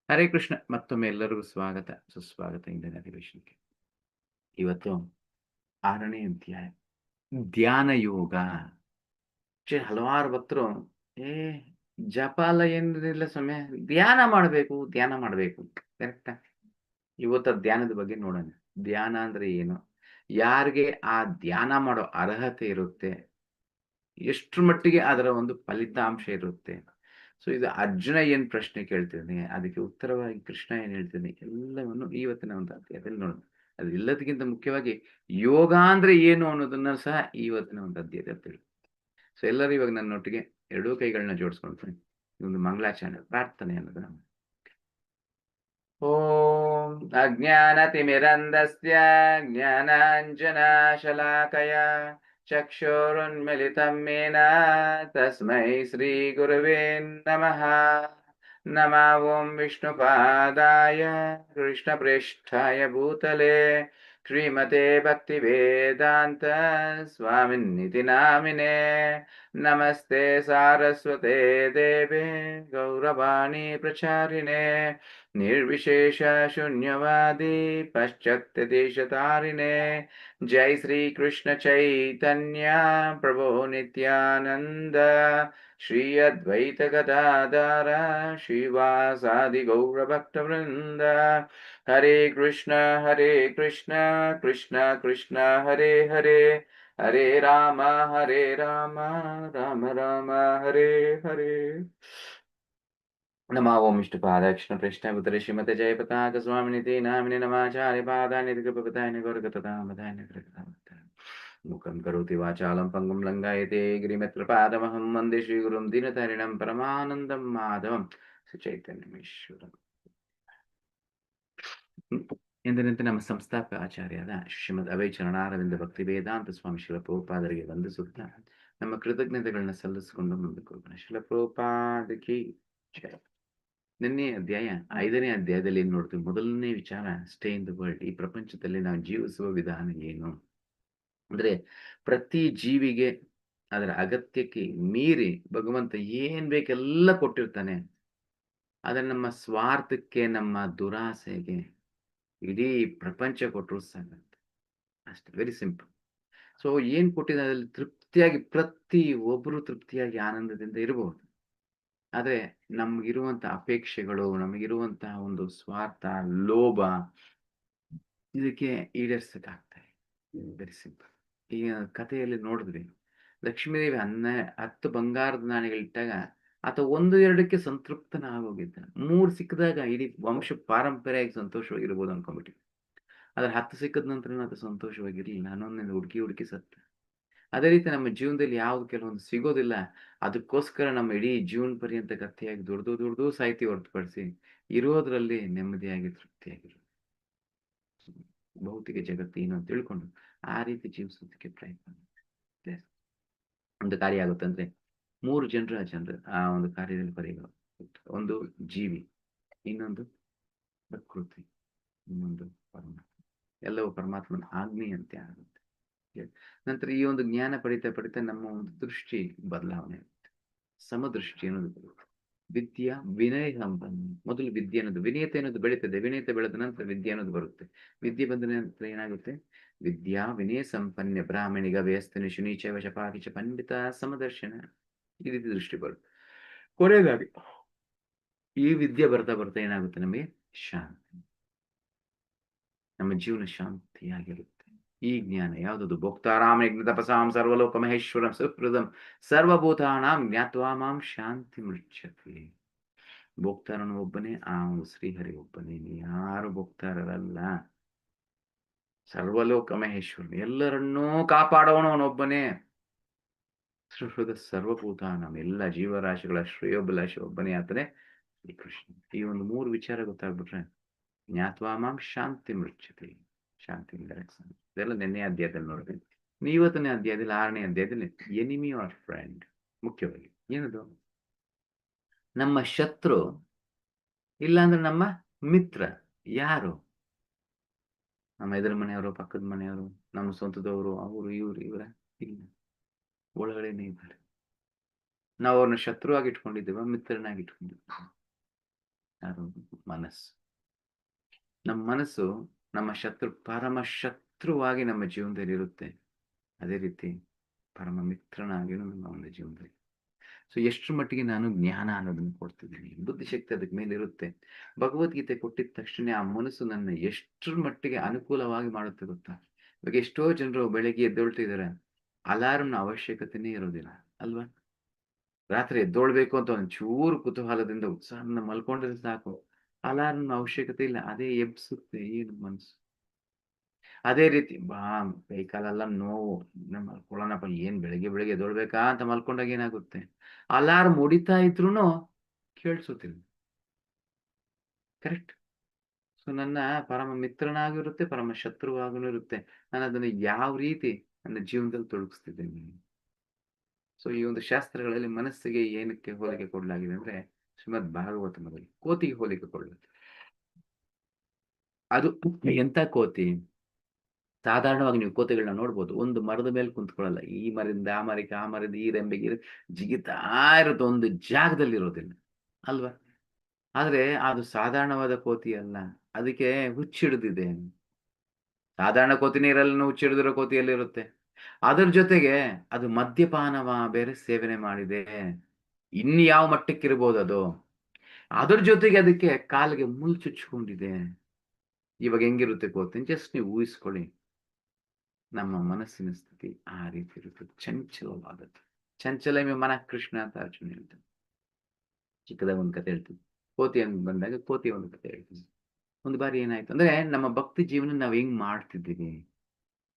ಹರೇ ಕೃಷ್ಣ. ಮತ್ತೊಮ್ಮೆ ಎಲ್ಲರಿಗೂ ಸ್ವಾಗತ ಸುಸ್ವಾಗತ ಇಂದಿನ ಅಧಿವೇಶನಕ್ಕೆ. ಇವತ್ತು 6ನೇ ಅಧ್ಯಾಯ ಧ್ಯಾನ ಯೋಗ. ಹಲವಾರು ಭಕ್ತರು ಏ ಜಪಾಲ ಏನಿಲ್ಲ ಸಮಯ ಧ್ಯಾನ ಮಾಡಬೇಕು ಧ್ಯಾನ ಮಾಡಬೇಕು. ಕರೆಕ್ಟಾ? ಇವತ್ತು ಧ್ಯಾನದ ಬಗ್ಗೆ ನೋಡೋಣ. ಧ್ಯಾನ ಅಂದ್ರೆ ಏನು, ಯಾರಿಗೆ ಆ ಧ್ಯಾನ ಮಾಡೋ ಅರ್ಹತೆ ಇರುತ್ತೆ, ಎಷ್ಟ್ರ ಮಟ್ಟಿಗೆ ಅದರ ಒಂದು ಫಲಿತಾಂಶ ಇರುತ್ತೆ. ಸೊ ಇದು ಅರ್ಜುನ ಏನ್ ಪ್ರಶ್ನೆ ಕೇಳ್ತಿದ್ದಾನೆ, ಅದಕ್ಕೆ ಉತ್ತರವಾಗಿ ಕೃಷ್ಣ ಏನ್ ಹೇಳ್ತಿದ್ದಾನೆ, ಎಲ್ಲವನ್ನು ಇವತ್ತಿನ ಒಂದು ಅಧ್ಯಾಯದಲ್ಲಿ ನೋಡೋಣ. ಅದು ಎಲ್ಲದಕ್ಕಿಂತ ಮುಖ್ಯವಾಗಿ ಯೋಗ ಅಂದ್ರೆ ಏನು ಅನ್ನೋದನ್ನ ಸಹ ಇವತ್ತಿನ ಒಂದು ಅಧ್ಯಾಯದಲ್ಲಿ ತಿಳಿ. ಸೊ ಎಲ್ಲರೂ ಇವಾಗ ನನ್ನೊಟ್ಟಿಗೆ ಎರಡೂ ಕೈಗಳನ್ನ ಜೋಡಿಸ್ಕೊಳ್ತೀನಿ. ಒಂದು ಮಂಗಳಾಚರಣೆ ಪ್ರಾರ್ಥನೆ ಅನ್ನೋದನ್ನ. ಓಂ ಅಜ್ಞಾನತಿಮಿರಂಧಸ್ಯ ಜ್ಞಾನಾಂಜನಶಲಾಕಯ ಚಕ್ಷುರುನ್ಮಿಲಿತಂ ಮೇನ ತಸ್ಮೈ ಶ್ರೀಗುರುವೇ ನಮಃ. ನಮಃ ಓಂ ವಿಷ್ಣುಪಾದಾಯ ಕೃಷ್ಣಪ್ರೇಷ್ಠಾಯ ಭೂತಲೆ ಶ್ರೀಮತೆ ಭಕ್ತಿವೇದಾಂತ ಸ್ವಾಮಿನ್ನಿತಿ ನಾಮಿನೇ. ನಮಸ್ತೆ ಸಾರಸ್ವತೆ ದೇವೆ ಗೌರವಾಣಿ ಪ್ರಚಾರಿಣೆ ನಿರ್ವಿಶೇಷ ಶೂನ್ಯವಾದಿ ಪಾಶ್ಚಾತ್ಯ ದೇಶತಾರಿಣೆ. ಜೈ ಶ್ರೀ ಕೃಷ್ಣ ಚೈತನ್ಯ ಪ್ರಭೋ ನಿತ್ಯಾನಂದ ಶ್ರೀ ಅದ್ವೈತ ಗದಾಧರ ಶ್ರೀವಾಸಾದಿ ಗೌರ ಭಕ್ತ ವೃಂದ. ಹರೇ ಕೃಷ್ಣ ಕೃಷ್ಣ ಕೃಷ್ಣ ಹರೇ ಹರೇ, ಹರೇ ರಾಮ ರಾಮ ರಾಮ ಹರೇ ಹರೇ. ನಮಃ ಓಂ ವಿಷ್ಣುಪಾದಾಯ ಕೃಷ್ಣಪ್ರೇಷ್ಠಾಯ ಭೂತಲೆ ಶ್ರೀಮತೆ ಜಯಪತಾಕ ಸ್ವಾಮಿನಿತಿ ನಾಮಿನೇ ನಮಾಚಾರ್ಯ ಪಾದಾಯ ಕೃಪಕತಾಯ ಗೌರಗತತಾಮದಾಯ ಕೃಪಕತಾಮದಾಯ. ಮುಖಂ ಕರೋತಿ ವಾಚಾಲಂ ಪಂಗುಂ ಲಂಘಯತೆ ಗಿರಿಮಿತ್ರಪಾದಮಹಂ ವಂದೇ ಶ್ರೀಗುರುಂ ದೀನತಾರಿಣಂ ಪರಮಾನಂದಂ ಮಾಧವಂ ಸುಚೈತನ್ಯಮೀಶ್ವರಂ. ಎಂದಿನಂತೆ ನಮ್ಮ ಸಂಸ್ಥಾಪಕ ಆಚಾರ್ಯರಾದ ಶ್ರೀಮದ್ ಅಭಯ ಚರಣಾರವಿಂದ ಭಕ್ತಿ ವೇದಾಂತ ಸ್ವಾಮಿ ಶಿಲ ಪ್ರಭುಪಾದರಿಗೆ ವಂದಿಸುತ್ತಾ ನಮ್ಮ ಕೃತಜ್ಞತೆಗಳನ್ನ ಸಲ್ಲಿಸಿಕೊಂಡು ಮುಂದಕ್ಕೆ ಹೋಗೋಣ. ಶಿಲ ಪ್ರಭುಪಾದಕ್ಕೆ ಜಯ. ನಿನ್ನೆ ಅಧ್ಯಾಯ 5ನೇ ಅಧ್ಯಾಯದಲ್ಲಿ ಏನ್ ನೋಡ್ತೀವಿ, ಮೊದಲನೇ ವಿಚಾರ ಸ್ಟೇ ಇನ್ ದ ವರ್ಲ್ಡ್. ಈ ಪ್ರಪಂಚದಲ್ಲಿ ನಾವು ಜೀವಿಸುವ ವಿಧಾನ ಏನು ಅಂದ್ರೆ, ಪ್ರತಿ ಜೀವಿಗೆ ಅದರ ಅಗತ್ಯಕ್ಕೆ ಮೀರಿ ಭಗವಂತ ಏನ್ ಬೇಕೆಲ್ಲ ಕೊಟ್ಟಿರ್ತಾನೆ. ಆದ್ರೆ ನಮ್ಮ ಸ್ವಾರ್ಥಕ್ಕೆ, ನಮ್ಮ ದುರಾಸೆಗೆ ಇಡೀ ಪ್ರಪಂಚ ಕೊಟ್ಟರು ಸಾಕಂತೆ. ಅಷ್ಟೇ, ವೆರಿ ಸಿಂಪಲ್. ಸೊ ಏನ್ ಕೊಟ್ಟಿದೆ ಅದರಲ್ಲಿ ತೃಪ್ತಿಯಾಗಿ ಪ್ರತಿ ಒಬ್ಬರು ತೃಪ್ತಿಯಾಗಿ ಆನಂದದಿಂದ ಇರಬಹುದು. ಆದ್ರೆ ನಮ್ಗಿರುವಂತ ಅಪೇಕ್ಷೆಗಳು, ನಮಗಿರುವಂತಹ ಒಂದು ಸ್ವಾರ್ಥ, ಲೋಭ, ಇದಕ್ಕೆ ಈಡೇರ್ಸಕ್ಕಾಗ್ತಾರೆ. Very simple. ಈ ಕಥೆಯಲ್ಲಿ ನೋಡಿದ್ವಿ, ಲಕ್ಷ್ಮೀದೇವಿ 10 ಬಂಗಾರದ ನಾಣ್ಯಗಳಿಟ್ಟಾಗ ಆತ 1-2ಕ್ಕೆ ಸಂತೃಪ್ತನ ಆಗೋಗಿದ್ದ. 3 ಸಿಕ್ಕಿದಾಗ ಇಡೀ ವಂಶ ಪಾರಂಪರ್ಯವಾಗಿ ಸಂತೋಷವಾಗಿರ್ಬೋದು ಅನ್ಕೊಂಡ್ಬಿಟ್ಟಿ. ಆದ್ರೆ 10 ಸಿಕ್ಕಿದ ನಂತರ ಆತ ಸಂತೋಷವಾಗಿರ್ಲಿಲ್ಲ. ಹನ್ನೊಂದನೇದು ಹುಡುಕಿ ಸತ್ತ. ಅದೇ ರೀತಿ ನಮ್ಮ ಜೀವನದಲ್ಲಿ ಯಾವ್ದು ಕೆಲವೊಂದು ಸಿಗೋದಿಲ್ಲ, ಅದಕ್ಕೋಸ್ಕರ ನಮ್ಮ ಇಡೀ ಜೀವನ ಪರ್ಯಂತ ಕಥೆಯಾಗಿ ದುಡ್ದು ಸಾಹಿತಿ ಹೊರತುಪಡಿಸಿ ಇರೋದ್ರಲ್ಲಿ ನೆಮ್ಮದಿಯಾಗಿ ತೃಪ್ತಿಯಾಗಿರೋದು. ಭೌತಿಕ ಜಗತ್ತು ಏನು ಅಂತ ತಿಳ್ಕೊಂಡು ಆ ರೀತಿ ಜೀವಿಸೋದಕ್ಕೆ ಪ್ರಯತ್ನ ಮಾಡುತ್ತೆ. ಒಂದು ಕಾರ್ಯ ಆಗುತ್ತೆ ಅಂದ್ರೆ 3 ಜನರು ಆ ಒಂದು ಕಾರ್ಯದಲ್ಲಿ ಪರಿಗಣ. ಒಂದು ಜೀವಿ, ಇನ್ನೊಂದು ಪ್ರಕೃತಿ, ಇನ್ನೊಂದು ಪರಮಾತ್ಮ. ಎಲ್ಲವೂ ಪರಮಾತ್ಮನ ಆಜ್ಞೆಯಂತೆ ಆಗುತ್ತೆ. ನಂತರ ಈ ಒಂದು ಜ್ಞಾನ ಪಡಿತಾ ನಮ್ಮ ಒಂದು ದೃಷ್ಟಿ ಬದಲಾವಣೆ ಆಗುತ್ತೆ. ಸಮದೃಷ್ಟಿ ಅನ್ನೋದು ಬರುತ್ತೆ. ವಿದ್ಯಾ ವಿನಯ ಸಂಪನ್ನ. ಮೊದಲು ವಿದ್ಯೆ ಅನ್ನೋದು, ವಿನಯತೆ ಅನ್ನೋದು ಬೆಳೀತದೆ. ವಿನಯತೆ ಬೆಳೆದ ನಂತರ ವಿದ್ಯೆ ಅನ್ನೋದು ಬರುತ್ತೆ. ವಿದ್ಯೆ ಬಂದ ನಂತರ ಏನಾಗುತ್ತೆ, ವಿದ್ಯಾ ವಿನಯ ಸಂಪನ್ನ ಬ್ರಾಹ್ಮಣಿಗ ವ್ಯಸ್ತನಿ ಶುನೀಚ ವಶಪಾಕಿಚ ಪಂಡಿತ ಸಮದರ್ಶನ. ಈ ರೀತಿ ದೃಷ್ಟಿ ಬರುತ್ತೆ. ಕೊನೆಯದಾಗಿ ಈ ವಿದ್ಯೆ ಬರ್ತಾ ಏನಾಗುತ್ತೆ, ನಮಗೆ ಶಾಂತಿ, ನಮ್ಮ ಜೀವನ ಶಾಂತಿಯಾಗಿರುತ್ತೆ. ಈ ಜ್ಞಾನ ಯಾವುದದು, ಭೋಕ್ತಾರಾಮ ಯಜ್ಞ ತಪಸಾಂ ಸರ್ವಲೋಕ ಮಹೇಶ್ವರಂ ಸುಹೃದಂ ಸರ್ವಭೂತಾನಾಂ ಜ್ಞಾತ್ವಾ ಮಾಂ ಶಾಂತಿ ಮೃಚ್ಛತಿ. ಭೋಕ್ತಾರನು ಒಬ್ಬನೇ, ಆ ಒಂದು ಶ್ರೀಹರಿ ಒಬ್ಬನೇ, ಯಾರು ಭೋಕ್ತಾರರಲ್ಲ. ಸರ್ವಲೋಕ ಮಹೇಶ್ವರನ್, ಎಲ್ಲರನ್ನೂ ಕಾಪಾಡೋಣವನೊಬ್ಬನೇ. ಸುಹೃದ ಸರ್ವಭೂತಾನಾಂ, ಎಲ್ಲ ಜೀವರಾಶಿಗಳ ಶ್ರೇಯೋಭಿಲಾಷಿ ಒಬ್ಬನೇ ಆತನೇ ಶ್ರೀಕೃಷ್ಣ. ಈ ಒಂದು 3 ವಿಚಾರ ಗೊತ್ತಾಗ್ಬಿಟ್ರೆ ಜ್ಞಾತ್ವಾ ಮಾಂ ಶಾಂತಿ ಮೃಚ್ಛತಿ, ಶಾಂತಿ. ಇದೆಲ್ಲ ನಿನ್ನೆ ಅಧ್ಯಾಯದಲ್ಲಿ ನೋಡ್ಬೇಕು. ಇವತ್ತನೇ ಅಧ್ಯಾಯದಲ್ಲಿ 6ನೇ ಅಧ್ಯಾಯದಲ್ಲಿ ಎನಿಮಿ ಆರ್ ಫ್ರೆಂಡ್. ಮುಖ್ಯವಾಗಿ ಏನದು, ನಮ್ಮ ಶತ್ರು ಇಲ್ಲಾಂದ್ರೆ ನಮ್ಮ ಮಿತ್ರ ಯಾರು? ನಮ್ಮ ಎದುರು ಮನೆಯವರು, ಪಕ್ಕದ ಮನೆಯವರು, ನಮ್ಮ ಸ್ವಂತದವರು, ಅವರು ಇವರು ಇವರ ಇಲ್ಲ, ಒಳಗಡೆನೇ ಇದ್ದಾರೆ. ನಾವು ಅವ್ರನ್ನ ಶತ್ರುವಾಗಿ ಇಟ್ಕೊಂಡಿದ್ದೇವ, ಮಿತ್ರನಾಗಿ ಇಟ್ಕೊಂಡಿದ್ದೇವೆ? ಯಾರು? ಮನಸ್ಸು. ನಮ್ಮ ಮನಸ್ಸು ನಮ್ಮ ಪರಮ ಶತ್ರುವಾಗಿ ನಮ್ಮ ಜೀವನದಲ್ಲಿ ಇರುತ್ತೆ. ಅದೇ ರೀತಿ ಪರಮ ಮಿತ್ರನಾಗಿಯೂ ನಮ್ಮ ಒಂದು ಜೀವನದಲ್ಲಿ. ಸೊ ಎಷ್ಟರ ಮಟ್ಟಿಗೆ ನಾನು ಜ್ಞಾನ ಅನ್ನೋದನ್ನು ಕೊಡ್ತಿದ್ದೀನಿ, ಬುದ್ಧಿಶಕ್ತಿ ಅದಕ್ಕೆ ಮೇಲೆ ಇರುತ್ತೆ. ಭಗವದ್ಗೀತೆ ಕೊಟ್ಟಿದ ತಕ್ಷಣ ಆ ಮನಸ್ಸು ನನ್ನ ಎಷ್ಟರ ಮಟ್ಟಿಗೆ ಅನುಕೂಲವಾಗಿ ಮಾಡುತ್ತೆ ಗೊತ್ತಾ? ಇವಾಗ ಎಷ್ಟೋ ಜನರು ಬೆಳಗ್ಗೆ ಎದ್ದೇಳ್ತಿದ್ದಾರೆ, ಅಲಾರ್ಮ್ನ ಅವಶ್ಯಕತೆನೇ ಇರೋದಿಲ್ಲ ಅಲ್ವಾ? ರಾತ್ರಿ ಎದ್ದೊಳ್ಬೇಕು ಅಂತ ಒಂಚೂರು ಕುತೂಹಲದಿಂದ ಉತ್ಸಾಹದಿಂದ ಮಲ್ಕೊಂಡ್ರೆ ಸಾಕು, ಅಲಾರ್ಮ್ನ ಅವಶ್ಯಕತೆ ಇಲ್ಲ, ಅದೇ ಎಬ್ಸುತ್ತೆ ಏನು ಮನಸ್ಸು. ಅದೇ ರೀತಿ ಕೈ ಕಾಲೆಲ್ಲ ನೋವು, ಮಲ್ಕೊಳ್ಳೋಣಪ್ಪ, ಏನ್ ಬೆಳಿಗ್ಗೆ ಬೆಳಿಗ್ಗೆ ಎದ್ದೇಳ್ಬೇಕಾ ಅಂತ ಮಲ್ಕೊಂಡಾಗ ಏನಾಗುತ್ತೆ, ಅಲಾರ್ಮ್ ಹೊಡಿತಾ ಇದ್ರೂನು ಕೇಳಿಸುತ್ತಿಲ್ಲ. ಕರೆಕ್ಟ್. ಸೊ ನನ್ನ ಪರಮ ಮಿತ್ರನಾಗಿರುತ್ತೆ, ಪರಮ ಶತ್ರುವಾಗೂ ಇರುತ್ತೆ. ನಾನು ಅದನ್ನು ಯಾವ ರೀತಿ ನನ್ನ ಜೀವನದಲ್ಲಿ ತೊಡಗಿಸ್ತಿದ್ದೇನೆ. ಸೊ ಈ ಒಂದು ಶಾಸ್ತ್ರಗಳಲ್ಲಿ ಮನಸ್ಸಿಗೆ ಏನಕ್ಕೆ ಹೋಲಿಕೆ ಕೊಡಲಾಗಿದೆ ಅಂದ್ರೆ, ಶ್ರೀಮದ್ ಭಾಗವತದಲ್ಲಿ ಕೋತಿಗೆ ಹೋಲಿಕೆ ಕೊಡಲಾಗಿದೆ. ಅದು ಎಂತ ಕೋತಿ? ಸಾಧಾರಣವಾಗಿ ನೀವು ಕೋತಿಗಳನ್ನ ನೋಡ್ಬೋದು, ಒಂದು ಮರದ ಮೇಲೆ ಕುಂತ್ಕೊಳ್ಳಲ್ಲ. ಈ ಮರದಿಂದ ಆ ಮರಕ್ಕೆ, ಆ ಮರದ ಈ ರೆಂಬೆಗೆ ಜಿಗಿತಾ ಇರುತ್ತೆ, ಒಂದು ಜಾಗದಲ್ಲಿ ಇರೋದಿಲ್ಲ ಅಲ್ವಾ? ಆದ್ರೆ ಅದು ಸಾಧಾರಣವಾದ ಕೋತಿ ಅಲ್ಲ, ಅದಕ್ಕೆ ಹುಚ್ಚಿಡಿದಿದೆ. ಸಾಧಾರಣ ಕೋತಿ ನೀರಲ್ಲೂ ಹುಚ್ಚಿಡಿದಿರೋ ಕೋತಿಯಲ್ಲಿರುತ್ತೆ. ಅದರ ಜೊತೆಗೆ ಅದು ಮದ್ಯಪಾನವ ಬೇರೆ ಸೇವನೆ ಮಾಡಿದೆ. ಇನ್ಯಾವ ಮಟ್ಟಕ್ಕಿರ್ಬೋದು ಅದು. ಅದ್ರ ಜೊತೆಗೆ ಅದಕ್ಕೆ ಕಾಲಿಗೆ ಮುಳ್ಳು ಚುಚ್ಕೊಂಡಿದೆ. ಇವಾಗ ಹೆಂಗಿರುತ್ತೆ ಕೋತಿ? ಜಸ್ಟ್ ನೀವು ಊಹಿಸ್ಕೊಳ್ಳಿ. ನಮ್ಮ ಮನಸ್ಸಿನ ಸ್ಥಿತಿ ಆ ರೀತಿ ಇರುತ್ತೆ, ಚಂಚಲವಾದದ್ದು. ಚಂಚಲಮೆ ಮನಃ ಕೃಷ್ಣ ಅಂತ ಅರ್ಜುನ ಹೇಳ್ತಾನೆ. ಚಿಕ್ಕದಾಗ ಒಂದು ಕತೆ ಹೇಳ್ತೀನಿ. ಕೋತಿ ಅಂತ ಬಂದಾಗ ಕೋತಿ ಒಂದು ಕತೆ ಹೇಳ್ತೀನಿ. ಒಂದು ಬಾರಿ ಏನಾಯ್ತು ಅಂದ್ರೆ, ನಮ್ಮ ಭಕ್ತಿ ಜೀವನ ನಾವು ಹೆಂಗ್ ಮಾಡ್ತಿದ್ದೀವಿ?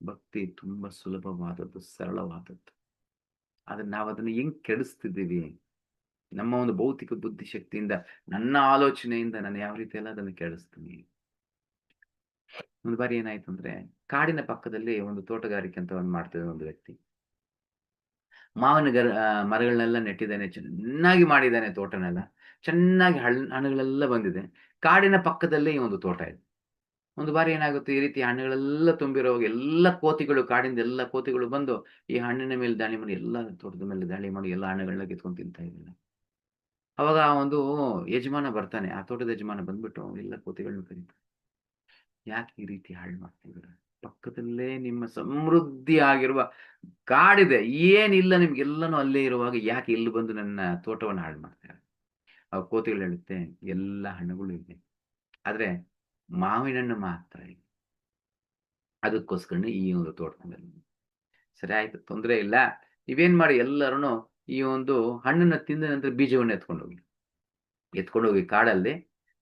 ಭಕ್ತಿ ತುಂಬಾ ಸುಲಭವಾದದ್ದು, ಸರಳವಾದದ್ದು. ಆದ್ರೆ ನಾವು ಅದನ್ನ ಹೆಂಗ್ ಕೆಡಿಸ್ತಿದ್ದೀವಿ? ನಮ್ಮ ಒಂದು ಭೌತಿಕ ಬುದ್ಧಿಶಕ್ತಿಯಿಂದ, ನನ್ನ ಆಲೋಚನೆಯಿಂದ ನಾನು ಯಾವ ರೀತಿ ಎಲ್ಲ ಅದನ್ನು ಕೆಡಿಸ್ತೀನಿ. ಒಂದು ಬಾರಿ ಏನಾಯ್ತು ಅಂದ್ರೆ, ಕಾಡಿನ ಪಕ್ಕದಲ್ಲಿ ಒಂದು ತೋಟಗಾರಿಕೆ ಅಂತ ಒಂದು ಮಾಡ್ತಿದ್ದ ಒಂದು ವ್ಯಕ್ತಿ. ಮಾವಿನ ಮರಗಳನ್ನೆಲ್ಲ ನೆಟ್ಟಿದ್ದಾನೆ, ಚೆನ್ನಾಗಿ ಮಾಡಿದ್ದಾನೆ ತೋಟನೆಲ್ಲ. ಚೆನ್ನಾಗಿ ಹಣ್ಣುಗಳೆಲ್ಲ ಬಂದಿದೆ. ಕಾಡಿನ ಪಕ್ಕದಲ್ಲೇ ಈ ಒಂದು ತೋಟ ಇದೆ. ಒಂದು ಬಾರಿ ಏನಾಗುತ್ತೆ, ಈ ರೀತಿ ಹಣ್ಣುಗಳೆಲ್ಲ ತುಂಬಿರುವಾಗ ಎಲ್ಲ ಕೋತಿಗಳು, ಕಾಡಿಂದ ಎಲ್ಲ ಕೋತಿಗಳು ಬಂದು ಈ ಹಣ್ಣಿನ ಮೇಲೆ ದಾಳಿ ಮಾಡಿ, ಎಲ್ಲ ತೋಟದ ಮೇಲೆ ದಾಳಿ ಮಾಡಿ ಎಲ್ಲ ಹಣ್ಣುಗಳನ್ನ ಕಿತ್ಕೊಂಡು ತಿಂತಾ ಇದ್ದಾರೆ. ಅವಾಗ ಆ ಒಂದು ಯಜಮಾನ ಬರ್ತಾನೆ, ಆ ತೋಟದ ಯಜಮಾನ ಬಂದ್ಬಿಟ್ಟು ಎಲ್ಲ ಕೋತಿಗಳನ್ನ ಕರೀತಾನೆ. ಯಾಕೆ ಈ ರೀತಿ ಹಾಳು ಮಾಡ್ತಿದ್ದೀರ? ಪಕ್ಕದಲ್ಲೇ ನಿಮ್ಮ ಸಮೃದ್ಧಿ ಆಗಿರುವ ಕಾಡಿದೆ, ಏನಿಲ್ಲ ನಿಮ್ಗೆಲ್ಲನೂ ಅಲ್ಲೇ ಇರುವಾಗ ಯಾಕೆ ಇಲ್ಲಿ ಬಂದು ನನ್ನ ತೋಟವನ್ನು ಹಾಳು ಮಾಡ್ತಾರೆ? ಆ ಕೋತಿಗಳು ಹೇಳುತ್ತೆ, ಎಲ್ಲ ಹಣ್ಣುಗಳು ಇದೆ, ಆದ್ರೆ ಮಾವಿನ ಹಣ್ಣು ಮಾತ್ರ ಇಲ್ಲ. ಅದಕ್ಕೋಸ್ಕರನೇ ಈ ಒಂದು ತೋಟದಲ್ಲಿ. ಸರಿ ಆಯ್ತು, ತೊಂದರೆ ಇಲ್ಲ. ನೀವೇನ್ ಮಾಡಿ, ಎಲ್ಲರೂ ಈ ಒಂದು ಹಣ್ಣನ್ನ ತಿಂದ ನಂತರ ಬೀಜವನ್ನು ಎತ್ಕೊಂಡೋಗಿ ಕಾಡಲ್ಲಿ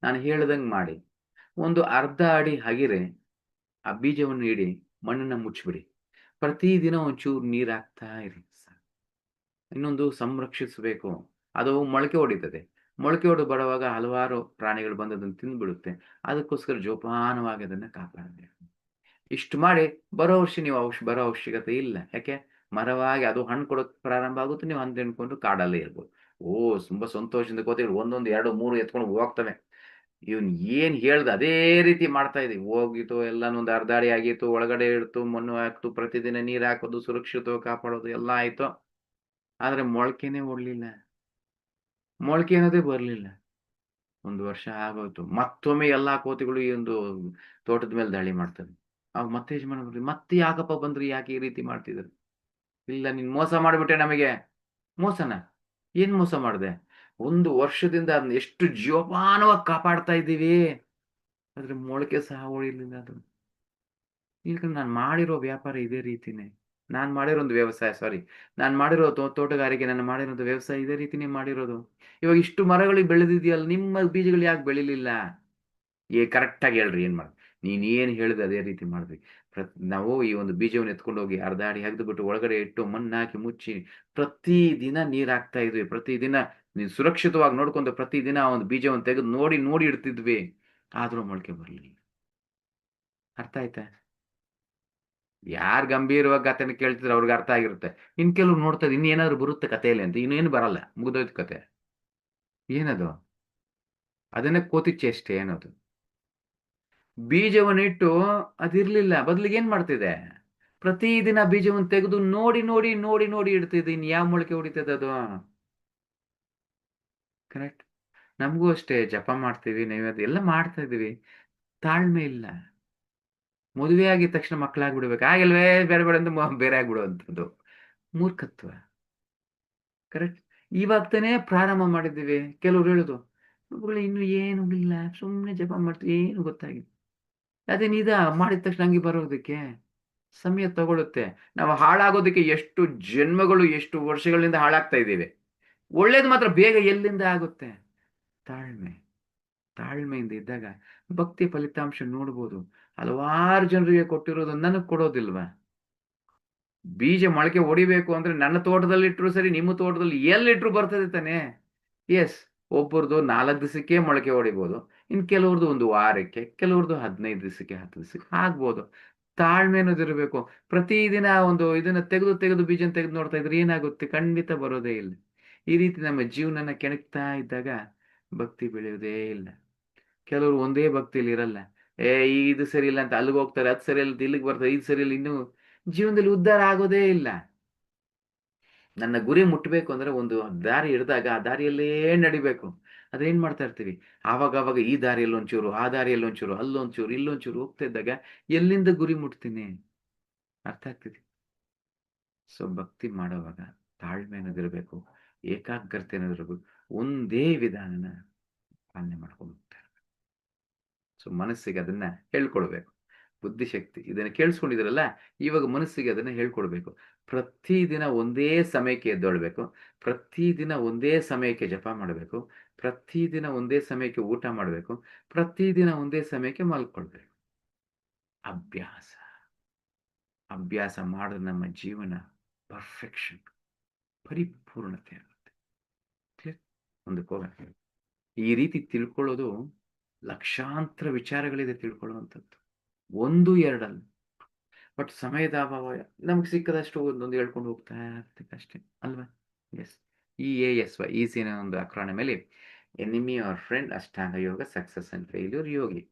ನಾನು ಹೇಳ್ದಂಗೆ ಮಾಡಿ, ಒಂದು ಅರ್ಧ ಅಡಿ ಹಗಿರೆ ಆ ಬೀಜವನ್ನು ಇಡಿ, ಮಣ್ಣನ್ನ ಮುಚ್ಚಿಬಿಡಿ. ಪ್ರತಿದಿನ ಒಂಚೂರು ನೀರು ಹಾಕ್ತಾ ಇರಿ. ಇನ್ನೊಂದು ಸಂರಕ್ಷಿಸಬೇಕು. ಅದು ಮೊಳಕೆ ಹೊಡಿತದೆ. ಮೊಳಕೆ ಹೊಡೆದು ಬರುವಾಗ ಹಲವಾರು ಪ್ರಾಣಿಗಳು ಬಂದು ಅದನ್ನು ತಿಂದ್ಬಿಡುತ್ತೆ. ಅದಕ್ಕೋಸ್ಕರ ಜೋಪಾನವಾಗಿ ಅದನ್ನ ಕಾಪಾಡಬೇಕು. ಇಷ್ಟು ಮಾಡಿ ಬರೋ ವರ್ಷ ನೀವು ಬರೋ ಅವಶ್ಯಕತೆ ಇಲ್ಲ. ಯಾಕೆ? ಮರವಾಗಿ ಅದು ಹಣ್ಣು ಕೊಡೋಕೆ ಪ್ರಾರಂಭ ಆಗುತ್ತೆ, ನೀವು ಹಣ್ಣು ತಿನ್ಕೊಂಡು ಕಾಡಲ್ಲೇ ಇರ್ಬೋದು. ತುಂಬಾ ಸಂತೋಷದಿಂದ ಕೋತಿಗಳು ಒಂದೊಂದು 2, 3 ಎತ್ಕೊಂಡು ಹೋಗ್ತವೆ. ಇವನ್ ಏನ್ ಹೇಳ್ದ ಅದೇ ರೀತಿ ಮಾಡ್ತಾ ಇದೀವಿ. ಹೋಗಿತು ಎಲ್ಲಾನು, ಒಂದು ಅರ್ಧ ಅಡಿ ಆಗಿತ್ತು, ಒಳಗಡೆ ಇಡ್ತು, ಮಣ್ಣು ಹಾಕ್ತು, ಪ್ರತಿದಿನ ನೀರ್ ಹಾಕೋದು, ಸುರಕ್ಷಿತವಾಗಿ ಕಾಪಾಡೋದು ಎಲ್ಲ ಆಯ್ತು. ಆದ್ರೆ ಮೊಳಕೆನೇ ಓಡ್ಲಿಲ್ಲ. ಮೊಳಕೆ ಅನ್ನೋದೇ ಬರ್ಲಿಲ್ಲ. 1 ವರ್ಷ ಆಗೋಯ್ತು. ಮತ್ತೊಮ್ಮೆ ಎಲ್ಲಾ ಕೋತಿಗಳು ಈ ಒಂದು ತೋಟದ ಮೇಲೆ ದಾಳಿ ಮಾಡ್ತವೆ. ಅವಾಗ ಮತ್ತೆ ಯಜಮಾನ ಬರ್ರಿ, "ಮತ್ತೆ ಯಾಕಪ್ಪ ಬಂದ್ರಿ? ಯಾಕೆ ಈ ರೀತಿ ಮಾಡ್ತಿದ್ರಿ?" "ಇಲ್ಲ, ನೀನ್ ಮೋಸ ಮಾಡ್ಬಿಟ್ಟೆ ನಮಗೆ." "ಮೋಸನ? ಏನ್ ಮೋಸ ಮಾಡ್ದೆ?" "1 ವರ್ಷದಿಂದ ಅದನ್ನ ಎಷ್ಟು ಜೋಪಾನವಾಗಿ ಕಾಪಾಡ್ತಾ ಇದ್ದೀವಿ. ಆದ್ರೆ ಮೊಳಕೆ ಸಹ ಒಡಿಲಿಲ್ಲ ಅದು." ಈಗ ನಾನ್ ಮಾಡಿರೋ ವ್ಯಾಪಾರ ಇದೇ ರೀತಿನೇ. ನಾನ್ ಮಾಡಿರೋ ಒಂದು ವ್ಯವಸಾಯ ನಾನ್ ಮಾಡಿರೋ ತೋಟಗಾರಿಕೆ, ನಾನು ಮಾಡಿರೋದು ವ್ಯವಸಾಯ ಇದೇ ರೀತಿನೇ ಮಾಡಿರೋದು. ಇವಾಗ ಇಷ್ಟು ಮರಗಳು ಬೆಳೆದಿದೆಯಲ್ಲ, ನಿಮ್ಮ ಬೀಜಗಳು ಯಾಕೆ ಬೆಳಿಲಿಲ್ಲ? ಕರೆಕ್ಟಾಗಿ ಹೇಳ್ರಿ ಏನ್ ಮಾಡೋದು? ನೀನ್ ಏನ್ ಹೇಳಿದೆ ಅದೇ ರೀತಿ ಮಾಡ್ರಿ. ನಾವು ಈ ಒಂದು ಬೀಜವನ್ನು ಎತ್ಕೊಂಡು ಹೋಗಿ ಅರ್ಧ ಅಡಿ ಅಗೆದ್ಬಿಟ್ಟು ಒಳಗಡೆ ಇಟ್ಟು ಮಣ್ಣಾಕಿ ಮುಚ್ಚಿ ಪ್ರತಿದಿನ ನೀರ್ ಹಾಕ್ತಾ ಇದ್ವಿ. ಪ್ರತಿದಿನ ನೀನ್ ಸುರಕ್ಷಿತವಾಗಿ ನೋಡ್ಕೊಂಡು ಪ್ರತಿದಿನ ಆ ಒಂದು ಬೀಜವನ್ನು ತೆಗೆದು ನೋಡಿ ನೋಡಿ ಇಡ್ತಿದ್ವಿ. ಆದ್ರೂ ಮೊಳಕೆ ಬರ್ಲಿಲ್ಲ. ಅರ್ಥ ಆಯ್ತಾ? ಯಾರ್ ಗಂಭೀರವಾಗಿ ಕಥೆನ ಕೇಳ್ತಿದ್ರೆ ಅವ್ರಿಗೆ ಅರ್ಥ ಆಗಿರುತ್ತೆ. ಇನ್ ಕೆಲವ್ರು ನೋಡ್ತಾರೆ ಇನ್ನೇನಾದ್ರು ಬರುತ್ತೆ ಕಥೆಯಲ್ಲಿ ಅಂತ. ಇನ್ನೇನು ಬರಲ್ಲ. ಮುಗ್ದೋಯ್ತು ಕಥೆ. ಏನದು? ಅದನ್ನೇ ಕೋತಿ ಚೇಷ್ಟೆ ಏನದು. ಬೀಜವನ್ನಿಟ್ಟು ಅದಿರ್ಲಿಲ್ಲ. ಬದಲಿಗೆ ಏನ್ ಮಾಡ್ತಿದೆ? ಪ್ರತಿದಿನ ಬೀಜವನ್ನು ತೆಗೆದು ನೋಡಿ ನೋಡಿ ನೋಡಿ ನೋಡಿ ಇಡ್ತಿದೆ. ಇನ್ ಯಾವ ಮೊಳಕೆ ಹೊಡಿತದೆ ಅದು? ಕರೆಕ್ಟ್. ನಮಗೂ ಅಷ್ಟೇ ಜಪ ಮಾಡ್ತೀವಿ, ನೈವೇದ್ಯ ಎಲ್ಲ ಮಾಡ್ತಾ ಇದೀವಿ. ತಾಳ್ಮೆ ಇಲ್ಲ. ಮದುವೆ ಆಗಿದ ತಕ್ಷಣ ಮಕ್ಕಳಾಗ್ಬಿಡ್ಬೇಕು. ಆಗಿಲ್ವೇ ಬೇರೆ ಬೇರೆ ಅಂತ ಬೇರೆ ಆಗ್ಬಿಡುವಂಥದ್ದು. ಮೂರ್ಖತ್ವ. ಕರೆಕ್ಟ್. ಇವಾಗ ತಾನೇ ಪ್ರಾರಂಭ ಮಾಡಿದ್ದೀವಿ. ಕೆಲವ್ರು ಹೇಳುದು, ಗುರುಗಳೇ ಇನ್ನು ಏನು ಇಲ್ಲ, ಸುಮ್ಮನೆ ಜಪ ಮಾಡ್ತೀವಿ, ಏನು ಗೊತ್ತಾಗಿಲ್ಲ. ಅದೇ ನಿಧ ಮಾಡಿದ ತಕ್ಷಣ ಹಂಗೆ ಬರೋದಕ್ಕೆ ಸಮಯ ತಗೊಳುತ್ತೆ. ನಾವು ಹಾಳಾಗೋದಕ್ಕೆ ಎಷ್ಟು ಜನ್ಮಗಳು, ಎಷ್ಟು ವರ್ಷಗಳಿಂದ ಹಾಳಾಗ್ತಾ ಇದ್ದೀವಿ. ಒಳ್ಳೇದು ಮಾತ್ರ ಬೇಗ ಎಲ್ಲಿಂದ ಆಗುತ್ತೆ? ತಾಳ್ಮೆ. ತಾಳ್ಮೆಯಿಂದ ಇದ್ದಾಗ ಭಕ್ತಿ ಫಲಿತಾಂಶ ನೋಡ್ಬೋದು. ಹಲವಾರು ಜನರಿಗೆ ಕೊಟ್ಟಿರೋದು ನನಗೆ ಕೊಡೋದಿಲ್ವಾ? ಬೀಜ ಮೊಳಕೆ ಹೊಡಿಬೇಕು ಅಂದ್ರೆ ನನ್ನ ತೋಟದಲ್ಲಿ ಇಟ್ರು ಸರಿ, ನಿಮ್ಮ ತೋಟದಲ್ಲಿ ಎಲ್ಲಿಟ್ರು ಬರ್ತದೆ ತಾನೇ. ಎಸ್. ಒಬ್ಬರದು 4 ದಿವಸಕ್ಕೆ ಮೊಳಕೆ ಹೊಡಿಬೋದು. ಇನ್ನು ಕೆಲವ್ರದ್ದು 1 ವಾರಕ್ಕೆ, ಕೆಲವ್ರದ್ದು 15 ದಿವಸಕ್ಕೆ, 10 ದಿವಸಕ್ಕೆ ಆಗ್ಬೋದು. ತಾಳ್ಮೆ ಅನ್ನೋದಿರಬೇಕು. ಪ್ರತಿದಿನ ಒಂದು ಇದನ್ನ ತೆಗೆದು ತೆಗೆದು ಬೀಜನ ತೆಗೆದು ನೋಡ್ತಾ ಇದ್ರೆ ಏನಾಗುತ್ತೆ? ಖಂಡಿತ ಬರೋದೇ ಇಲ್ಲ. ಈ ರೀತಿ ನಮ್ಮ ಜೀವನನ ಕೆಣಕ್ತಾ ಇದ್ದಾಗ ಭಕ್ತಿ ಬೆಳೆಯೋದೇ ಇಲ್ಲ. ಕೆಲವರು ಒಂದೇ ಭಕ್ತಿಯಲ್ಲಿ ಇರಲ್ಲ. ಇದು ಸರಿ ಇಲ್ಲ ಅಂತ ಅಲ್ಲಿಗೆ ಹೋಗ್ತಾರೆ, ಅದು ಸರಿ ಇಲ್ಲ ಅಂತ ಇಲ್ಲಿಗೆ ಬರ್ತಾರೆ, ಇದು ಸರಿ ಇಲ್ಲ, ಇನ್ನು ಜೀವನದಲ್ಲಿ ಉದ್ಧಾರ ಆಗೋದೇ ಇಲ್ಲ. ನನ್ನ ಗುರಿ ಮುಟ್ಟಬೇಕು ಅಂದ್ರೆ ಒಂದು ದಾರಿ ಹಿಡಿದಾಗ ಆ ದಾರಿಯಲ್ಲೇ ನಡಿಬೇಕು. ಅದೇನ್ ಮಾಡ್ತಾ ಇರ್ತೀವಿ, ಆವಾಗ ಈ ದಾರಿಯಲ್ಲಿ ಒಂಚೂರು, ಆ ದಾರಿಯಲ್ಲಿ ಒಂಚೂರು, ಅಲ್ಲೊಂಚೂರು, ಇಲ್ಲೊಂಚೂರು ಹೋಗ್ತಾ ಇದ್ದಾಗ ಎಲ್ಲಿಂದ ಗುರಿ ಮುಟ್ತೀನಿ? ಅರ್ಥ ಆಗ್ತಿದೆ. ಸೊ ಭಕ್ತಿ ಮಾಡೋವಾಗ ತಾಳ್ಮೆ ಅನ್ನೋದಿರಬೇಕು, ಏಕಾಗ್ರತೆ ಅನ್ನೋದಿರಬೇಕು. ಒಂದೇ ವಿಧಾನನ ಪಾಲನೆ ಮಾಡ್ಕೊಂಡು ಹೋಗ್ತಾರೆ. ಸೊ ಮನಸ್ಸಿಗೆ ಅದನ್ನ ಹೇಳ್ಕೊಡ್ಬೇಕು. ಬುದ್ಧಿಶಕ್ತಿ ಇದನ್ನ ಕೇಳಿಸ್ಕೊಂಡಿದ್ದೀರಲ್ಲ, ಇವಾಗ ಮನಸ್ಸಿಗೆ ಅದನ್ನ ಹೇಳ್ಕೊಡ್ಬೇಕು. ಪ್ರತಿದಿನ ಒಂದೇ ಸಮಯಕ್ಕೆ ಎದ್ದೇಳ್ಬೇಕು. ಪ್ರತಿದಿನ ಒಂದೇ ಸಮಯಕ್ಕೆ ಜಪ ಮಾಡಬೇಕು. ಪ್ರತಿದಿನ ಒಂದೇ ಸಮಯಕ್ಕೆ ಊಟ ಮಾಡಬೇಕು. ಪ್ರತಿದಿನ ಒಂದೇ ಸಮಯಕ್ಕೆ ಮಲ್ಕೊಳ್ಬೇಕು. ಅಭ್ಯಾಸ. ಅಭ್ಯಾಸ ಮಾಡಿದ್ರೆ ನಮ್ಮ ಜೀವನ ಪರ್ಫೆಕ್ಷನ್, ಪರಿಪೂರ್ಣತೆ ಆಗುತ್ತೆ. ಕ್ಲಿಯರ್? ಮುಂದಕ್ಕೆ ಹೋಗೋಣ. ಈ ರೀತಿ ತಿಳ್ಕೊಳ್ಳೋದು ಲಕ್ಷಾಂತರ ವಿಚಾರಗಳಿದೆ ತಿಳ್ಕೊಳ್ಳುವಂಥದ್ದು. 1, 2 ಅಲ್ಲ. ಬಟ್ ಸಮಯದ ಅಭಾವ, ನಮ್ಗೆ ಸಿಕ್ಕದಷ್ಟು ಒಂದೊಂದು ಹೇಳ್ಕೊಂಡು ಹೋಗ್ತಾ ಇರ್ತೀವಿ ಅಷ್ಟೇ ಅಲ್ವಾ? ಎಸ್. EASY, ಈಸಿ ಅನ್ನೋ ಒಂದು ಅಕ್ರಾನಮಲ್ಲಿ enemy or friend, Ashtanga yoga, success and failure, yogi.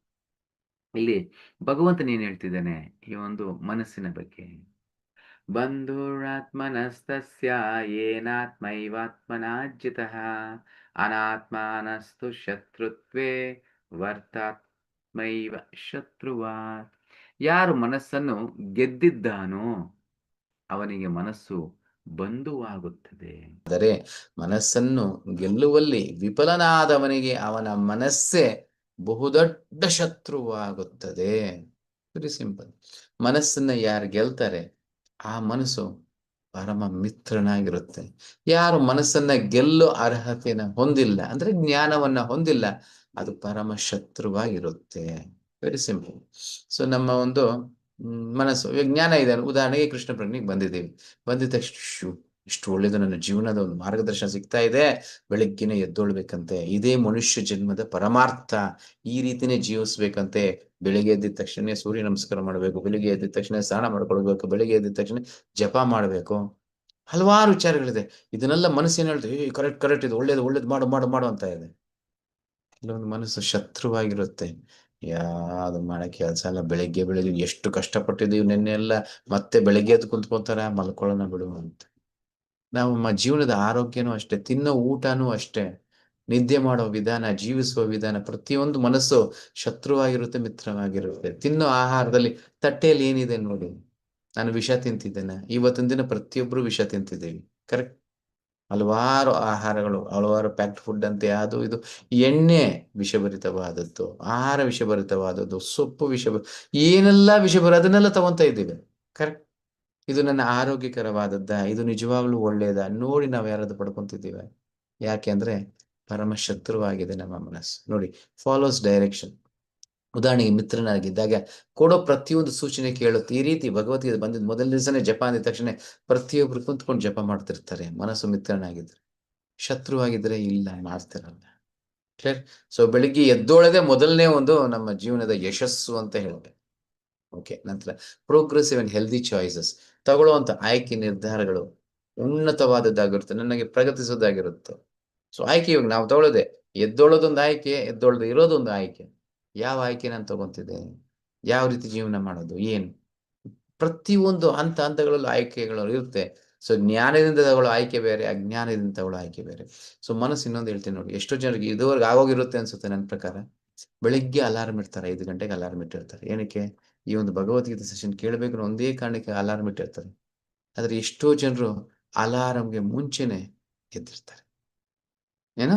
ಇಲ್ಲಿ ಭಗವಂತನ ಏನ್ ಹೇಳ್ತಿದ್ದಾನೆ ಈ ಒಂದು ಮನಸ್ಸಿನ ಬಗ್ಗೆ? ಬಂಧುರಾತ್ಮನಸ್ತಸ್ಯ ಯೇನಾತ್ಮೈವಾತ್ಮನಾಜಿತಃ ಅನಾತ್ಮಾನಸ್ತು ಶತ್ರುತ್ವೇ ವರ್ತಾತ್ಮೈವ ಶತ್ರುವಾತ್. ಯಾರು ಮನಸ್ಸನ್ನು ಗೆದ್ದಿದ್ದಾನೋ ಅವನಿಗೆ ಮನಸ್ಸು ಬಂಧುವಾಗುತ್ತದೆ. ಆದರೆ ಮನಸ್ಸನ್ನು ಗೆಲ್ಲುವಲ್ಲಿ ವಿಫಲನಾದವನಿಗೆ ಅವನ ಮನಸ್ಸೇ ಬಹುದೊಡ್ಡ ಶತ್ರುವಾಗುತ್ತದೆ. Very simple. ಮನಸ್ಸನ್ನ ಯಾರು ಗೆಲ್ತಾರೆ ಆ ಮನಸ್ಸು ಪರಮ ಮಿತ್ರನಾಗಿರುತ್ತೆ. ಯಾರು ಮನಸ್ಸನ್ನ ಗೆಲ್ಲೋ ಅರ್ಹತೆನ ಹೊಂದಿಲ್ಲ, ಅಂದ್ರೆ ಜ್ಞಾನವನ್ನ ಹೊಂದಿಲ್ಲ, ಅದು ಪರಮ ಶತ್ರುವಾಗಿರುತ್ತೆ. Very simple. ಸೊ ನಮ್ಮ ಒಂದು ಮನಸ್ಸು ಜ್ಞಾನ ಇದೆ. ಉದಾಹರಣೆಗೆ ಕೃಷ್ಣ ಪ್ರಜ್ಞೆಗೆ ಬಂದಿದ್ದೀವಿ. ಬಂದಿದ ತಕ್ಷಣ ಇಷ್ಟು ಒಳ್ಳೇದು, ನನ್ನ ಜೀವನದ ಒಂದು ಮಾರ್ಗದರ್ಶನ ಸಿಗ್ತಾ ಇದೆ, ಬೆಳಗ್ಗಿನ ಎದ್ದೊಳ್ಬೇಕಂತೆ, ಇದೇ ಮನುಷ್ಯ ಜನ್ಮದ ಪರಮಾರ್ಥ, ಈ ರೀತಿನೇ ಜೀವಿಸ್ಬೇಕಂತೆ. ಬೆಳಿಗ್ಗೆ ಎದ್ದಿದ ತಕ್ಷಣ ಸೂರ್ಯ ನಮಸ್ಕಾರ ಮಾಡಬೇಕು, ಬೆಳಿಗ್ಗೆ ಎದ್ದಿದ ತಕ್ಷಣ ಸ್ನಾನ ಮಾಡ್ಕೊಳ್ಬೇಕು, ಬೆಳಿಗ್ಗೆ ಎದ್ದಿದ ತಕ್ಷಣ ಜಪ ಮಾಡಬೇಕು. ಹಲವಾರು ವಿಚಾರಗಳಿದೆ. ಇದನ್ನೆಲ್ಲ ಮನಸ್ಸು ಏನ್ ಹೇಳ್ತೀವಿ, ಕರೆಕ್ಟ್ ಕರೆಕ್ಟ್, ಇದು ಒಳ್ಳೇದು ಒಳ್ಳೇದು, ಮಾಡು ಮಾಡು ಮಾಡು ಅಂತ ಇದೆ. ಕೆಲವೊಂದು ಮನಸ್ಸು ಶತ್ರುವಾಗಿರುತ್ತೆ. ಯಾವ್ದು ಮಾಡಕ್ ಕೆಲಸ ಇಲ್ಲ. ಬೆಳಿಗ್ಗೆ ಎಷ್ಟು ಕಷ್ಟಪಟ್ಟಿದೀವಿ ನಿನ್ನೆ ಎಲ್ಲ, ಮತ್ತೆ ಬೆಳಿಗ್ಗೆ ಎದ್ದು ಕುಂತ್ಕೊಂತಾರ, ಮಲ್ಕೊಳ್ಳೋಣ ಬಿಡು ಅಂತ. ನಮ್ಮ ಜೀವನದ ಆರೋಗ್ಯನೂ ಅಷ್ಟೇ, ತಿನ್ನೋ ಊಟನೂ ಅಷ್ಟೇ, ನಿದ್ದೆ ಮಾಡೋ ವಿಧಾನ, ಜೀವಿಸುವ ವಿಧಾನ, ಪ್ರತಿಯೊಂದು ಮನಸ್ಸು ಶತ್ರುವಾಗಿರುತ್ತೆ, ಮಿತ್ರವಾಗಿರುತ್ತೆ. ತಿನ್ನೋ ಆಹಾರದಲ್ಲಿ ತಟ್ಟೆಯಲ್ಲಿ ಏನಿದೆ ನೋಡಿ. ನಾನು ವಿಷ ತಿಂತಿದ್ದೇನೆ, ಇವತ್ತಿನ ದಿನ ಪ್ರತಿಯೊಬ್ರು ವಿಷ ತಿಂತಿದ್ದೀವಿ. ಕರೆಕ್ಟ್. ಹಲವಾರು ಆಹಾರಗಳು, ಹಲವಾರು ಪ್ಯಾಕ್ಡ್ ಫುಡ್ ಅಂತೆ, ಅದು ಇದು, ಎಣ್ಣೆ ವಿಷಭರಿತವಾದದ್ದು, ಆಹಾರ ವಿಷಭರಿತವಾದದ್ದು, ಸೊಪ್ಪು ಏನೆಲ್ಲ ಅದನ್ನೆಲ್ಲ ತಗೊಂತ ಇದ್ದೀವಿ. ಕರೆಕ್ಟ್. ಇದು ನನ್ನ ಆರೋಗ್ಯಕರವಾದದ್ದ, ಇದು ನಿಜವಾಗ್ಲೂ ಒಳ್ಳೇದ ನೋಡಿ ನಾವು ಯಾರಾದ್ರೂ ಪಡ್ಕೊಂತಿದ್ದೀವಿ. ಯಾಕೆ ಅಂದ್ರೆ ಪರಮ ಶತ್ರುವಾಗಿದೆ ನಮ್ಮ ಮನಸ್ಸು. ನೋಡಿ, ಫಾಲೋಸ್ ಡೈರೆಕ್ಷನ್. ಉದಾಹರಣೆಗೆ ಮಿತ್ರನಾಗಿದ್ದಾಗ ಕೊಡೋ ಪ್ರತಿಯೊಂದು ಸೂಚನೆ ಕೇಳುತ್ತೆ. ಈ ರೀತಿ ಭಗವದ್ಗೀತೆ ಬಂದಿದ್ದು ಮೊದಲ ದಿವಸನೇ ಜಪ ಅಂದಿದ ತಕ್ಷಣ ಪ್ರತಿಯೊಬ್ರು ಕುಂತ್ಕೊಂಡು ಜಪ ಮಾಡ್ತಿರ್ತಾರೆ. ಮನಸ್ಸು ಮಿತ್ರನಾಗಿದ್ರೆ. ಶತ್ರುವಾಗಿದ್ರೆ ಇಲ್ಲ, ಮಾಡ್ತಿರಲ್ಲ. ಕ್ಲಿಯರ್? ಸೊ ಬೆಳಿಗ್ಗೆ ಎದ್ದೋಳದೆ ಮೊದಲನೇ ಒಂದು ನಮ್ಮ ಜೀವನದ ಯಶಸ್ಸು ಅಂತ ಹೇಳ್ಬೇಕು. ಓಕೆ. ನಂತರ ಪ್ರೋಗ್ರೆಸಿವ್ ಅಂಡ್ ಹೆಲ್ದಿ ಚಾಯ್ಸಸ್. ತಗೊಳ್ಳುವಂತ ಆಯ್ಕೆ ನಿರ್ಧಾರಗಳು ಉನ್ನತವಾದದ್ದಾಗಿರುತ್ತೆ, ನನಗೆ ಪ್ರಗತಿಸೋದಾಗಿರುತ್ತೆ. ಸೊ ಆಯ್ಕೆ ಇವಾಗ ನಾವು ತಗೊಳ್ಳೋದೆ, ಎದ್ದೊಳ್ಳೋದೊಂದು ಆಯ್ಕೆ, ಎದ್ದೊಳ್ಳದೆ ಇರೋದೊಂದು ಆಯ್ಕೆ. ಯಾವ ಆಯ್ಕೆ ನಾನು ತಗೊಂತಿದ್ದೆ, ಯಾವ ರೀತಿ ಜೀವನ ಮಾಡೋದು, ಏನು, ಪ್ರತಿಯೊಂದು ಹಂತಗಳಲ್ಲೂ ಆಯ್ಕೆಗಳು ಇರುತ್ತೆ. ಸೊ ಜ್ಞಾನದಿಂದ ತಗೊಳ್ಳೋ ಆಯ್ಕೆ ಬೇರೆ, ಅಜ್ಞಾನದಿಂದ ತಗೊಳ್ಳೋ ಆಯ್ಕೆ ಬೇರೆ. ಸೊ ಮನಸ್ಸು ಇನ್ನೊಂದು ಹೇಳ್ತೀನಿ ನೋಡಿ, ಎಷ್ಟೋ ಜನರಿಗೆ ಇದುವರೆಗೆ ಆಗೋಗಿರುತ್ತೆ ಅನ್ಸುತ್ತೆ ನನ್ನ ಪ್ರಕಾರ. ಬೆಳಿಗ್ಗೆ ಅಲಾರ್ಮ್ ಇಡ್ತಾರೆ, 5 ಗಂಟೆಗೆ ಅಲಾರ್ಮ್ ಇಟ್ಟಿರ್ತಾರೆ. ಏನಕ್ಕೆ? ಈ ಒಂದು ಭಗವದ್ಗೀತೆ ಸೆಷನ್ ಕೇಳಬೇಕು ಒಂದೇ ಕಾರಣಕ್ಕೆ ಅಲಾರ್ಮ್ ಇಟ್ಟಿರ್ತಾರೆ. ಆದ್ರೆ ಎಷ್ಟೋ ಜನರು ಅಲಾರಂಗೆ ಮುಂಚೆನೆ ಎದ್ದಿರ್ತಾರೆ. ಏನ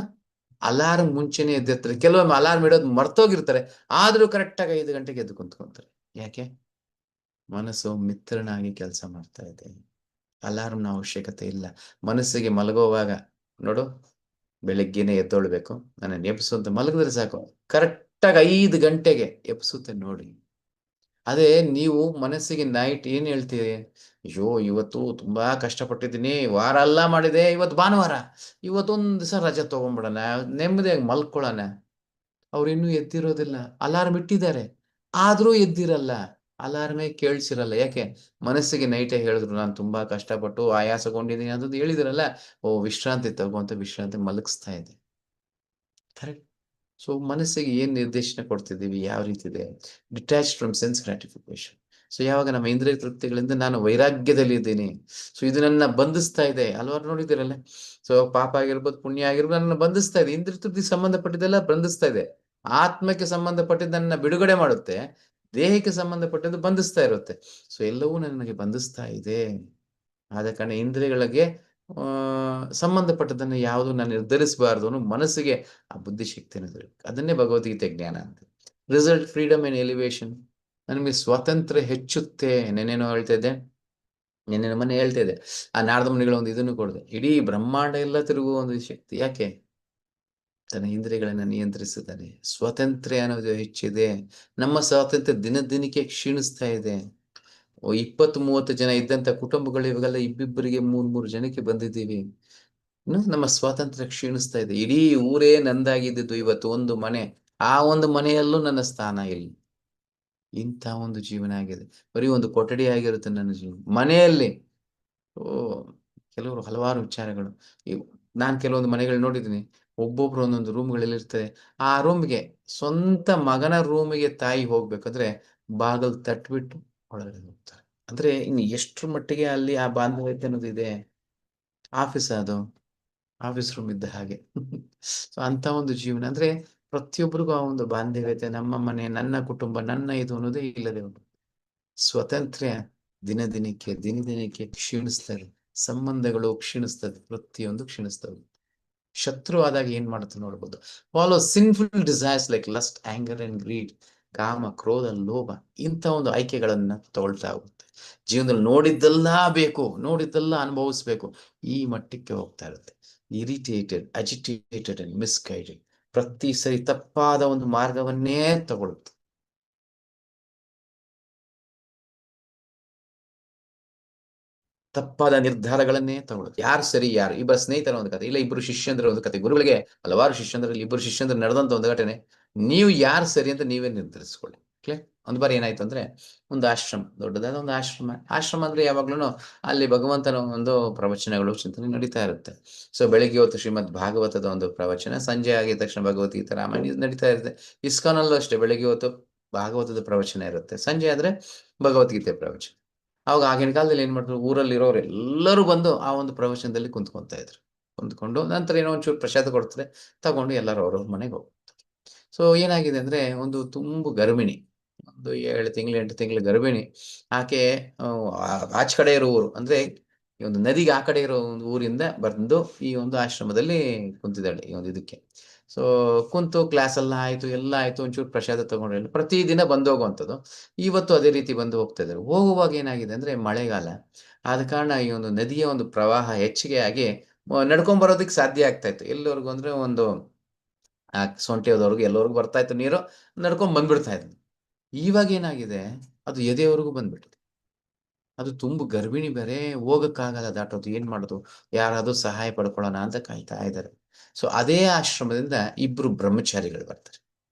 ಅಲಾರ್ಮ್ ಮುಂಚೆನೆ ಎದ್ದಿರ್ತಾರೆ. ಕೆಲವೊಮ್ಮೆ ಅಲಾರ್ಮ್ ಇಡೋದು ಮರ್ತೋಗಿರ್ತಾರೆ, ಆದ್ರೂ ಕರೆಕ್ಟಾಗಿ 5 ಗಂಟೆಗೆ ಎದ್ದು ಕುಂತ್ಕೊಂತಾರೆ. ಯಾಕೆ? ಮನಸ್ಸು ಮಿತ್ರನಾಗಿ ಕೆಲಸ ಮಾಡ್ತಾ ಇದೆ. ಅಲಾರ್ಮ್ನ ಅವಶ್ಯಕತೆ ಇಲ್ಲ. ಮನಸ್ಸಿಗೆ ಮಲಗೋವಾಗ ನೋಡು, ಬೆಳಿಗ್ಗೆನೆ ಎದ್ದೊಳ್ಬೇಕು, ನನ್ನ ಎಬ್ಸು ಅಂತ ಮಲಗಿದ್ರೆ ಸಾಕು, ಕರೆಕ್ಟಾಗಿ 5 ಗಂಟೆಗೆ ಎಬ್ಸುತ್ತೆ ನೋಡಿ. ಅದೇ ನೀವು ಮನಸ್ಸಿಗೆ ನೈಟ್ ಏನ್ ಹೇಳ್ತೀರಿ? ಅಯ್ಯೋ ಇವತ್ತು ತುಂಬಾ ಕಷ್ಟಪಟ್ಟಿದ್ದೀನಿ, ವಾರ ಎಲ್ಲ ಮಾಡಿದೆ, ಇವತ್ತು ಭಾನುವಾರ, ಇವತ್ತೊಂದ್ ದಿವಸ ರಜೆ ತಗೊಂಡ್ಬಿಡೋಣ, ನೆಮ್ಮದಿಯಾಗಿ ಮಲ್ಕೊಳ್ಳೋಣ. ಅವ್ರು ಇನ್ನೂ ಎದ್ದಿರೋದಿಲ್ಲ, ಅಲಾರ್ಮ್ ಇಟ್ಟಿದ್ದಾರೆ, ಆದ್ರೂ ಎದ್ದಿರಲ್ಲ, ಅಲಾರ್ಮೇ ಕೇಳಿಸಿರಲ್ಲ. ಯಾಕೆ? ಮನಸ್ಸಿಗೆ ನೈಟೇ ಹೇಳಿದ್ರು, ನಾನು ತುಂಬಾ ಕಷ್ಟಪಟ್ಟು ಆಯಾಸಗೊಂಡಿದ್ದೀನಿ ಅಂತ ಹೇಳಿದ್ರಲ್ಲ, ಓ ವಿಶ್ರಾಂತಿ ತಗೋ ಅಂತ ವಿಶ್ರಾಂತಿ ಮಲಗಿಸ್ತಾ ಇದೆ. ಕರೆಕ್ಟ್. ಸೊ ಮನಸ್ಸಿಗೆ ಏನ್ ನಿರ್ದೇಶನ ಕೊಡ್ತಿದ್ದೀವಿ, ಯಾವ ರೀತಿ ಇದೆ? Detach from sense gratification. So ಯಾವಾಗ ನಮ್ಮ ಇಂದ್ರಿಯ ತೃಪ್ತಿಗಳಿಂದ ನಾನು ವೈರಾಗ್ಯದಲ್ಲಿ ಇದ್ದೀನಿ, ಸೊ ಇದು ನನ್ನ ಬಂಧಿಸ್ತಾ ಇದೆ. ಹಲವಾರು ನೋಡಿದಿರಲ್ಲ, ಸೊ ಪಾಪ ಆಗಿರ್ಬೋದು ಪುಣ್ಯ ಆಗಿರ್ಬೋದು ನನ್ನ ಬಂಧಿಸ್ತಾ ಇದೆ. ಇಂದ್ರಿಯ ತೃಪ್ತಿಗೆ ಸಂಬಂಧಪಟ್ಟಿದ್ದೆಲ್ಲ ಬಂಧಿಸ್ತಾ ಇದೆ. ಆತ್ಮಕ್ಕೆ ಸಂಬಂಧಪಟ್ಟಿದ್ದ ನನ್ನ ಬಿಡುಗಡೆ ಮಾಡುತ್ತೆ, ದೇಹಕ್ಕೆ ಸಂಬಂಧಪಟ್ಟಿದ್ದು ಬಂಧಿಸ್ತಾ ಇರುತ್ತೆ. ಸೊ ಎಲ್ಲವೂ ನನಗೆ ಬಂಧಿಸ್ತಾ ಇದೆ. ಆದ ಕಾರಣ ಇಂದ್ರಿಯಗಳಿಗೆ ಸಂಬಂಧಪಟ್ಟದನ್ನು ಯಾವುದು ನಾನು ನಿರ್ಧರಿಸಬಾರ್ದು ಅನ್ನೋ ಮನಸ್ಸಿಗೆ ಆ ಬುದ್ಧಿಶಕ್ತಿ ಅನ್ನೋದು. ಅದನ್ನೇ ಭಗವದ್ಗೀತೆ ಜ್ಞಾನ ಅಂತ. Result freedom and elevation. ನನಗೆ ಸ್ವಾತಂತ್ರ್ಯ ಹೆಚ್ಚುತ್ತೆ. ನೆನ್ನೆನೋ ಹೇಳ್ತಾ ಇದ್ದೆ, ನೆನ್ನೆ ಮೊನ್ನೆ ಹೇಳ್ತಾ ಇದ್ದೆ, ಆ ನಾರದ ಮುನಿಗಳ ಒಂದು ಇದನ್ನು ಕೊಡಿದೆ. ಇಡೀ ಬ್ರಹ್ಮಾಂಡ ಎಲ್ಲ ತಿರುಗುವ ಒಂದು ಶಕ್ತಿ. ಯಾಕೆ? ತನ್ನ ಇಂದ್ರಿಯಗಳನ್ನ ನಿಯಂತ್ರಿಸಿದ್ದಾನೆ. ಸ್ವಾತಂತ್ರ್ಯ ಅನ್ನೋದು ಹೆಚ್ಚಿದೆ. ನಮ್ಮ ಸ್ವಾತಂತ್ರ್ಯ ದಿನ ದಿನಕ್ಕೆ ಕ್ಷೀಣಿಸ್ತಾ ಇದೆ. 20-30 ಜನ ಇದ್ದಂತ ಕುಟುಂಬಗಳು ಇವಾಗೆಲ್ಲ ಇಬ್ಬಿಬ್ಬರಿಗೆ 3-3 ಜನಕ್ಕೆ ಬಂದಿದ್ದೀವಿ. ನಮ್ಮ ಸ್ವಾತಂತ್ರ್ಯ ಕ್ಷೀಣಿಸ್ತಾ ಇದೆ. ಇಡೀ ಊರೇ ನಂದಾಗಿದ್ದು ಇವತ್ತು ಒಂದು ಮನೆ, ಆ ಒಂದು ಮನೆಯಲ್ಲೂ ನನ್ನ ಸ್ಥಾನ ಇಲ್ಲ. ಇಂಥ ಒಂದು ಜೀವನ ಆಗಿದೆ. ಬರೀ ಒಂದು ಕೊಠಡಿ ಆಗಿರುತ್ತೆ ನನ್ನ ಜೀವನ. ಮನೆಯಲ್ಲಿ ಓ ಕೆಲವರು ಹಲವಾರು ವಿಚಾರಗಳು. ನಾನು ಕೆಲವೊಂದು ಮನೆಗಳು ನೋಡಿದ್ದೀನಿ, ಒಬ್ಬೊಬ್ರು ಒಂದೊಂದು ರೂಮ್ಗಳಲ್ಲಿರ್ತಾರೆ. ಆ ರೂಮ್ಗೆ, ಸ್ವಂತ ಮಗನ ರೂಮಿಗೆ ತಾಯಿ ಹೋಗ್ಬೇಕಾದ್ರೆ ಬಾಗಿಲು ತಟ್ಬಿಟ್ಟು ಒಳಗಡೆ ಹೋಗ್ತಾರೆ. ಅಂದ್ರೆ ಇನ್ನು ಎಷ್ಟ್ರ ಮಟ್ಟಿಗೆ ಅಲ್ಲಿ ಆ ಬಾಂಧವ್ಯತೆ ಅನ್ನೋದು ಇದೆ. ಆಫೀಸ್ ಅದು, ಆಫೀಸ್ ರೂಮ್ ಇದ್ದ ಹಾಗೆ. ಸೊ ಅಂತ ಒಂದು ಜೀವನ ಅಂದ್ರೆ ಪ್ರತಿಯೊಬ್ಬರಿಗೂ ಆ ಒಂದು ಬಾಂಧವ್ಯತೆ, ನಮ್ಮ ಮನೆ, ನನ್ನ ಕುಟುಂಬ, ನನ್ನ ಇದು ಅನ್ನೋದೇ ಇಲ್ಲದೆ ಉಂಟು. ಸ್ವಾತಂತ್ರ್ಯ ದಿನ ದಿನಕ್ಕೆ ಕ್ಷೀಣಿಸ್ತದೆ. ಸಂಬಂಧಗಳು ಕ್ಷೀಣಿಸ್ತದೆ, ಪ್ರತಿಯೊಂದು ಕ್ಷೀಣಿಸ್ತವೆ. ಶತ್ರು ಆದಾಗ ಏನ್ ಮಾಡುತ್ತೆ ನೋಡ್ಬೋದು. Follow sinful desires like lust, anger and greed. ಕಾಮ, ಕ್ರೋಧ, ಲೋಭ, ಇಂಥ ಒಂದು ಆಯ್ಕೆಗಳನ್ನ ತಗೊಳ್ತಾ ಹೋಗುತ್ತೆ. ಜೀವನದಲ್ಲಿ ನೋಡಿದ್ದೆಲ್ಲ ಬೇಕು, ನೋಡಿದ್ದೆಲ್ಲ ಅನುಭವಿಸ್ಬೇಕು, ಈ ಮಟ್ಟಕ್ಕೆ ಹೋಗ್ತಾ ಇರುತ್ತೆ. Irritated, agitated and misguided. ಪ್ರತಿ ಸರಿ ತಪ್ಪಾದ ಒಂದು ಮಾರ್ಗವನ್ನೇ ತಗೊಳುತ್ತೆ. ತಪ್ಪಾದ ನಿರ್ಧಾರಗಳನ್ನೇ ತಗೊಳ್ಳೋದು. ಯಾರು ಸರಿ, ಯಾರು? ಇಬ್ಬರು ಸ್ನೇಹಿತರ ಒಂದು ಕತೆ, ಇಲ್ಲ ಇಬ್ಬರು ಶಿಷ್ಯಂದ್ರ ಒಂದು ಕತೆ. ಗುರುಗಳಿಗೆ ಹಲವಾರು ಶಿಷ್ಯಂದ್ರಲ್ಲಿ ಇಬ್ಬರು ಶಿಷ್ಯಂದ್ರ ನಡೆದಂತ ಒಂದು ಘಟನೆ. ನೀವು ಯಾರು ಸರಿ ಅಂತ ನೀವೇ ನಿರ್ಧರಿಸ್ಕೊಳ್ಳಿ. ಕ್ಲಿಯರ್. ಒಂದು ಬಾರಿ ಏನಾಯ್ತು ಅಂದ್ರೆ, ಒಂದು ಆಶ್ರಮ, ದೊಡ್ಡದಾದ ಒಂದು ಆಶ್ರಮ ಅಂದ್ರೆ ಯಾವಾಗ್ಲೂ ಅಲ್ಲಿ ಭಗವಂತನ ಒಂದು ಪ್ರವಚನಗಳು, ಚಿಂತನೆ ನಡೀತಾ ಇರುತ್ತೆ. ಸೊ ಬೆಳಿಗ್ಗೆ ಹೊತ್ತು ಶ್ರೀಮದ್ ಭಾಗವತದ ಒಂದು ಪ್ರವಚನ, ಸಂಜೆ ಆಗಿದ ತಕ್ಷಣ ಭಗವದ್ಗೀತೆ, ರಾಮಾಯಣ ನಡೀತಾ ಇರುತ್ತೆ. ಇಸ್ಕಾನಲ್ಲೂ ಅಷ್ಟೇ, ಬೆಳಿಗ್ಗೆ ಹೊತ್ತು ಭಾಗವತದ ಪ್ರವಚನ ಇರುತ್ತೆ, ಸಂಜೆ ಆದ್ರೆ ಭಗವದ್ಗೀತೆ ಪ್ರವಚನ. ಅವಾಗ ಆಗಿನ ಕಾಲದಲ್ಲಿ ಏನ್ ಮಾಡ್ತಾರೆ, ಊರಲ್ಲಿರೋರು ಎಲ್ಲರೂ ಬಂದು ಆ ಒಂದು ಪ್ರವಚನದಲ್ಲಿ ಕುಂತ್ಕೊಂತಾ ಇದ್ರು. ಕುಂತ್ಕೊಂಡು ನಂತರ ಏನೋ ಒಂಚೂರು ಪ್ರಸಾದ ಕೊಡ್ತಾರೆ, ತಗೊಂಡು ಎಲ್ಲರೂ ಅವ್ರವ್ರ ಮನೆಗೆ ಹೋಗ್ತಾರೆ. ಸೊ ಏನಾಗಿದೆ ಅಂದ್ರೆ, ಒಂದು ತುಂಬು ಗರ್ಭಿಣಿ, ಒಂದು 7 ತಿಂಗಳು 8 ತಿಂಗಳು ಗರ್ಭಿಣಿ. ಆಕೆ ಆಚ ಕಡೆ ಇರೋ ಊರು ಅಂದ್ರೆ, ಈ ಒಂದು ನದಿಗೆ ಆ ಕಡೆ ಇರೋ ಒಂದು ಊರಿಂದ ಬಂದು ಈ ಒಂದು ಆಶ್ರಮದಲ್ಲಿ ಕುಂತಿದ್ದಾಳೆ, ಈ ಒಂದು ಇದಕ್ಕೆ. ಸೊ ಕುಂತು ಕ್ಲಾಸ್ ಎಲ್ಲ ಆಯ್ತು, ಎಲ್ಲ ಆಯ್ತು, ಒಂಚೂರು ಪ್ರಸಾದ ತಗೊಂಡ್ರೆ ಪ್ರತಿದಿನ ಬಂದು ಹೋಗುವಂಥದ್ದು. ಇವತ್ತು ಅದೇ ರೀತಿ ಬಂದು ಹೋಗ್ತಾ ಇದ್ದಾರೆ. ಹೋಗುವಾಗ ಏನಾಗಿದೆ ಅಂದ್ರೆ ಮಳೆಗಾಲ ಆದ ಕಾರಣ ಈ ಒಂದು ನದಿಯ ಒಂದು ಪ್ರವಾಹ ಹೆಚ್ಚಿಗೆ ಆಗಿ ನಡ್ಕೊಂಡ್ ಬರೋದಕ್ಕೆ ಸಾಧ್ಯ ಆಗ್ತಾ ಇತ್ತು. ಎಲ್ಲರಿಗೂ ಅಂದ್ರೆ ಒಂದು ಸೊಂಟೆಯದವ್ರಿಗೆ ಎಲ್ಲರಿಗೂ ಬರ್ತಾ ಇತ್ತು ನೀರು, ನಡ್ಕೊಂಡ್ ಬಂದ್ಬಿಡ್ತಾ ಇದ್ರು. ಇವಾಗ ಏನಾಗಿದೆ, ಅದು ಎದೆಯವರೆಗೂ ಬಂದ್ಬಿಟ್ಟಿದೆ. ಅದು ತುಂಬು ಗರ್ಭಿಣಿ ಬೇರೆ, ಹೋಗಕ್ಕಾಗಲ್ಲ ದಾಟೋದು. ಏನ್ ಮಾಡೋದು? ಯಾರಾದ್ರೂ ಸಹಾಯ ಪಡ್ಕೊಳ್ಳೋಣ ಅಂತ ಕಾಯ್ತಾ ಇದ್ದಾರೆ. ಸೊ ಅದೇ ಆಶ್ರಮದಿಂದ ಇಬ್ರು ಬ್ರಹ್ಮಚಾರಿಗಳು ಬರ್ತಾರೆ.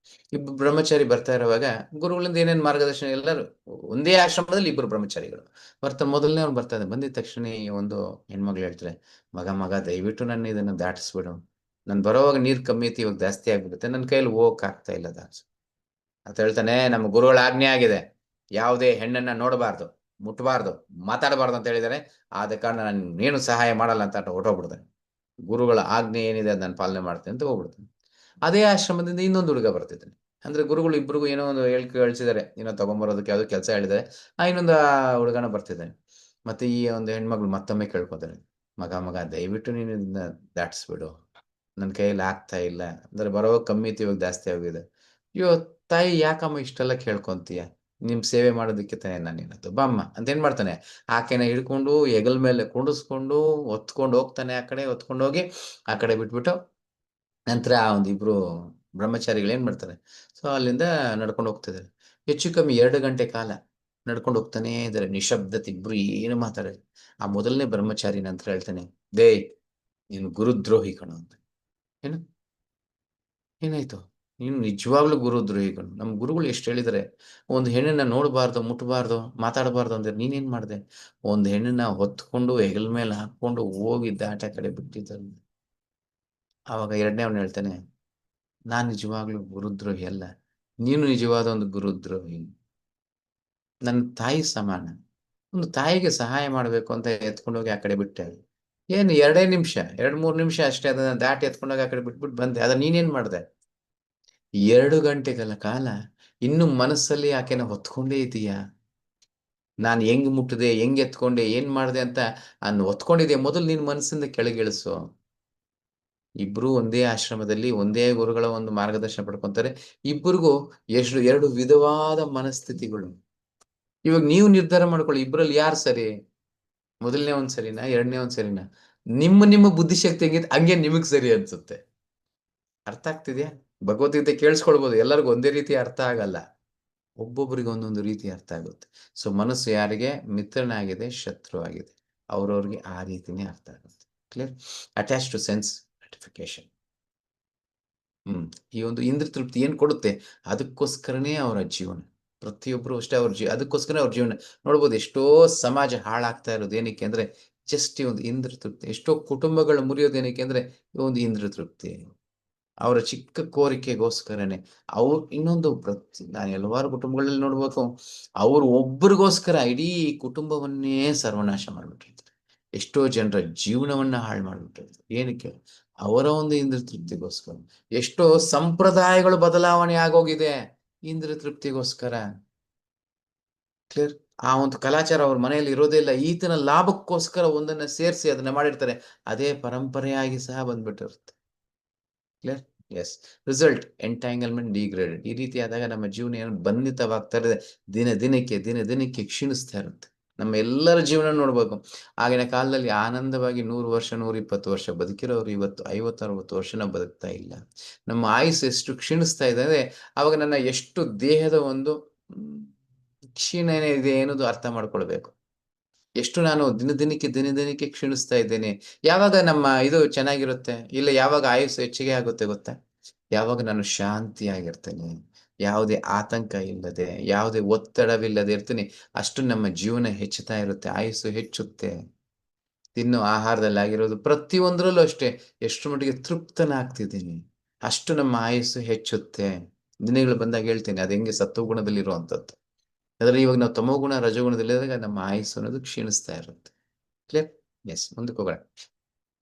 ಇಬ್ರು ಬ್ರಹ್ಮಚಾರಿ ಬರ್ತಾ ಇರುವಾಗ ಗುರುಗಳಿಂದ ಏನೇನ್ ಮಾರ್ಗದರ್ಶನ, ಎಲ್ಲರೂ ಒಂದೇ ಆಶ್ರಮದಲ್ಲಿ ಇಬ್ರು ಬ್ರಹ್ಮಚಾರಿಗಳು ಬರ್ತಾ, ಮೊದಲನೇ ಅವ್ನು ಬರ್ತಾ ಇದ್ದ. ಬಂದಿದ ತಕ್ಷಣ ಈ ಒಂದು ಹೆಣ್ಮಗಳು ಹೇಳ್ತಾರೆ, ಮಗ ದಯವಿಟ್ಟು ನನ್ನ ಇದನ್ನ ದಾಟಿಸ್ಬಿಡು, ನನ್ ಬರೋವಾಗ ನೀರ್ ಕಮ್ಮಿ ಐತಿ, ಇವಾಗ ಜಾಸ್ತಿ ಆಗ್ಬಿಡುತ್ತೆ, ನನ್ನ ಕೈಯಲ್ಲಿ ಹೋಗಕ್ ಆಗ್ತಾ ಇಲ್ಲ ದಾಟ್ಸು ಅಂತ ಹೇಳ್ತಾನೆ. ನಮ್ಮ ಗುರುಗಳ ಆಜ್ಞೆ ಆಗಿದೆ, ಯಾವುದೇ ಹೆಣ್ಣನ್ನ ನೋಡಬಾರ್ದು, ಮುಟ್ಬಾರ್ದು, ಮಾತಾಡಬಾರ್ದು ಅಂತ ಹೇಳಿದ್ದಾರೆ. ಆದ ಕಾರಣ ನಾನು ಏನು ಸಹಾಯ ಮಾಡಲ್ಲ ಅಂತ ಹೊರಟೋಗ್ಬಿಡ್ದೆ. ಗುರುಗಳ ಆಜ್ಞೆ ಏನಿದೆ ಅದ್ ನಾನು ಪಾಲನೆ ಮಾಡ್ತೇನೆ ಅಂತ ಹೋಗ್ಬಿಡ್ತಾನೆ. ಅದೇ ಆಶ್ರಮದಿಂದ ಇನ್ನೊಂದು ಹುಡುಗ ಬರ್ತಿದ್ದಾನೆ. ಅಂದ್ರೆ ಗುರುಗಳು ಇಬ್ರಿಗೂ ಏನೋ ಒಂದು ಹೇಳಿಕೆ ಕಳಿಸಿದ್ದಾರೆ, ಏನೋ ತಗೊಂಬರೋದಕ್ಕೆ ಯಾವ್ದೋ ಕೆಲಸ ಹೇಳಿದ್ದಾರೆ. ಇನ್ನೊಂದು ಹುಡುಗನ ಬರ್ತಿದ್ದಾನೆ. ಮತ್ತೆ ಈ ಒಂದು ಹೆಣ್ಮಗಳು ಮತ್ತೊಮ್ಮೆ ಕೇಳ್ಕೊತಾಳೆ, ಮಗ ದಯವಿಟ್ಟು ನೀನು ಇದನ್ನ ದಾಟಿಸ್ಬಿಡು, ನನ್ನ ಕೈಯಲ್ಲಿ ಆಗ್ತಾ ಇಲ್ಲ. ಅಂದ್ರೆ ಬರೋ ಕಮ್ಮಿ ಇತ್ತು, ಇವಾಗ ಜಾಸ್ತಿ ಆಗಿದೆ. ಅಯ್ಯೋ ತಾಯಿ, ಯಾಕಮ್ಮ ಇಷ್ಟೆಲ್ಲ ಕೇಳ್ಕೊಂತೀಯ? ನಿಮ್ ಸೇವೆ ಮಾಡೋದಕ್ಕೆ ತಾನೇ ನಾನು ಇರೋದು, ಬಾಮ್ಮ ಅಂತ ಏನ್ ಮಾಡ್ತಾನೆ, ಆಕೆನ ಹಿಡ್ಕೊಂಡು ಹೆಗಲ ಮೇಲೆ ಕುಂಡಿಸ್ಕೊಂಡು ಹೊತ್ಕೊಂಡು ಹೋಗ್ತಾನೆ. ಆ ಕಡೆ ಹೊತ್ಕೊಂಡು ಹೋಗಿ ಆ ಕಡೆ ಬಿಟ್ಬಿಟ್ಟು ನಂತರ ಆ ಒಂದು ಇಬ್ರು ಬ್ರಹ್ಮಚಾರಿಗಳು ಏನ್ ಮಾಡ್ತಾರೆ, ಸೊ ಅಲ್ಲಿಂದ ನಡ್ಕೊಂಡು ಹೋಗ್ತಿದ್ದಾರೆ. ಹೆಚ್ಚು ಕಮ್ಮಿ 2 ಗಂಟೆ ಕಾಲ ನಡ್ಕೊಂಡು ಹೋಗ್ತಾನೇ ಇದ್ದಾರೆ. ನಿಶಬ್ದತೆ, ಇಬ್ರು ಏನು ಮಾತಾಡಲ್ಲ. ಆ ಮೊದಲನೇ ಬ್ರಹ್ಮಚಾರಿ ನಂತರ ಹೇಳ್ತಾನೆ, ದೇ ನೀನು ಗುರುದ್ರೋಹಿ ಕಣೋ ಅಂತ. ಏನು, ಏನಾಯ್ತು? ನೀನು ನಿಜವಾಗ್ಲೂ ಗುರುದ್ರೋಹಿ ಕಣೋ. ನಮ್ಮ ಗುರುಗಳು ಎಷ್ಟು ಹೇಳಿದ್ದಾರೆ, ಒಂದು ಹೆಣ್ಣನ್ನ ನೋಡಬಾರ್ದು, ಮುಟ್ಟಬಾರ್ದು, ಮಾತಾಡಬಾರ್ದು ಅಂದ್ರೆ ನೀನೇನ್ ಮಾಡ್ದೆ? ಒಂದು ಹೆಣ್ಣನ್ನ ಹೊತ್ಕೊಂಡು ಹೆಗಲ ಮೇಲೆ ಹಾಕೊಂಡು ಹೋಗಿ ದಾಟ ಕಡೆ ಬಿಟ್ಟಿದ್ದಾರೆ. ಆವಾಗ ಎರಡನೇವನು ಹೇಳ್ತಾನೆ, ನಾನ್ ನಿಜವಾಗ್ಲೂ ಗುರುದ್ರೋಹಿ ಅಲ್ಲ, ನೀನು ನಿಜವಾದ ಒಂದು ಗುರುದ್ರೋಹಿ. ನನ್ನ ತಾಯಿ ಸಮಾನ. ಒಂದು ತಾಯಿಗೆ ಸಹಾಯ ಮಾಡಬೇಕು ಅಂತ ಎತ್ಕೊಂಡೋಗಿ ಆ ಕಡೆ ಬಿಟ್ಟೆ. ಏನು 2 ನಿಮಿಷ, 2-3 ನಿಮಿಷ ಅಷ್ಟೇ. ಅದನ್ನ ದಾಟಿ ಎತ್ಕೊಂಡೋಗಿ ಆ ಕಡೆ ಬಿಟ್ಬಿಟ್ಟು ಬಂದೆ. ಆದ್ರೆ ನೀನೇನ್ ಮಾಡ್ದೆ? 2 ಗಂಟೆಗಳ ಕಾಲ ಇನ್ನು ಮನಸ್ಸಲ್ಲಿ ಆಕೆನ ಹೊತ್ಕೊಂಡೇ ಇದೀಯಾ? ನಾನ್ ಹೆಂಗ್ ಮುಟ್ಟಿದೆ, ಹೆಂಗ್ ಎತ್ಕೊಂಡೆ, ಏನ್ ಮಾಡ್ದೆ ಅಂತ ಹೊತ್ಕೊಂಡಿದ್ಯಾ? ಮೊದಲು ನಿನ್ ಮನಸ್ಸಿಂದ ಕೆಳಗಿಳಿಸು. ಇಬ್ರು ಒಂದೇ ಆಶ್ರಮದಲ್ಲಿ ಒಂದೇ ಗುರುಗಳ ಒಂದು ಮಾರ್ಗದರ್ಶನ ಪಡ್ಕೊಂತಾರೆ. ಇಬ್ಬರಿಗೂ 2 ವಿಧವಾದ ಮನಸ್ಥಿತಿಗಳು. ಇವಾಗ ನೀವು ನಿರ್ಧಾರ ಮಾಡ್ಕೊಳ್ಳಿ, ಇಬ್ರಲ್ಲಿ ಯಾರು ಸರಿ? ಮೊದಲನೇ ಒಂದ್ ಸರಿನಾ, ಎರಡನೇ ಒಂದ್ ಸರಿನಾ? ನಿಮ್ಮ ಬುದ್ಧಿಶಕ್ತಿ ಹೆಂಗಿದೆ ಹಂಗೆ ನಿಮಗ್ ಸರಿ ಅನ್ಸುತ್ತೆ. ಅರ್ಥ ಆಗ್ತಿದ್ಯಾ? ಭಗವದ್ಗೀತೆ ಕೇಳಿಸ್ಕೊಳ್ಬೋದು, ಎಲ್ಲರಿಗೂ ಒಂದೇ ರೀತಿ ಅರ್ಥ ಆಗಲ್ಲ. ಒಬ್ಬೊಬ್ಬರಿಗೆ ಒಂದೊಂದು ರೀತಿ ಅರ್ಥ ಆಗುತ್ತೆ. ಸೊ ಮನಸ್ಸು ಯಾರಿಗೆ ಮಿತ್ರನಾಗಿದೆ, ಶತ್ರು ಆಗಿದೆ, ಅವ್ರವ್ರಿಗೆ ಆ ರೀತಿನೇ ಅರ್ಥ ಆಗುತ್ತೆ. Clear? Attach to sense gratification. ಈ ಒಂದು ಇಂದ್ರ ತೃಪ್ತಿ ಏನ್ ಕೊಡುತ್ತೆ, ಅದಕ್ಕೋಸ್ಕರನೇ ಅವರ ಜೀವನ. ಪ್ರತಿಯೊಬ್ರು ಅಷ್ಟೇ ಅದಕ್ಕೋಸ್ಕರ ಅವ್ರ ಜೀವನ. ನೋಡ್ಬೋದು, ಎಷ್ಟೋ ಸಮಾಜ ಹಾಳಾಗ್ತಾ ಇರೋದು ಏನಕ್ಕೆ ಅಂದ್ರೆ ಜಸ್ಟ್ ಈ ಒಂದು ಇಂದ್ರ ತೃಪ್ತಿ. ಎಷ್ಟೋ ಕುಟುಂಬಗಳು ಮುರಿಯೋದು ಏನಕ್ಕೆ ಅಂದ್ರೆ ಈ ಒಂದು ಇಂದ್ರ ತೃಪ್ತಿ. ಅವರ ಚಿಕ್ಕ ಕೋರಿಕೆಗೋಸ್ಕರನೇ. ಇನ್ನೊಂದು ನಾನು ಹಲವಾರು ಕುಟುಂಬಗಳಲ್ಲಿ ನೋಡ್ಬೇಕು, ಅವ್ರು ಒಬ್ಬರಿಗೋಸ್ಕರ ಇಡೀ ಕುಟುಂಬವನ್ನೇ ಸರ್ವನಾಶ ಮಾಡ್ಬಿಟ್ಟಿರ್ತಾರೆ. ಎಷ್ಟೋ ಜನರ ಜೀವನವನ್ನ ಹಾಳು ಮಾಡ್ಬಿಟ್ಟಿರ್ತಾರೆ. ಏನಕ್ಕೆ? ಅವರ ಒಂದು ಇಂದ್ರ ತೃಪ್ತಿಗೋಸ್ಕರ. ಎಷ್ಟೋ ಸಂಪ್ರದಾಯಗಳು ಬದಲಾವಣೆ ಆಗೋಗಿದೆ ಇಂದ್ರ ತೃಪ್ತಿಗೋಸ್ಕರ. ಕ್ಲಿಯರ್? ಆ ಒಂದು ಕಲಾಚಾರ ಅವ್ರ ಮನೆಯಲ್ಲಿ ಇರೋದೇ ಇಲ್ಲ. ಈತನ ಲಾಭಕ್ಕೋಸ್ಕರ ಒಂದನ್ನ ಸೇರಿಸಿ ಅದನ್ನ ಮಾಡಿರ್ತಾರೆ. ಅದೇ ಪರಂಪರೆಯಾಗಿ ಸಹ ಬಂದ್ಬಿಟ್ಟಿರುತ್ತೆ. Clear? Yes. Result entanglement, degraded. ಈ ರೀತಿ ಆದಾಗ ನಮ್ಮ ಜೀವನ ಏನು ಬಂಧಿತವಾಗ್ತಾ ಇರುತ್ತೆ, ದಿನಕ್ಕೆ ಕ್ಷೀಣಿಸ್ತಾ ಇರುತ್ತೆ. ನಮ್ಮ ಎಲ್ಲರ ಜೀವನ ನೋಡ್ಬೇಕು. ಆಗಿನ ಕಾಲದಲ್ಲಿ ಆನಂದವಾಗಿ 100 ವರ್ಷ, 120 ವರ್ಷ ಬದುಕಿರೋರು ಇವತ್ತು 50-60 ವರ್ಷನ ಬದುಕ್ತಾ ಇಲ್ಲ. ನಮ್ಮ ಆಯುಸ್ಸು ಎಷ್ಟು ಕ್ಷೀಣಿಸ್ತಾ ಇದೆ ಅಂದ್ರೆ ಅವಾಗ ನನ್ನ ಎಷ್ಟು ದೇಹದ ಒಂದು ಕ್ಷೀಣನೆ ಇದೆ ಅನ್ನೋದು ಅರ್ಥ ಮಾಡ್ಕೊಳ್ಬೇಕು. ಎಷ್ಟು ನಾನು ದಿನದಿನಕ್ಕೆ ಕ್ಷೀಣಿಸ್ತಾ ಇದ್ದೇನೆ. ಯಾವಾಗ ನಮ್ಮ ಇದು ಚೆನ್ನಾಗಿರುತ್ತೆ, ಇಲ್ಲ ಯಾವಾಗ ಆಯುಸ್ಸು ಹೆಚ್ಚಿಗೆ ಆಗುತ್ತೆ ಗೊತ್ತಾ? ಯಾವಾಗ ನಾನು ಶಾಂತಿಯಾಗಿರ್ತೇನೆ, ಯಾವುದೇ ಆತಂಕ ಇಲ್ಲದೆ, ಯಾವುದೇ ಒತ್ತಡವಿಲ್ಲದೆ ಇರ್ತೀನಿ, ಅಷ್ಟು ನಮ್ಮ ಜೀವನ ಹೆಚ್ಚುತ್ತಾ ಇರುತ್ತೆ, ಆಯುಸ್ಸು ಹೆಚ್ಚುತ್ತೆ. ತಿನ್ನೋ ಆಹಾರದಲ್ಲಾಗಿರೋದು ಪ್ರತಿಯೊಂದರಲ್ಲೂ ಅಷ್ಟೇ, ಎಷ್ಟು ಮಟ್ಟಿಗೆ ತೃಪ್ತನಾಗ್ತಿದ್ದೀನಿ, ಅಷ್ಟು ನಮ್ಮ ಆಯುಸ್ಸು ಹೆಚ್ಚುತ್ತೆ. ದಿನಗಳು ಬಂದಾಗ ಹೇಳ್ತೇನೆ ಅದು ಹೆಂಗೆ ಸತ್ವಗುಣದಲ್ಲಿರುವಂಥದ್ದು. ಅದ್ರಲ್ಲಿ ಇವಾಗ ನಾವು ತಮೋಗುಣ, ರಜೋಗುಣದಲ್ಲಿದ್ದಾಗ ನಮ್ಮ ಆಯುಸ್ಸು ಅನ್ನೋದು ಕ್ಷೀಣಿಸ್ತಾ ಇರುತ್ತೆ. ಕ್ಲಿಯರ್? ಎಸ್. ಮುಂದಕ್ಕೆ ಹೋಗೋಣ.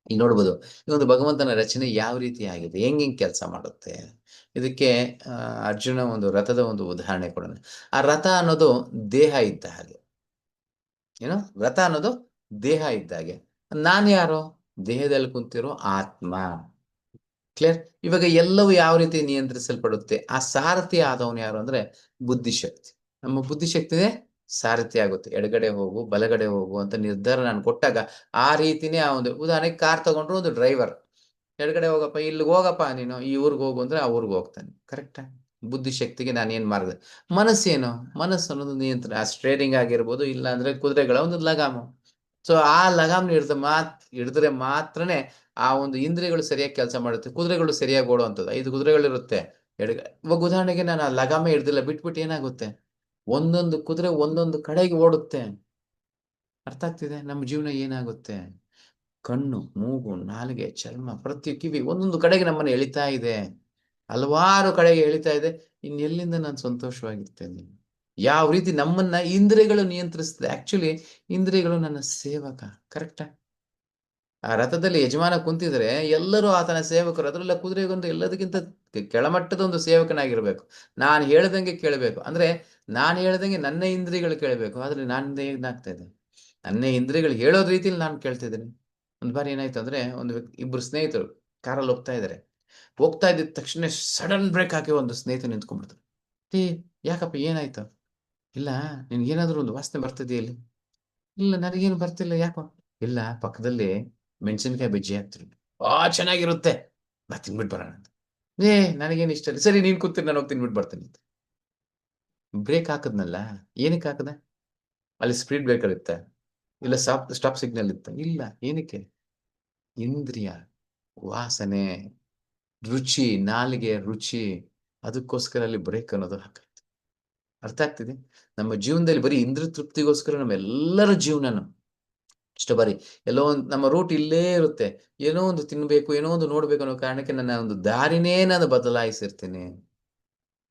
ಇಲ್ಲಿ ನೋಡ್ಬೋದು, ಈ ಒಂದು ಭಗವಂತನ ರಚನೆ ಯಾವ ರೀತಿ ಆಗಿದೆ, ಹೆಂಗ್ ಕೆಲಸ ಮಾಡುತ್ತೆ. ಇದಕ್ಕೆ ಅರ್ಜುನ ಒಂದು ರಥದ ಒಂದು ಉದಾಹರಣೆ ಕೊಡೋಣ. ಆ ರಥ ಅನ್ನೋದು ದೇಹ ಇದ್ದ ಹಾಗೆ. ಏನು? ರಥ ಅನ್ನೋದು ದೇಹ ಇದ್ದ ಹಾಗೆ. ನಾನ್ ಯಾರು? ದೇಹದಲ್ಲಿ ಕುಂತಿರೋ ಆತ್ಮ. ಕ್ಲಿಯರ್? ಇವಾಗ ಎಲ್ಲವೂ ಯಾವ ರೀತಿ ನಿಯಂತ್ರಿಸಲ್ಪಡುತ್ತೆ? ಆ ಸಾರಥಿ ಆದವನು ಯಾರು ಅಂದ್ರೆ ಬುದ್ಧಿಶಕ್ತಿ. ನಮ್ಮ ಬುದ್ಧಿಶಕ್ತಿನೇ ಸಾರಥಿ ಆಗುತ್ತೆ. ಎಡಗಡೆ ಹೋಗು, ಬಲಗಡೆ ಹೋಗು ಅಂತ ನಿರ್ಧಾರ ನಾನು ಕೊಟ್ಟಾಗ ಆ ರೀತಿನೇ ಆ ಒಂದು ಉದಾಹರಣೆಗೆ ಕಾರ್ ತಗೊಂಡ್ರು ಒಂದು ಡ್ರೈವರ್. ಎಡಗಡೆ ಹೋಗಪ್ಪ, ಇಲ್ಲಿಗೆ ಹೋಗಪ್ಪ ನೀನು, ಈ ಊರಿಗೆ ಹೋಗು ಅಂದ್ರೆ ಆ ಊರಿಗೆ ಹೋಗ್ತಾನೆ. ಕರೆಕ್ಟಾ? ಬುದ್ಧಿಶಕ್ತಿಗೆ ನಾನೇನ್ ಮಾಡಿದೆ? ಮನಸ್ಸೇನು? ಮನಸ್ಸು ಅನ್ನೋದು ನಿಯಂತ್ರಣ. ಆ ಸ್ಟೇರಿಂಗ್ ಆಗಿರ್ಬೋದು, ಇಲ್ಲ ಅಂದ್ರೆ ಕುದುರೆಗಳ ಒಂದು ಲಗಾಮು. ಸೊ ಆ ಲಗಾಮ್ನ ಹಿಡಿದ್ರೆ ಮಾತ್ರನೇ ಆ ಒಂದು ಇಂದ್ರಿಯಗಳು ಸರಿಯಾಗಿ ಕೆಲಸ ಮಾಡುತ್ತೆ. ಕುದುರೆಗಳು ಸರಿಯಾಗಿ ಓಡುವಂಥದ್ದು. 5 ಕುದುರೆಗಳಿರುತ್ತೆ. ಇವಾಗ ಉದಾಹರಣೆಗೆ ನಾನು ಆ ಲಗಾಮೇ ಹಿಡ್ದಿಲ್ಲ, ಬಿಟ್ಬಿಟ್ಟು ಏನಾಗುತ್ತೆ? ಒಂದೊಂದು ಕುದುರೆ ಒಂದೊಂದು ಕಡೆಗೆ ಓಡುತ್ತೆ. ಅರ್ಥ ಆಗ್ತಿದೆ? ನಮ್ಮ ಜೀವನ ಏನಾಗುತ್ತೆ? ಕಣ್ಣು, ಮೂಗು, ನಾಲಿಗೆ, ಚರ್ಮ, ಕಿವಿ ಒಂದೊಂದು ಕಡೆಗೆ ನಮ್ಮನ್ನ ಎಳಿತಾ ಇದೆ. ಹಲವಾರು ಕಡೆಗೆ ಎಳಿತಾ ಇದೆ. ಇನ್ನೆಲ್ಲಿಂದ ನಾನು ಸಂತೋಷವಾಗಿರ್ತೇನೆ? ಯಾವ ರೀತಿ ನಮ್ಮನ್ನ ಇಂದ್ರಿಯಗಳು ನಿಯಂತ್ರಿಸ್ತದೆ. ಆಕ್ಚುಲಿ ಇಂದ್ರಿಯಗಳು ನನ್ನ ಸೇವಕ. ಕರೆಕ್ಟಾ? ಆ ರಥದಲ್ಲಿ ಯಜಮಾನ ಕುಂತಿದ್ರೆ ಎಲ್ಲರೂ ಆತನ ಸೇವಕರು. ಅದರಲ್ಲ ಕುದುರೆಗೊಂದು ಎಲ್ಲದಕ್ಕಿಂತ ಕೆಳಮಟ್ಟದ ಒಂದು ಸೇವಕನಾಗಿರ್ಬೇಕು. ನಾನು ಹೇಳ್ದಂಗೆ ಕೇಳಬೇಕು. ಅಂದ್ರೆ ನಾನು ಹೇಳ್ದಂಗೆ ನನ್ನ ಇಂದ್ರಿಯಗಳು ಕೇಳಬೇಕು. ಆದ್ರೆ ನಾನು ಏನಾಗ್ತಾ ಇದೆ, ನನ್ನ ಇಂದ್ರಿಯಗಳು ಹೇಳೋದ್ ರೀತಿಲಿ ನಾನು ಕೇಳ್ತಿದ್ದೀನಿ. ಒಂದು ಬಾರಿ ಏನಾಯ್ತು ಅಂದ್ರೆ, ಇಬ್ರು ಸ್ನೇಹಿತರು ಕಾರಲ್ಲಿ ಹೋಗ್ತಾ ಇದ್ದಿದ ತಕ್ಷಣ ಸಡನ್ ಬ್ರೇಕ್ ಹಾಕಿ ಒಂದು ಸ್ನೇಹಿತ ನಿಂತ್ಕೊಂಡ್ಬಿಡ್ತಾರೆ. ಏ ಯಾಕಪ್ಪ ಏನಾಯ್ತು? ಇಲ್ಲ ನಿನ್ಗೇನಾದ್ರೂ ಒಂದು ವಾಸನೆ ಬರ್ತಿದೆಯಾ ಇಲ್ಲಿ? ಇಲ್ಲ ನನಗೇನು ಬರ್ತಿಲ್ಲ, ಯಾಕೋ? ಇಲ್ಲ ಪಕ್ಕದಲ್ಲಿ ಮೆಣಸಿನಕಾಯಿ ಬಜ್ಜಿ ಹಾಕ್ತಿದ್ರು. ಚೆನ್ನಾಗಿರುತ್ತೆ, ಬಾ ತಿನ್ಬಿಟ್ಟು ಬರೋಣ ಅಂತ. ಏ ನನಗೇನು ಇಷ್ಟ ಇಲ್ಲ. ಸರಿ ನೀನ್ ಕೂತಿರ್, ನಾನು ಹೋಗಿ ತಿನ್ಬಿಟ್ಟು ಬರ್ತೀನಿ ಅಂತ. ಬ್ರೇಕ್ ಹಾಕದ್ನಲ್ಲ, ಏನಕ್ಕೆ ಹಾಕದ? ಅಲ್ಲಿ ಸ್ಪೀಡ್ ಬ್ರೇಕರ್ ಇತ್ತ? ಇಲ್ಲ ಸ್ಟಾಪ್ ಸಿಗ್ನಲ್ ಇತ್ತ? ಇಲ್ಲ. ಏನಕ್ಕೆ? ಇಂದ್ರಿಯ, ವಾಸನೆ, ರುಚಿ, ನಾಲಿಗೆ ರುಚಿ, ಅದಕ್ಕೋಸ್ಕರ ಅಲ್ಲಿ ಬ್ರೇಕ್ ಅನ್ನೋದು ಹಾಕ. ಅರ್ಥ ಆಗ್ತಿದೆ? ನಮ್ಮ ಜೀವನದಲ್ಲಿ ಬರೀ ಇಂದ್ರಿಯ ತೃಪ್ತಿಗೋಸ್ಕರ ನಮ್ಮೆಲ್ಲರ ಜೀವನನು ಇಷ್ಟು ಬಾರಿ ಎಲ್ಲೋ ಒಂದು ನಮ್ಮ ರೂಟ್ ಇಲ್ಲೇ ಇರುತ್ತೆ. ಏನೋ ಒಂದು ತಿನ್ಬೇಕು, ಏನೋ ಒಂದು ನೋಡ್ಬೇಕು ಅನ್ನೋ ಕಾರಣಕ್ಕೆ ನನ್ನ ಒಂದು ದಾರಿನೇ ನಾನು ಬದಲಾಯಿಸಿರ್ತೀನಿ.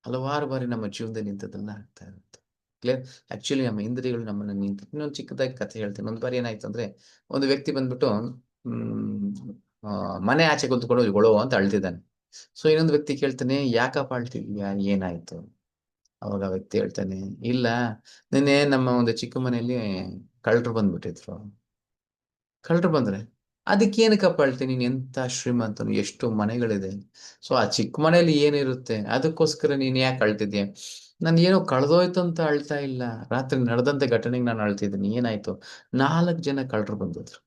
ಹಲವಾರು ಬಾರಿ ನಮ್ಮ ಜೀವನದಲ್ಲಿ ಇಂಥದ್ದೆಲ್ಲ ಆಗ್ತಾ ಇರುತ್ತೆ. ಕ್ಲಿಯರ್? ಆಕ್ಚುಲಿ ನಮ್ಮ ಇಂದ್ರಿಯಗಳು ನಮ್ಮನ್ನ ಇನ್ನೊಂದು ಚಿಕ್ಕದಾಗಿ ಕಥೆ ಹೇಳ್ತೀನಿ. ಒಂದು ಬಾರಿ ಏನಾಯ್ತು ಅಂದ್ರೆ, ಒಂದು ವ್ಯಕ್ತಿ ಬಂದ್ಬಿಟ್ಟು ಹ್ಮ್ ಮನೆ ಆಚೆ ಕುಂತ್ಕೊಂಡು ಗೊಳೋ ಅಂತ ಅಳ್ತಿದ್ದಾನೆ. ಸೊ ಇನ್ನೊಂದು ವ್ಯಕ್ತಿ ಕೇಳ್ತಾನೆ, ಯಾಕಪ್ಪ ಅಳ್ತಿದ್ಯಾ, ಏನಾಯ್ತು? ಅವಾಗ ಆ ವ್ಯಕ್ತಿ ಹೇಳ್ತಾನೆ, ಇಲ್ಲ ನಿನ್ನೆ ನಮ್ಮ ಒಂದು ಚಿಕ್ಕ ಮನೆಯಲ್ಲಿ ಕಳ್ಳರು ಬಂದ್ಬಿಟ್ಟಿದ್ರು. ಕಳ್ಳರು ಬಂದ್ರೆ ಅದಕ್ಕೇನಕ್ಕಪ್ಪ ಅಳ್ತೀನಿ, ನೀನ್ ಎಂತ ಶ್ರೀಮಂತನು, ಎಷ್ಟು ಮನೆಗಳಿದೆ. ಸೊ ಆ ಚಿಕ್ಕ ಮನೇಲಿ ಏನಿರುತ್ತೆ, ಅದಕ್ಕೋಸ್ಕರ ನೀನ್ ಯಾಕೆ ಅಳ್ತಿದ್ಯಾ? ನಾನು ಏನೋ ಕಳ್ದೋಯ್ತು ಅಂತ ಅಳ್ತಾ ಇಲ್ಲ, ರಾತ್ರಿ ನಡೆದಂತ ಘಟನೆಗೆ ನಾನು ಅಳ್ತಿದ್ದೀನಿ. ಏನಾಯ್ತು? 4 ಜನ ಕಳ್ಳರು ಬಂದಿದ್ರು.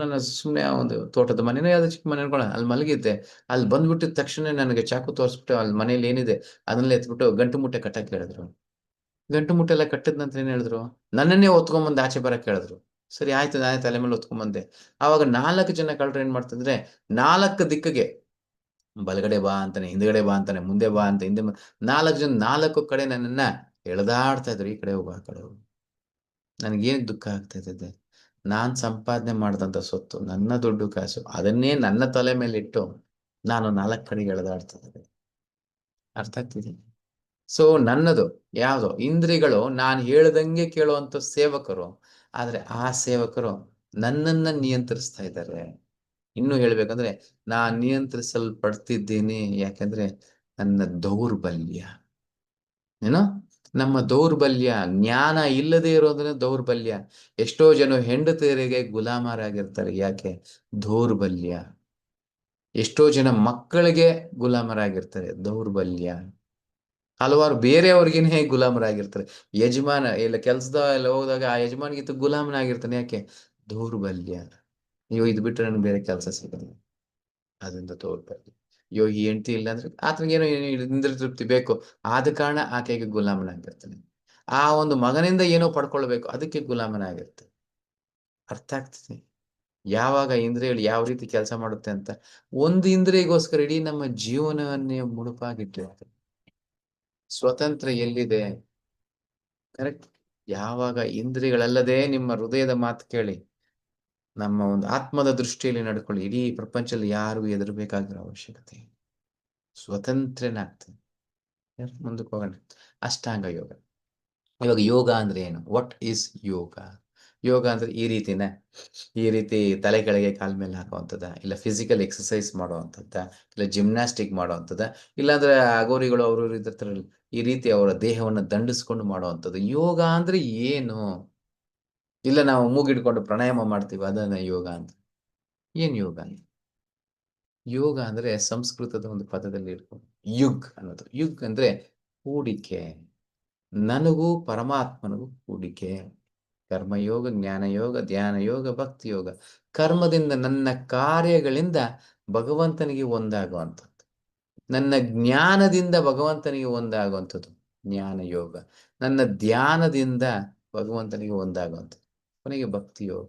ನಾನು ಸುಮ್ಮನೆ ಆ ಒಂದು ತೋಟದ ಮನೆನೋ ಯಾವ್ದೋ ಚಿಕ್ಕ ಮನೆ ಅನ್ಕೊಳ್ಳ, ಅಲ್ಲಿ ಮಲಗಿದ್ದೆ. ಅಲ್ಲಿ ಬಂದ್ಬಿಟ್ಟಿದ ತಕ್ಷಣ ನನಗೆ ಚಾಕು ತೋರಿಸ್ಬಿಟ್ಟು ಅಲ್ಲಿ ಮನೇಲಿ ಏನಿದೆ ಅದನ್ನೆಲ್ಲ ಎತ್ಬಿಟ್ಟು ಗಂಟು ಮೂಟೆ ಕಟ್ಟಕ್ಕೆ ಹೇಳಿದ್ರು. ಗಂಟು ಮೂಟೆ ಎಲ್ಲ ಕಟ್ಟಿದ ನಂತರ ಏನ್ ಹೇಳಿದ್ರು, ನನ್ನನ್ನೇ ಹೊತ್ಕೊಂಬಂದು ಆಚೆ ಬರಕ್ ಹೇಳಿದ್ರು. ಸರಿ ಆಯ್ತು, ನಾನೇ ತಲೆ ಮೇಲೆ ಹೊತ್ಕೊಂಬಂದೆ. ಆವಾಗ 4 ಜನ ಕಳ್ಳರು ಏನ್ ಮಾಡ್ತಿದ್ರೆ, 4 ದಿಕ್ಕಿಗೆ, ಬಲಗಡೆ ಬಾ ಅಂತಾನೆ, ಹಿಂದ್ಗಡೆ ಬಾ ಅಂತಾನೆ, ಮುಂದೆ ಬಾ ಅಂತ, 4 ಜನ 4 ಕಡೆ ನನ್ನನ್ನ ಎಳೆದಾಡ್ತಾ ಇದ್ರು. ಈ ಕಡೆ ಹೋಗು, ಆ ಕಡೆ ಹೋಗು. ನನಗೇನ್ ದುಃಖ ಆಗ್ತಾ ಇದೆ, ನಾನ್ ಸಂಪಾದನೆ ಮಾಡಿದಂತ ಸೊತ್ತು, ನನ್ನ ದುಡ್ಡು ಕಾಸು, ಅದನ್ನೇ ನನ್ನ ತಲೆ ಮೇಲೆ ಇಟ್ಟು ನಾನು 4 ಕಡೆಗೆ ಎಳೆದಾಡ್ತಾ ಇದ್ದೆ. ಅರ್ಥ ಆಗ್ತಿದೆ? ಸೊ ನನ್ನದು ಯಾವ್ದು ಇಂದ್ರಿಗಳು ನಾನು ಹೇಳ್ದಂಗೆ ಕೇಳುವಂತ ಸೇವಕರು. ಆದ್ರೆ ಆ ಸೇವಕರು ನನ್ನನ್ನ ನಿಯಂತ್ರಿಸ್ತಾ ಇದ್ದಾರೆ. ಇನ್ನು ಹೇಳ್ಬೇಕಂದ್ರೆ ನಾನ್ ನಿಯಂತ್ರಿಸಲ್ಪಡ್ತಿದ್ದೀನಿ. ಯಾಕಂದ್ರೆ ನನ್ನ ದೌರ್ಬಲ್ಯ. ಏನೋ ನಮ್ಮ ದೌರ್ಬಲ್ಯ, ಜ್ಞಾನ ಇಲ್ಲದೆ ಇರೋದನ್ನ ದೌರ್ಬಲ್ಯ. ಎಷ್ಟೋ ಜನ ಹೆಂಡತಿಯರಿಗೆ ಗುಲಾಮರಾಗಿರ್ತಾರೆ. ಯಾಕೆ? ದೌರ್ಬಲ್ಯ. ಎಷ್ಟೋ ಜನ ಮಕ್ಕಳಿಗೆ ಗುಲಾಮರಾಗಿರ್ತಾರೆ. ದೌರ್ಬಲ್ಯ. ಹಲವಾರು ಬೇರೆಯವ್ರಿಗೇನೆ ಗುಲಾಮರಾಗಿರ್ತಾರೆ. ಯಜಮಾನ ಇಲ್ಲ ಕೆಲ್ಸದ ಎಲ್ಲ ಹೋದಾಗ ಆ ಯಜಮಾನ್ಗಿಂತ ಗುಲಾಮನಾಗಿರ್ತಾನೆ. ಯಾಕೆ? ದೌರ್ಬಲ್ಯ. ಅಯ್ಯೋ ಇದು ಬಿಟ್ರೆ ನನ್ಗೆ ಬೇರೆ ಕೆಲಸ ಸಿಗಲ್ಲ, ಅದರಿಂದ ದೌರ್ಬಲ್ಯ. ಅಯ್ಯೋ ಈ ಹೆಂಡ್ತಿ ಇಲ್ಲ ಅಂದ್ರೆ ಆತನಿಗೇನೋ ಇಂದ್ರಿಯ ತೃಪ್ತಿ ಬೇಕು, ಆದ ಕಾರಣ ಆಕೆಗೆ ಗುಲಾಮನಾಗಿರ್ತಾನೆ. ಆ ಒಂದು ಮಗನಿಂದ ಏನೋ ಪಡ್ಕೊಳ್ಬೇಕು, ಅದಕ್ಕೆ ಗುಲಾಮನಾಗಿರ್ತಾನೆ. ಅರ್ಥ ಆಗ್ತದೆ ಯಾವಾಗ ಇಂದ್ರಿಯಗಳು ಯಾವ ರೀತಿ ಕೆಲಸ ಮಾಡುತ್ತೆ ಅಂತ? ಒಂದು ಇಂದ್ರಿಯಗೋಸ್ಕರ ಇಡೀ ನಮ್ಮ ಜೀವನವನ್ನೇ ಮುಡುಪಾಗಿಟ್ಟಿರ್ತದೆ. ಸ್ವತಂತ್ರ ಎಲ್ಲಿದೆ? ಕರೆಕ್ಟ್. ಯಾವಾಗ ಇಂದ್ರಿಯಗಳಲ್ಲದೆ ನಿಮ್ಮ ಹೃದಯದ ಮಾತು ಕೇಳಿ, ನಮ್ಮ ಒಂದು ಆತ್ಮದ ದೃಷ್ಟಿಯಲ್ಲಿ ನಡ್ಕೊಳ್ಳಿ, ಇಡೀ ಪ್ರಪಂಚದಲ್ಲಿ ಯಾರಿಗೂ ಹೆದರ್ಬೇಕಾಗಿರೋ ಅವಶ್ಯಕತೆ ಇಲ್ಲ. ಸ್ವತಂತ್ರನಾಗ್ತದೆ. ಮುಂದಕ್ಕೆ ಹೋಗೋಣ. ಅಷ್ಟಾಂಗ ಯೋಗ. ಇವಾಗ ಯೋಗ ಅಂದ್ರೆ ಏನು? ವಾಟ್ ಈಸ್ ಯೋಗ? ಯೋಗ ಅಂದ್ರೆ ಈ ರೀತಿನ, ಈ ರೀತಿ ತಲೆ ಕೆಳಗೆ ಕಾಲ ಮೇಲೆ ಹಾಕುವಂಥದ್ದ, ಇಲ್ಲ ಫಿಸಿಕಲ್ ಎಕ್ಸಸೈಸ್ ಮಾಡುವಂಥದ್ದ, ಇಲ್ಲ ಜಿಮ್ನಾಸ್ಟಿಕ್ ಮಾಡುವಂಥದ್ದ, ಇಲ್ಲಾಂದ್ರೆ ಅಗೋರಿಗಳು ಅವರು ಇರ್ತಾರಲ್ಲ, ಈ ರೀತಿ ಅವರ ದೇಹವನ್ನು ದಂಡಿಸ್ಕೊಂಡು ಮಾಡುವಂಥದ್ದು. ಯೋಗ ಅಂದ್ರೆ ಏನು? ಇಲ್ಲ ನಾವು ಮೂಗಿಡ್ಕೊಂಡು ಪ್ರಾಣಾಯಾಮ ಮಾಡ್ತೀವಿ, ಅದನ್ನ ಯೋಗ ಅಂತ. ಏನ್ ಯೋಗ ಅಂತ? ಯೋಗ ಅಂದ್ರೆ ಸಂಸ್ಕೃತದ ಒಂದು ಪದದಲ್ಲಿ ಇಟ್ಕೊಂಡು ಯುಗ್ ಅನ್ನೋದು. ಯುಗ್ ಅಂದ್ರೆ ಹೂಡಿಕೆ, ನನಗೂ ಪರಮಾತ್ಮನಿಗೂ ಹೂಡಿಕೆ. ಕರ್ಮಯೋಗ, ಜ್ಞಾನಯೋಗ, ಧ್ಯಾನ ಯೋಗ, ಭಕ್ತಿ ಯೋಗ. ಕರ್ಮದಿಂದ ನನ್ನ ಕಾರ್ಯಗಳಿಂದ ಭಗವಂತನಿಗೆ ಒಂದಾಗುವಂಥದ್ದು, ನನ್ನ ಜ್ಞಾನದಿಂದ ಭಗವಂತನಿಗೆ ಒಂದಾಗುವಂಥದ್ದು ಜ್ಞಾನ ಯೋಗ, ನನ್ನ ಧ್ಯಾನದಿಂದ ಭಗವಂತನಿಗೆ ಒಂದಾಗುವಂಥದ್ದು ಕೊನೆಗೆ ಭಕ್ತಿ ಯೋಗ.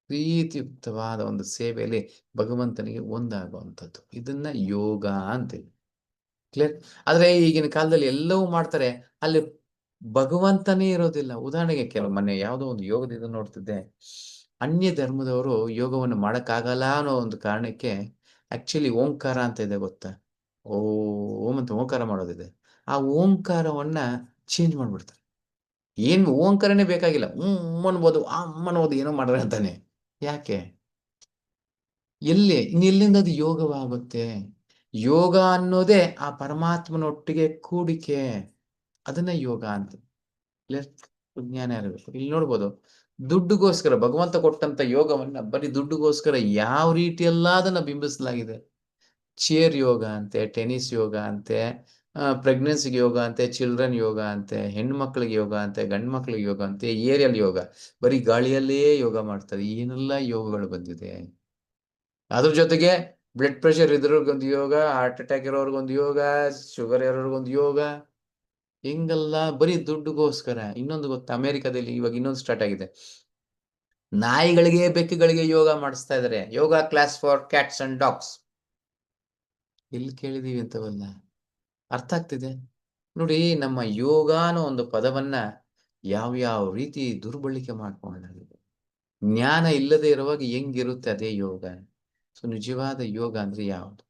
ಪ್ರೀತಿಯುಕ್ತವಾದ ಒಂದು ಸೇವೆಯಲ್ಲಿ ಭಗವಂತನಿಗೆ ಒಂದಾಗುವಂಥದ್ದು, ಇದನ್ನ ಯೋಗ ಅಂತೀವಿ. ಕ್ಲಿಯರ್? ಆದ್ರೆ ಈಗಿನ ಕಾಲದಲ್ಲಿ ಎಲ್ಲವೂ ಮಾಡ್ತಾರೆ, ಅಲ್ಲಿ ಭಗವಂತನೇ ಇರೋದಿಲ್ಲ. ಉದಾಹರಣೆಗೆ ಮೊನ್ನೆ ಯಾವುದೋ ಒಂದು ಯೋಗದ ಇದು ನೋಡ್ತಿದ್ದೆ, ಅನ್ಯ ಧರ್ಮದವರು ಯೋಗವನ್ನು ಮಾಡಕ್ಕಾಗಲ್ಲ ಅನ್ನೋ ಒಂದು ಕಾರಣಕ್ಕೆ ಆಕ್ಚುಲಿ ಓಂಕಾರ ಅಂತ ಇದೆ, ಗೊತ್ತಾ? ಓಂ ಅಂತ ಓಂಕಾರ ಮಾಡೋದಿದೆ. ಆ ಓಂಕಾರವನ್ನ ಚೇಂಜ್ ಮಾಡ್ಬಿಡ್ತಾರೆ. ಏನು ಓಂಕಾರನೇ ಬೇಕಾಗಿಲ್ಲ, ಅನ್ಬೋದು, ಅಮ್ಮನ್ಬೋದು, ಏನೋ ಮಾಡ್ರೆ ಅಂತಾನೆ. ಯಾಕೆ? ಎಲ್ಲಿಂದ ಅದು ಯೋಗವಾಗುತ್ತೆ? ಯೋಗ ಅನ್ನೋದೇ ಆ ಪರಮಾತ್ಮನೊಟ್ಟಿಗೆ ಕೂಡಿಕೆ, ಅದನ್ನ ಯೋಗ ಅಂತ. ಜ್ಞಾನ ಇರಬೇಕು. ಇಲ್ಲಿ ನೋಡ್ಬೋದು, ದುಡ್ಡುಗೋಸ್ಕರ ಭಗವಂತ ಕೊಟ್ಟಂತ ಯೋಗವನ್ನ ಬರೀ ದುಡ್ಡುಗೋಸ್ಕರ ಯಾವ ರೀತಿಯೆಲ್ಲ ಅದನ್ನ ಬಿಂಬಿಸಲಾಗಿದೆ. ಚೇರ್ ಯೋಗ ಅಂತೆ, ಟೆನಿಸ್ ಯೋಗ ಅಂತೆ, ಪ್ರೆಗ್ನೆನ್ಸಿಗೆ ಯೋಗ ಅಂತೆ, ಚಿಲ್ಡ್ರನ್ ಯೋಗ ಅಂತೆ, ಹೆಣ್ಮಕ್ಳಿಗೆ ಯೋಗ ಅಂತೆ, ಗಂಡು ಮಕ್ಳಿಗೆ ಯೋಗ ಅಂತೆ, ಏರಿಯಲ್ ಯೋಗ, ಬರೀ ಗಾಳಿಯಲ್ಲೇ ಯೋಗ ಮಾಡ್ತಾರೆ. ಏನೆಲ್ಲ ಯೋಗಗಳು ಬಂದಿದೆ. ಅದ್ರ ಜೊತೆಗೆ ಬ್ಲಡ್ ಪ್ರೆಷರ್ ಇದ್ರವ್ರಿಗೊಂದು ಯೋಗ, ಹಾರ್ಟ್ ಅಟ್ಯಾಕ್ ಇರೋರ್ಗೊಂದು ಯೋಗ, ಶುಗರ್ ಇರೋರ್ಗೊಂದು ಯೋಗ, ಹಿಂಗೆಲ್ಲ ಬರೀ ದುಡ್ಡುಗೋಸ್ಕರ. ಇನ್ನೊಂದು ಗೊತ್ತಾ, ಅಮೆರಿಕದಲ್ಲಿ ಇವಾಗ ಇನ್ನೊಂದು ಸ್ಟಾರ್ಟ್ ಆಗಿದೆ, ನಾಯಿಗಳಿಗೆ ಬೆಕ್ಕುಗಳಿಗೆ ಯೋಗ ಮಾಡಿಸ್ತಾ ಇದಾರೆ. Yoga class for cats and dogs. ಎಲ್ಲಿ ಕೇಳಿದೀವಿ ಅಂತವಲ್ಲ? ಅರ್ಥ ಆಗ್ತಿದೆ ನೋಡಿ. ನಮ್ಮ ಯೋಗ ಅನ್ನೋ ಒಂದು ಪದವನ್ನ ಯಾವ ರೀತಿ ದುರ್ಬಳಕೆ ಮಾಡ್ಕೊಂಡಾಗಿದೆ. ಜ್ಞಾನ ಇಲ್ಲದೆ ಇರುವಾಗ ಹೆಂಗಿರುತ್ತೆ ಅದೇ ಯೋಗ. ಸೊ ನಿಜವಾದ ಯೋಗ ಅಂದ್ರೆ ಯಾವುದು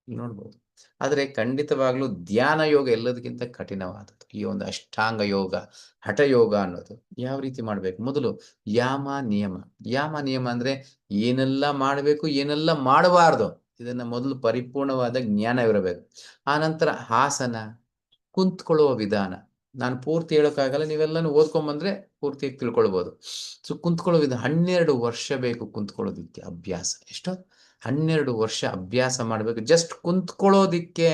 ನೋಡ್ಬೋದು. ಆದರೆ ಖಂಡಿತವಾಗ್ಲೂ ಧ್ಯಾನ ಯೋಗ ಎಲ್ಲದಕ್ಕಿಂತ ಕಠಿಣವಾದದ್ದು. ಈ ಒಂದು ಅಷ್ಟಾಂಗ ಯೋಗ, ಹಠ ಯೋಗ ಅನ್ನೋದು ಯಾವ ರೀತಿ ಮಾಡ್ಬೇಕು? ಮೊದಲು ಯಾಮ ನಿಯಮ. ಯಾಮ ನಿಯಮ ಅಂದ್ರೆ ಏನೆಲ್ಲ ಮಾಡಬೇಕು, ಏನೆಲ್ಲ ಮಾಡಬಾರ್ದು, ಇದನ್ನ ಮೊದಲು ಪರಿಪೂರ್ಣವಾದ ಜ್ಞಾನವಿರಬೇಕು. ಆ ನಂತರ ಆಸನ, ಕುಂತ್ಕೊಳ್ಳುವ ವಿಧಾನ. ನಾನು ಪೂರ್ತಿ ಹೇಳೋಕ್ಕಾಗಲ್ಲ, ನೀವೆಲ್ಲನೂ ಓದ್ಕೊಂಬಂದ್ರೆ ಪೂರ್ತಿಯಾಗಿ ತಿಳ್ಕೊಳ್ಬೋದು. ಸೊ ಕುಂತ್ಕೊಳ್ಳೋ ವಿಧಾನ 12 ವರ್ಷ ಬೇಕು ಕುಂತ್ಕೊಳ್ಳೋದಿಕ್ಕೆ ಅಭ್ಯಾಸ. ಎಷ್ಟು? 12 ವರ್ಷ ಅಭ್ಯಾಸ ಮಾಡಬೇಕು ಜಸ್ಟ್ ಕುಂತ್ಕೊಳ್ಳೋದಿಕ್ಕೆ.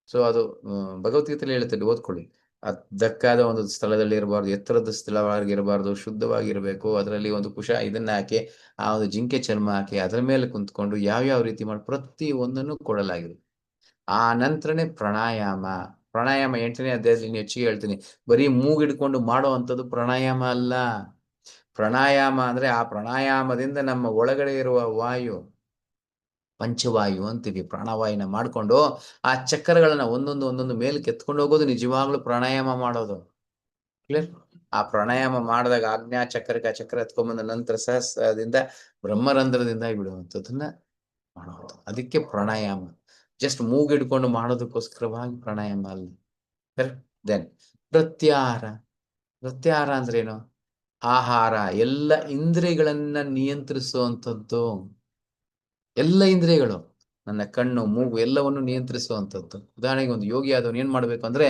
ಸೊ ಅದು ಭಗವದ್ಗೀತೆಯಲ್ಲಿ ಹೇಳ್ತಾರೆ, ಓದ್ಕೊಳ್ಳಿ. ದಕ್ಕಾದ ಒಂದು ಸ್ಥಳದಲ್ಲಿ ಇರಬಾರ್ದು, ಎತ್ತರದ ಸ್ಥಳವಾಗಿರಬಾರ್ದು, ಶುದ್ಧವಾಗಿರಬೇಕು. ಅದರಲ್ಲಿ ಒಂದು ಇದನ್ನ ಹಾಕಿ, ಆ ಒಂದು ಜಿಂಕೆ ಚರ್ಮ ಹಾಕಿ ಅದರ ಮೇಲೆ ಕುಂತ್ಕೊಂಡು ಯಾವ ರೀತಿ ಮಾಡಿ ಪ್ರತಿ ಒಂದನ್ನು ಕೊಡಲಾಗಿದೆ. ಆ ನಂತರನೇ ಪ್ರಾಣಾಯಾಮ. ಪ್ರಾಣಾಯಾಮ 8ನೇ ಅಧ್ಯಾಯದಲ್ಲಿ ಇನ್ನು ಹೆಚ್ಚಿಗೆ ಹೇಳ್ತೀನಿ. ಬರೀ ಮೂಗಿಡ್ಕೊಂಡು ಮಾಡೋ ಅಂಥದ್ದು ಪ್ರಾಣಾಯಾಮ ಅಲ್ಲ. ಪ್ರಾಣಾಯಾಮ ಅಂದ್ರೆ ಆ ಪ್ರಾಣಾಯಾಮದಿಂದ ನಮ್ಮ ಒಳಗಡೆ ಇರುವ ವಾಯು, ಪಂಚವಾಯು ಅಂತೀವಿ, ಪ್ರಾಣವಾಯುನ ಮಾಡ್ಕೊಂಡು ಆ ಚಕ್ರಗಳನ್ನ ಒಂದೊಂದು ಮೇಲಕ್ಕೆ ಎತ್ಕೊಂಡು ಹೋಗೋದು ನಿಜವಾಗ್ಲೂ ಪ್ರಾಣಾಯಾಮ ಮಾಡೋದು. ಕ್ಲಿಯರ್? ಆ ಪ್ರಾಣಾಯಾಮ ಮಾಡಿದಾಗ ಆಜ್ಞಾ ಚಕ್ರಕ್ಕೆ ಆ ಚಕ್ರ ಎತ್ಕೊಂಡ್ಬಂದ ನಂತರ ಸಹಸ್ರದಿಂದ ಬ್ರಹ್ಮರಂಧ್ರದಿಂದ ಬಿಡುವಂಥದ್ದನ್ನ ಮಾಡುವಂಥ, ಅದಕ್ಕೆ ಪ್ರಾಣಾಯಾಮ. ಜಸ್ಟ್ ಮೂಗಿಡ್ಕೊಂಡು ಮಾಡೋದಕ್ಕೋಸ್ಕರವಾಗಿ ಪ್ರಾಣಾಯಾಮ ಅಲ್ಲ. ದೆನ್ ಪ್ರತ್ಯಾಹಾರ. ಪ್ರತ್ಯಾಹಾರ ಅಂದ್ರೇನು? ಆಹಾರ, ಎಲ್ಲ ಇಂದ್ರಿಯಗಳನ್ನ ನಿಯಂತ್ರಿಸುವಂಥದ್ದು. ಎಲ್ಲ ಇಂದ್ರಿಯಗಳು, ನನ್ನ ಕಣ್ಣು, ಮೂಗು ಎಲ್ಲವನ್ನು ನಿಯಂತ್ರಿಸುವಂಥದ್ದು. ಉದಾಹರಣೆಗೆ ಒಂದು ಯೋಗಿ ಆದವನು ಏನ್ ಮಾಡ್ಬೇಕು ಅಂದ್ರೆ,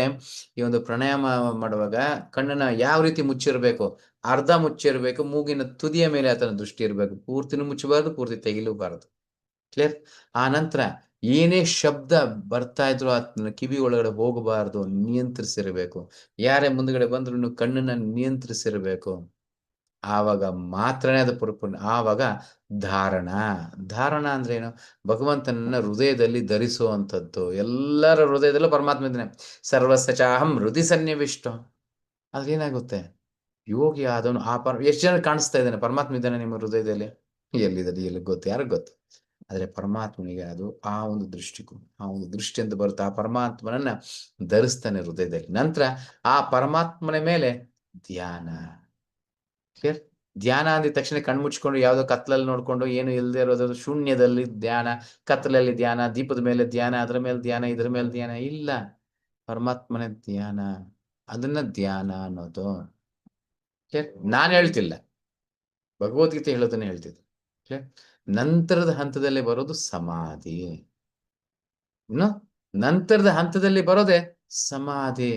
ಈ ಒಂದು ಪ್ರಾಣಾಯಾಮ ಮಾಡುವಾಗ ಕಣ್ಣನ್ನ ಯಾವ ರೀತಿ ಮುಚ್ಚಿರ್ಬೇಕು? ಅರ್ಧ ಮುಚ್ಚಿರ್ಬೇಕು. ಮೂಗಿನ ತುದಿಯ ಮೇಲೆ ಆತನ ದೃಷ್ಟಿ ಇರಬೇಕು. ಪೂರ್ತಿನೂ ಮುಚ್ಚಬಾರದು, ಪೂರ್ತಿ ತೆಗಿಲೂಬಾರದು. ಕ್ಲಿಯರ್? ಆ ನಂತರ ಏನೇ ಶಬ್ದ ಬರ್ತಾ ಇದ್ರು ಆತನ ಕಿವಿ ಒಳಗಡೆ ಹೋಗಬಾರದು, ನಿಯಂತ್ರಿಸಿರ್ಬೇಕು. ಯಾರೇ ಮುಂದ್ಗಡೆ ಬಂದ್ರು ಕಣ್ಣನ್ನ ನಿಯಂತ್ರಿಸಿರ್ಬೇಕು. ಆವಾಗ ಮಾತ್ರನೇ ಅದು ಪರಿಪೂರ್ಣ. ಆವಾಗ ಧಾರಣ. ಧಾರಣ ಅಂದ್ರೆ ಏನು? ಭಗವಂತನನ್ನ ಹೃದಯದಲ್ಲಿ ಧರಿಸುವಂಥದ್ದು. ಎಲ್ಲರ ಹೃದಯದಲ್ಲೂ ಪರಮಾತ್ಮ ಇದ್ದಾನೆ. ಸರ್ವಸ್ಯ ಚಾಹಂ ಹೃದಯ ಸನ್ನಿವಿಷ್ಟೋ. ಆದ್ರೆ ಏನಾಗುತ್ತೆ? ಯೋಗಿ ಆದವನು ಎಷ್ಟು ಜನ ಕಾಣಿಸ್ತಾ ಇದ್ದಾನೆ ಪರಮಾತ್ಮ ಇದ್ದಾನೆ ನಿಮ್ಮ ಹೃದಯದಲ್ಲಿ? ಎಲ್ಲಿದ್ದಾನೆ? ಎಲ್ಲಿ ಗೊತ್ತು? ಯಾರಿಗೆ ಗೊತ್ತು? ಆದ್ರೆ ಪರಮಾತ್ಮನಿಗೆ ಅದು ಆ ಒಂದು ದೃಷ್ಟಿಕೋನ, ಆ ಒಂದು ದೃಷ್ಟಿ ಅಂತ ಬರುತ್ತೆ. ಆ ಪರಮಾತ್ಮನನ್ನ ಧರಿಸ್ತಾನೆ ಹೃದಯದಲ್ಲಿ. ನಂತರ ಆ ಪರಮಾತ್ಮನ ಮೇಲೆ ಧ್ಯಾನ. ಕ್ಲಿಯರ್? ಧ್ಯಾನ ಅಂದಿದ ತಕ್ಷಣ ಕಣ್ಮುಚ್ಕೊಂಡು ಯಾವುದೋ ಕತ್ಲಲ್ಲಿ ನೋಡ್ಕೊಂಡು ಏನು ಇಲ್ಲದೆ ಇರೋದು ಶೂನ್ಯದಲ್ಲಿ ಧ್ಯಾನ, ಕತ್ತಲಲ್ಲಿ ಧ್ಯಾನ, ದೀಪದ ಮೇಲೆ ಧ್ಯಾನ, ಅದರ ಮೇಲೆ ಧ್ಯಾನ, ಇದ್ರ ಮೇಲೆ ಧ್ಯಾನ ಇಲ್ಲ. ಪರಮಾತ್ಮನ ಧ್ಯಾನ, ಅದನ್ನ ಧ್ಯಾನ ಅನ್ನೋದು. ನಾನು ಹೇಳ್ತಿಲ್ಲ, ಭಗವದ್ಗೀತೆ ಹೇಳೋದನ್ನ ಹೇಳ್ತಿದ್ದೆ. ನಂತರದ ಹಂತದಲ್ಲಿ ಬರೋದು ಸಮಾಧಿ. ನಂತರದ ಹಂತದಲ್ಲಿ ಬರೋದೇ ಸಮಾಧಿ.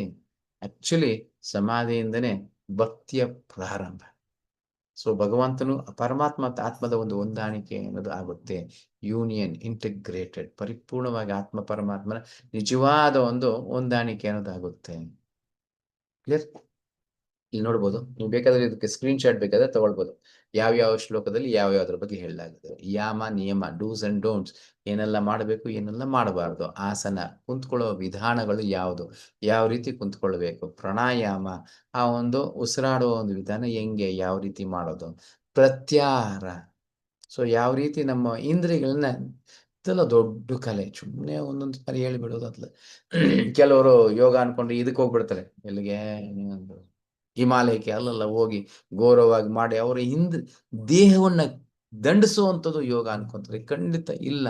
ಆಕ್ಚುಲಿ ಸಮಾಧಿಯಿಂದನೇ ಭಕ್ತಿಯ ಪ್ರಾರಂಭ. ಸೊ ಭಗವಂತನು ಪರಮಾತ್ಮ ಆತ್ಮದ ಒಂದು ಹೊಂದಾಣಿಕೆ ಅನ್ನೋದು ಆಗುತ್ತೆ. ಯೂನಿಯನ್, ಇಂಟಿಗ್ರೇಟೆಡ್, ಪರಿಪೂರ್ಣವಾಗಿ ಆತ್ಮ ಪರಮಾತ್ಮನ ನಿಜವಾದ ಒಂದು ಹೊಂದಾಣಿಕೆ ಅನ್ನೋದಾಗುತ್ತೆ. ಕ್ಲಿಯರ್? ಇಲ್ಲಿ ನೋಡ್ಬೋದು, ನೀವು ಬೇಕಾದ್ರೆ ಇದಕ್ಕೆ ಸ್ಕ್ರೀನ್ ಶಾಟ್ ಬೇಕಾದ್ರೆ ತಗೊಳ್ಬೋದು. ಯಾವ ಶ್ಲೋಕದಲ್ಲಿ ಯಾವ್ಯಾವ್ದ್ರ ಬಗ್ಗೆ ಹೇಳಲಾಗಿದೆ. ಯಾಮ ನಿಯಮ, ಡೂಸ್ ಅಂಡ್ ಡೋಂಟ್ಸ್, ಏನೆಲ್ಲ ಮಾಡಬೇಕು, ಏನೆಲ್ಲ ಮಾಡಬಾರ್ದು. ಆಸನ, ಕುಂತ್ಕೊಳ್ಳೋ ವಿಧಾನಗಳು ಯಾವುದು, ಯಾವ ರೀತಿ ಕುಂತ್ಕೊಳ್ಬೇಕು. ಪ್ರಾಣಾಯಾಮ, ಆ ಒಂದು ಉಸಿರಾಡುವ ಒಂದು ವಿಧಾನ ಹೆಂಗೆ, ಯಾವ ರೀತಿ ಮಾಡೋದು. ಪ್ರತ್ಯಾಹಾರ, ಸೊ ಯಾವ ರೀತಿ ನಮ್ಮ ಇಂದ್ರಿಯಗಳನ್ನ, ಇದೆಲ್ಲ ದೊಡ್ಡ ಕಲೆ. ಸುಮ್ಮನೆ ಒಂದೊಂದು ಸಾರಿ ಹೇಳಿಬಿಡೋದು ಅದ್ಲ. ಕೆಲವರು ಯೋಗ ಅನ್ಕೊಂಡು ಇದಕ್ಕೆ ಹೋಗ್ಬಿಡ್ತಾರೆ, ಎಲ್ಲಿಗೆ, ಹಿಮಾಲಯಕ್ಕೆ, ಅಲ್ಲೆಲ್ಲ ಹೋಗಿ ಗೌರವವಾಗಿ ಮಾಡಿ ಅವರ ದೇಹವನ್ನ ದಂಡಿಸುವಂಥದ್ದು ಯೋಗ ಅನ್ಕೊಂತಾರೆ. ಖಂಡಿತ ಇಲ್ಲ.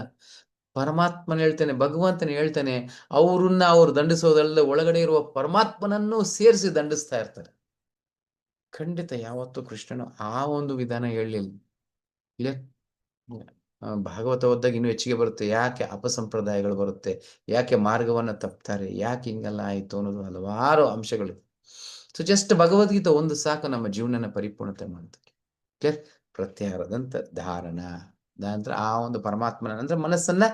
ಪರಮಾತ್ಮನ ಹೇಳ್ತಾನೆ, ಭಗವಂತನ ಹೇಳ್ತಾನೆ, ಅವ್ರನ್ನ ಅವ್ರು ದಂಡಿಸೋದಲ್ಲದೆ ಒಳಗಡೆ ಇರುವ ಪರಮಾತ್ಮನನ್ನು ಸೇರಿಸಿ ದಂಡಿಸ್ತಾ ಇರ್ತಾರೆ. ಖಂಡಿತ ಯಾವತ್ತೂ ಕೃಷ್ಣನು ಆ ಒಂದು ವಿಧಾನ ಹೇಳಲಿಲ್ಲ. ಕ್ಲಿಯರ್? ಭಾಗವತ ಓದಿದಾಗ ಇನ್ನೂ ಹೆಚ್ಚಿಗೆ ಬರುತ್ತೆ. ಯಾಕೆ ಅಪಸಂಪ್ರದಾಯಗಳು ಬರುತ್ತೆ, ಯಾಕೆ ಮಾರ್ಗವನ್ನ ತಪ್ತಾರೆ, ಯಾಕೆ ಹಿಂಗೆಲ್ಲ ಆಯ್ತು ಅನ್ನೋದು ಹಲವಾರು ಅಂಶಗಳು. ಸೊ ಜಸ್ಟ್ ಭಗವದ್ಗೀತೆ ಒಂದು ಸಾಕು ನಮ್ಮ ಜೀವನನ ಪರಿಪೂರ್ಣತೆ ಮಾಡೋದಕ್ಕೆ. ಕ್ಲಿಯರ್? ಪ್ರತ್ಯಾಹಾರದಂತ ಧಾರಣ ನಂತರ ಆ ಒಂದು ಪರಮಾತ್ಮನ ಅಂದ್ರೆ ಮನಸ್ಸನ್ನ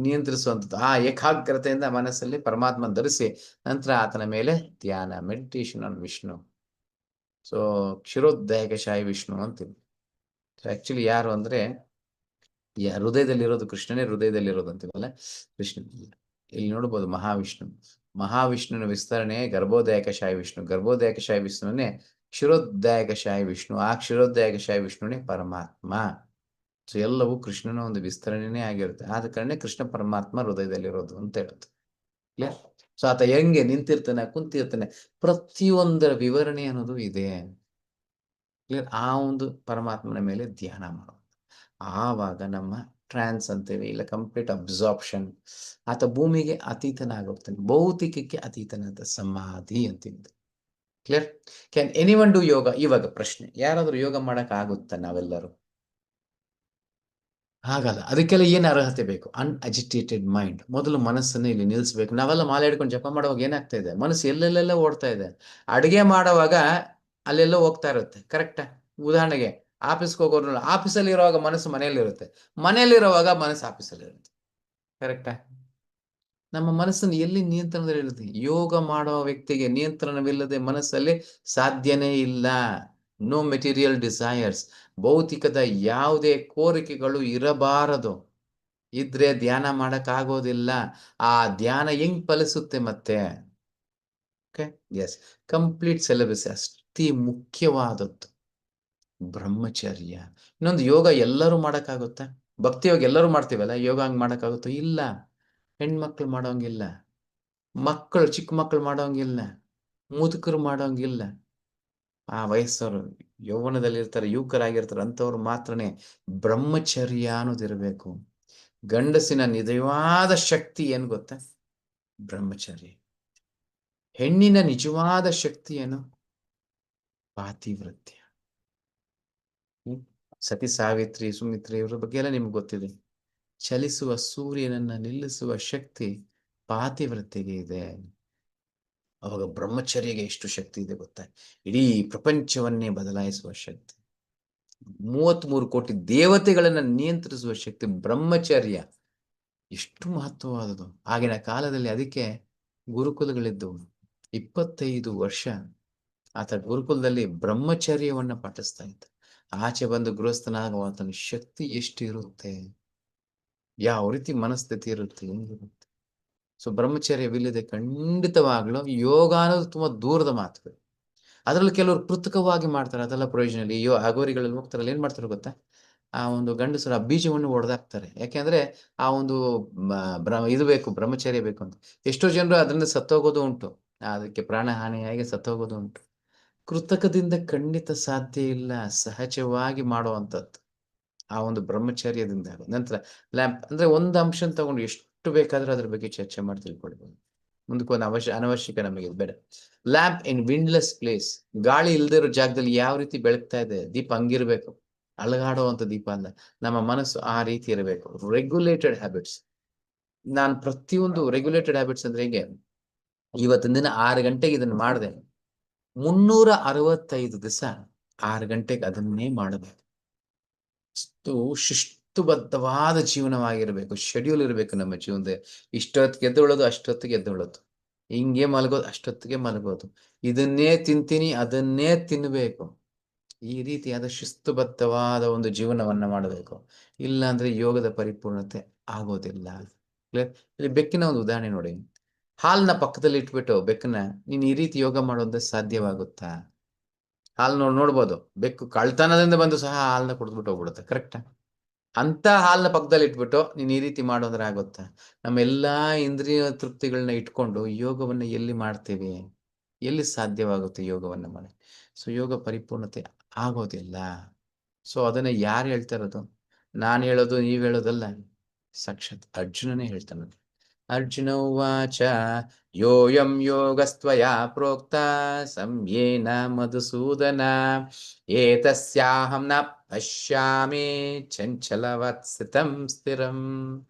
ನಿಯಂತ್ರಿಸುವಂಥದ್ದು. ಆ ಏಕಾಗ್ರತೆಯಿಂದ ಮನಸ್ಸಲ್ಲಿ ಪರಮಾತ್ಮ ಧರಿಸಿ ನಂತರ ಆತನ ಮೇಲೆ ಧ್ಯಾನ, meditation on Vishnu. So Kshirodakashayi Vishnu ಅಂತೀವಿ. ಸೊ ಆಕ್ಚುಲಿ ಯಾರು ಅಂದ್ರೆ ಹೃದಯದಲ್ಲಿರೋದು ಕೃಷ್ಣನೇ, ಹೃದಯದಲ್ಲಿರೋದು ಅಂತೀವಲ್ಲ, ಕೃಷ್ಣ. ಇಲ್ಲಿ ನೋಡ್ಬೋದು ಮಹಾವಿಷ್ಣು. ಮಹಾವಿಷ್ಣುವಿನ ವಿಸ್ತರಣೆ ಗರ್ಭೋದಯಕಶಾಯಿ ವಿಷ್ಣು. ಗರ್ಭೋದಯಕಶಾಯಿ ವಿಷ್ಣುವನ್ನೇ ಕ್ಷೀರೋದಯಕಶಾಯಿ ವಿಷ್ಣು. ಆ ಕ್ಷೀರೋದಯಕಶಾಯಿ ವಿಷ್ಣುವೇ ಪರಮಾತ್ಮ. ಸೊ ಎಲ್ಲವೂ ಕೃಷ್ಣನ ಒಂದು ವಿಸ್ತರಣೆನೇ ಆಗಿರುತ್ತೆ. ಆದ ಕಾರಣ ಕೃಷ್ಣ ಪರಮಾತ್ಮ ಹೃದಯದಲ್ಲಿರೋದು ಅಂತ ಹೇಳುತ್ತೆ. ಕ್ಲಿಯರ್? ಸೊ ಆತ ಹೆಂಗೆ ನಿಂತಿರ್ತಾನೆ, ಕುಂತಿರ್ತಾನೆ, ಪ್ರತಿಯೊಂದರ ವಿವರಣೆ ಅನ್ನೋದು ಇದೆ. ಕ್ಲಿಯರ್? ಆ ಒಂದು ಪರಮಾತ್ಮನ ಮೇಲೆ ಧ್ಯಾನ ಮಾಡೋದು. ಆವಾಗ ನಮ್ಮ ಟ್ರಾನ್ಸ್ ಅಂತೇವೆ, ಇಲ್ಲ ಕಂಪ್ಲೀಟ್ ಅಬ್ಸಾರ್ಪ್ಷನ್. ಆತ ಭೂಮಿಗೆ ಅತೀತನಾಗೋಗ್ತಾನೆ, ಭೌತಿಕಕ್ಕೆ ಅತೀತನಾದ ಸಮಾಧಿ ಅಂತೀವಿ. Clear? Can anyone do yoga? ಇವಾಗ ಪ್ರಶ್ನೆ, ಯಾರಾದ್ರೂ ಯೋಗ ಮಾಡಕ್ ಆಗುತ್ತಾ? ನಾವೆಲ್ಲರೂ ಆಗಲ್ಲ. ಅದಕ್ಕೆಲ್ಲ ಏನು ಅರ್ಹತೆ ಬೇಕು? ಅನ್ಅಜಿಟೇಟೆಡ್ ಮೈಂಡ್. ಮೊದಲು ಮನಸ್ಸನ್ನು ಇಲ್ಲಿ ನಿಲ್ಲಿಸ್ಬೇಕು. ನಾವೆಲ್ಲ ಮಾಲೆ ಹಿಡ್ಕೊಂಡು ಜಪ ಮಾಡುವಾಗ ಏನಾಗ್ತಾ ಇದೆ, ಮನಸ್ಸು ಎಲ್ಲೆಲ್ಲೆಲ್ಲ ಓಡ್ತಾ ಇದೆ. ಅಡುಗೆ ಮಾಡುವಾಗ ಅಲ್ಲೆಲ್ಲ ಹೋಗ್ತಾ ಇರುತ್ತೆ. ಕರೆಕ್ಟಾ? ಉದಾಹರಣೆಗೆ ಆಫೀಸ್ಗೆ ಹೋಗೋರು, ಆಫೀಸಲ್ಲಿ ಇರುವಾಗ ಮನಸ್ಸು ಮನೆಯಲ್ಲಿರುತ್ತೆ, ಮನೆಯಲ್ಲಿರುವಾಗ ಮನಸ್ಸು ಆಫೀಸಲ್ಲಿರುತ್ತೆ. ಕರೆಕ್ಟಾ? ನಮ್ಮ ಮನಸ್ಸನ್ನು ಎಲ್ಲಿ ನಿಯಂತ್ರಣದಲ್ಲಿರುತ್ತೆ? ಯೋಗ ಮಾಡುವ ವ್ಯಕ್ತಿಗೆ ನಿಯಂತ್ರಣವಿಲ್ಲದೆ ಮನಸ್ಸಲ್ಲಿ ಸಾಧ್ಯನೇ ಇಲ್ಲ. No material desires. ಭೌತಿಕದ ಯಾವುದೇ ಕೋರಿಕೆಗಳು ಇರಬಾರದು. ಇದ್ರೆ ಧ್ಯಾನ ಮಾಡಕ್ಕಾಗೋದಿಲ್ಲ. ಆ ಧ್ಯಾನ ಹೆಂಗ್ ಫಲಿಸುತ್ತೆ ಮತ್ತೆ? Okay, S. ಕಂಪ್ಲೀಟ್ ಸೆಲೆಬಸ್ ಅತಿ ಮುಖ್ಯವಾದದ್ದು ಬ್ರಹ್ಮಚರ್ಯ. ಇನ್ನೊಂದು, ಯೋಗ ಎಲ್ಲರೂ ಮಾಡಕ್ಕಾಗುತ್ತಾ? ಭಕ್ತಿ ಯೋಗ ಎಲ್ಲರೂ ಮಾಡ್ತೀವಲ್ಲ, ಯೋಗ ಹಂಗ್ ಮಾಡಕ್ಕಾಗುತ್ತೋ? ಇಲ್ಲ. ಹೆಣ್ಮಕ್ಳು ಮಾಡೋಂಗಿಲ್ಲ, ಮಕ್ಕಳು ಚಿಕ್ಕ ಮಕ್ಕಳು ಮಾಡೋಂಗಿಲ್ಲ, ಮುದುಕರು ಮಾಡೋಂಗಿಲ್ಲ. ಆ ವಯಸ್ಸವರು ಯೌವನದಲ್ಲಿರ್ತಾರೆ, ಯುವಕರಾಗಿರ್ತಾರೆ, ಅಂಥವ್ರು ಮಾತ್ರನೇ ಬ್ರಹ್ಮಚರ್ಯ ಅನ್ನೋದಿರಬೇಕು. ಗಂಡಸಿನ ನಿಜವಾದ ಶಕ್ತಿ ಏನು ಗೊತ್ತಾ? ಬ್ರಹ್ಮಚರ್ಯ. ಹೆಣ್ಣಿನ ನಿಜವಾದ ಶಕ್ತಿ ಏನು? ಪಾತಿವ್ರತ್ಯ. ಸತಿ ಸಾವಿತ್ರಿ, ಸುಮಿತ್ರಿ ಇವ್ರ ಬಗ್ಗೆ ಎಲ್ಲ ನಿಮ್ಗೆ ಗೊತ್ತಿದೆ. ಚಲಿಸುವ ಸೂರ್ಯನನ್ನ ನಿಲ್ಲಿಸುವ ಶಕ್ತಿ ಪಾತಿವ್ರತ್ಯಗೆ ಇದೆ. ಅವಾಗ ಬ್ರಹ್ಮಚರ್ಯಗೆ ಎಷ್ಟು ಶಕ್ತಿ ಇದೆ ಗೊತ್ತಾ? ಇಡೀ ಪ್ರಪಂಚವನ್ನೇ ಬದಲಾಯಿಸುವ ಶಕ್ತಿ. 33 ಕೋಟಿ ದೇವತೆಗಳನ್ನ ನಿಯಂತ್ರಿಸುವ ಶಕ್ತಿ ಬ್ರಹ್ಮಚರ್ಯ. ಎಷ್ಟು ಮಹತ್ವವಾದದು ಆಗಿನ ಕಾಲದಲ್ಲಿ. ಅದಕ್ಕೆ ಗುರುಕುಲಗಳಿದ್ದವು. 25 ವರ್ಷ ಆತ ಗುರುಕುಲದಲ್ಲಿ ಬ್ರಹ್ಮಚರ್ಯವನ್ನ ಪಾಠಿಸ್ತಾ ಇದ್ದ. ಆಚೆ ಬಂದು ಗೃಹಸ್ಥನಾಗುವ ಆತನ ಶಕ್ತಿ ಎಷ್ಟಿರುತ್ತೆ, ಯಾವ ರೀತಿ ಮನಸ್ಥಿತಿ ಇರುತ್ತೆ, ಹೆಂಗಿರುತ್ತೆ. ಸೊ ಬ್ರಹ್ಮಚರ್ಯವಿಲ್ಲದೆ ಖಂಡಿತವಾಗ್ಲೂ ಯೋಗ ಅನ್ನೋದು ತುಂಬಾ ದೂರದ ಮಾತುಗಳು. ಅದರಲ್ಲಿ ಕೆಲವರು ಕೃತಕವಾಗಿ ಮಾಡ್ತಾರೆ, ಅದೆಲ್ಲ ಪ್ರಯೋಜನ ಇಲ್ಲ. ಅಗೋರಿಗಳಲ್ಲಿ ಹೋಗ್ತಾರಲ್ಲ, ಏನ್ ಮಾಡ್ತಾರೆ ಗೊತ್ತಾ? ಆ ಒಂದು ಗಂಡಸರು ಆ ಬೀಜವನ್ನು ಹೊಡೆದಾಕ್ತಾರೆ. ಯಾಕೆಂದ್ರೆ ಆ ಒಂದು ಇದು ಬೇಕು, ಬ್ರಹ್ಮಚರ್ಯ ಬೇಕು ಅಂತ. ಎಷ್ಟೋ ಜನರು ಅದರಿಂದ ಸತ್ತೋಗೋದು ಉಂಟು, ಅದಕ್ಕೆ ಪ್ರಾಣಹಾನಿಯಾಗಿ ಸತ್ತೋಗೋದು ಉಂಟು. ಕೃತಕದಿಂದ ಖಂಡಿತ ಸಾಧ್ಯ ಇಲ್ಲ, ಸಹಜವಾಗಿ ಮಾಡುವಂಥದ್ದು ಆ ಒಂದು ಬ್ರಹ್ಮಚರ್ಯದಿಂದ. ನಂತರ ಲ್ಯಾಂಪ್ ಅಂದ್ರೆ ಒಂದು ಅಂಶ ತಗೊಂಡು ಎಷ್ಟು ಬೇಕಾದ್ರೂ ಅದ್ರ ಬಗ್ಗೆ ಚರ್ಚೆ ಮಾಡಿ ತಿಳ್ಕೊಳ್ಬೋದು. ಮುಂದಕ್ಕೆ ಒಂದು ಅನವಶ್ಯಕ ನಮಗೆ ಬೇಡ. ಲ್ಯಾಂಪ್ ಇನ್ ವಿಂಡ್ಲೆಸ್ ಪ್ಲೇಸ್. ಗಾಳಿ ಇಲ್ದಿರೋ ಜಾಗದಲ್ಲಿ ಯಾವ ರೀತಿ ಬೆಳಗ್ತಾ ಇದೆ, ದೀಪ ಹಂಗಿರ್ಬೇಕು, ಅಲಗಾಡುವಂತ ದೀಪ ಅಲ್ಲ. ನಮ್ಮ ಮನಸ್ಸು ಆ ರೀತಿ ಇರಬೇಕು. Regulated habits. ನಾನು ಪ್ರತಿಯೊಂದು ರೆಗ್ಯುಲೇಟೆಡ್ ಹ್ಯಾಬಿಟ್ಸ್ ಅಂದ್ರೆ ಹೇಗೆ, ಇವತ್ತಿನ ದಿನ 6 ಗಂಟೆಗೆ ಇದನ್ನ ಮಾಡಿದೆ, 365 ದಿವಸ 6 ಗಂಟೆಗೆ ಅದನ್ನೇ ಮಾಡಬೇಕು. ಶಿಸ್ತುಬದ್ಧವಾದ ಜೀವನವಾಗಿರ್ಬೇಕು. ಶೆಡ್ಯೂಲ್ ಇರಬೇಕು ನಮ್ಮ ಜೀವನದಲ್ಲಿ. ಇಷ್ಟೊತ್ತಿಗೆ ಎದ್ದೇಳೋದು, ಅಷ್ಟೊತ್ತಿಗೆ ಎದ್ದೇಳೋದು, ಹಿಂಗೆ ಮಲಗೋದು, ಅಷ್ಟೊತ್ತಿಗೆ ಮಲಗೋದು, ಇದನ್ನೇ ತಿಂತೀನಿ, ಅದನ್ನೇ ತಿನ್ಬೇಕು. ಈ ರೀತಿಯಾದ ಶಿಸ್ತುಬದ್ಧವಾದ ಒಂದು ಜೀವನವನ್ನ ಮಾಡಬೇಕು. ಇಲ್ಲ ಅಂದ್ರೆ ಯೋಗದ ಪರಿಪೂರ್ಣತೆ ಆಗೋದಿಲ್ಲ. ಇಲ್ಲಿ ಬೆಕ್ಕಿನ ಒಂದು ಉದಾಹರಣೆ ನೋಡಿ. ಹಾಲ್ನ ಪಕ್ಕದಲ್ಲಿ ಇಟ್ಬಿಟ್ಟು ಬೆಕ್ಕನ್ನ ನೀನ್ ಈ ರೀತಿ ಯೋಗ ಮಾಡೋದ್ರೆ ಸಾಧ್ಯವಾಗುತ್ತಾ? ಹಾಲು ನೋಡ್ಬೋದು, ಬೆಕ್ಕು ಕಳ್ತನದಿಂದ ಬಂದು ಸಹ ಹಾಲನ್ನ ಕುಡಿದ್ಬಿಟ್ಟು ಹೋಗ್ಬಿಡುತ್ತೆ. ಕರೆಕ್ಟಾ? ಅಂತ ಹಾಲ್ನ ಪಕ್ಕದಲ್ಲಿ ಇಟ್ಬಿಟ್ಟು ನೀನ್ ಈ ರೀತಿ ಮಾಡೋದ್ರೆ ಆಗುತ್ತಾ? ನಮ್ಮ ಎಲ್ಲಾ ಇಂದ್ರಿಯ ತೃಪ್ತಿಗಳನ್ನ ಇಟ್ಕೊಂಡು ಯೋಗವನ್ನ ಎಲ್ಲಿ ಮಾಡ್ತೀವಿ? ಎಲ್ಲಿ ಸಾಧ್ಯವಾಗುತ್ತೆ ಯೋಗವನ್ನ ಮಾಡಿ? ಸೊ ಯೋಗ ಪರಿಪೂರ್ಣತೆ ಆಗೋದಿಲ್ಲ. ಸೊ ಅದನ್ನ ಯಾರು ಹೇಳ್ತಾ ಇರೋದು? ನಾನು ಹೇಳೋದು, ನೀವ್ ಹೇಳೋದಲ್ಲ. ಸಾಕ್ಷಾತ್ ಅರ್ಜುನನೇ ಹೇಳ್ತಾನೆ. ಅರ್ಜುನ ಉವಾಚ ಯೋಯಂ ಯೋಗಸ್ತ್ವಯಾ ಪ್ರೋಕ್ತ ಸಂಯೇನ ಮಧುಸೂದನ ಏತಸ್ಯಾಹಂ ನ ಪಶ್ಯಾಮಿ ಚಂಚಲವತ್ ಸ್ಥಿರಂ.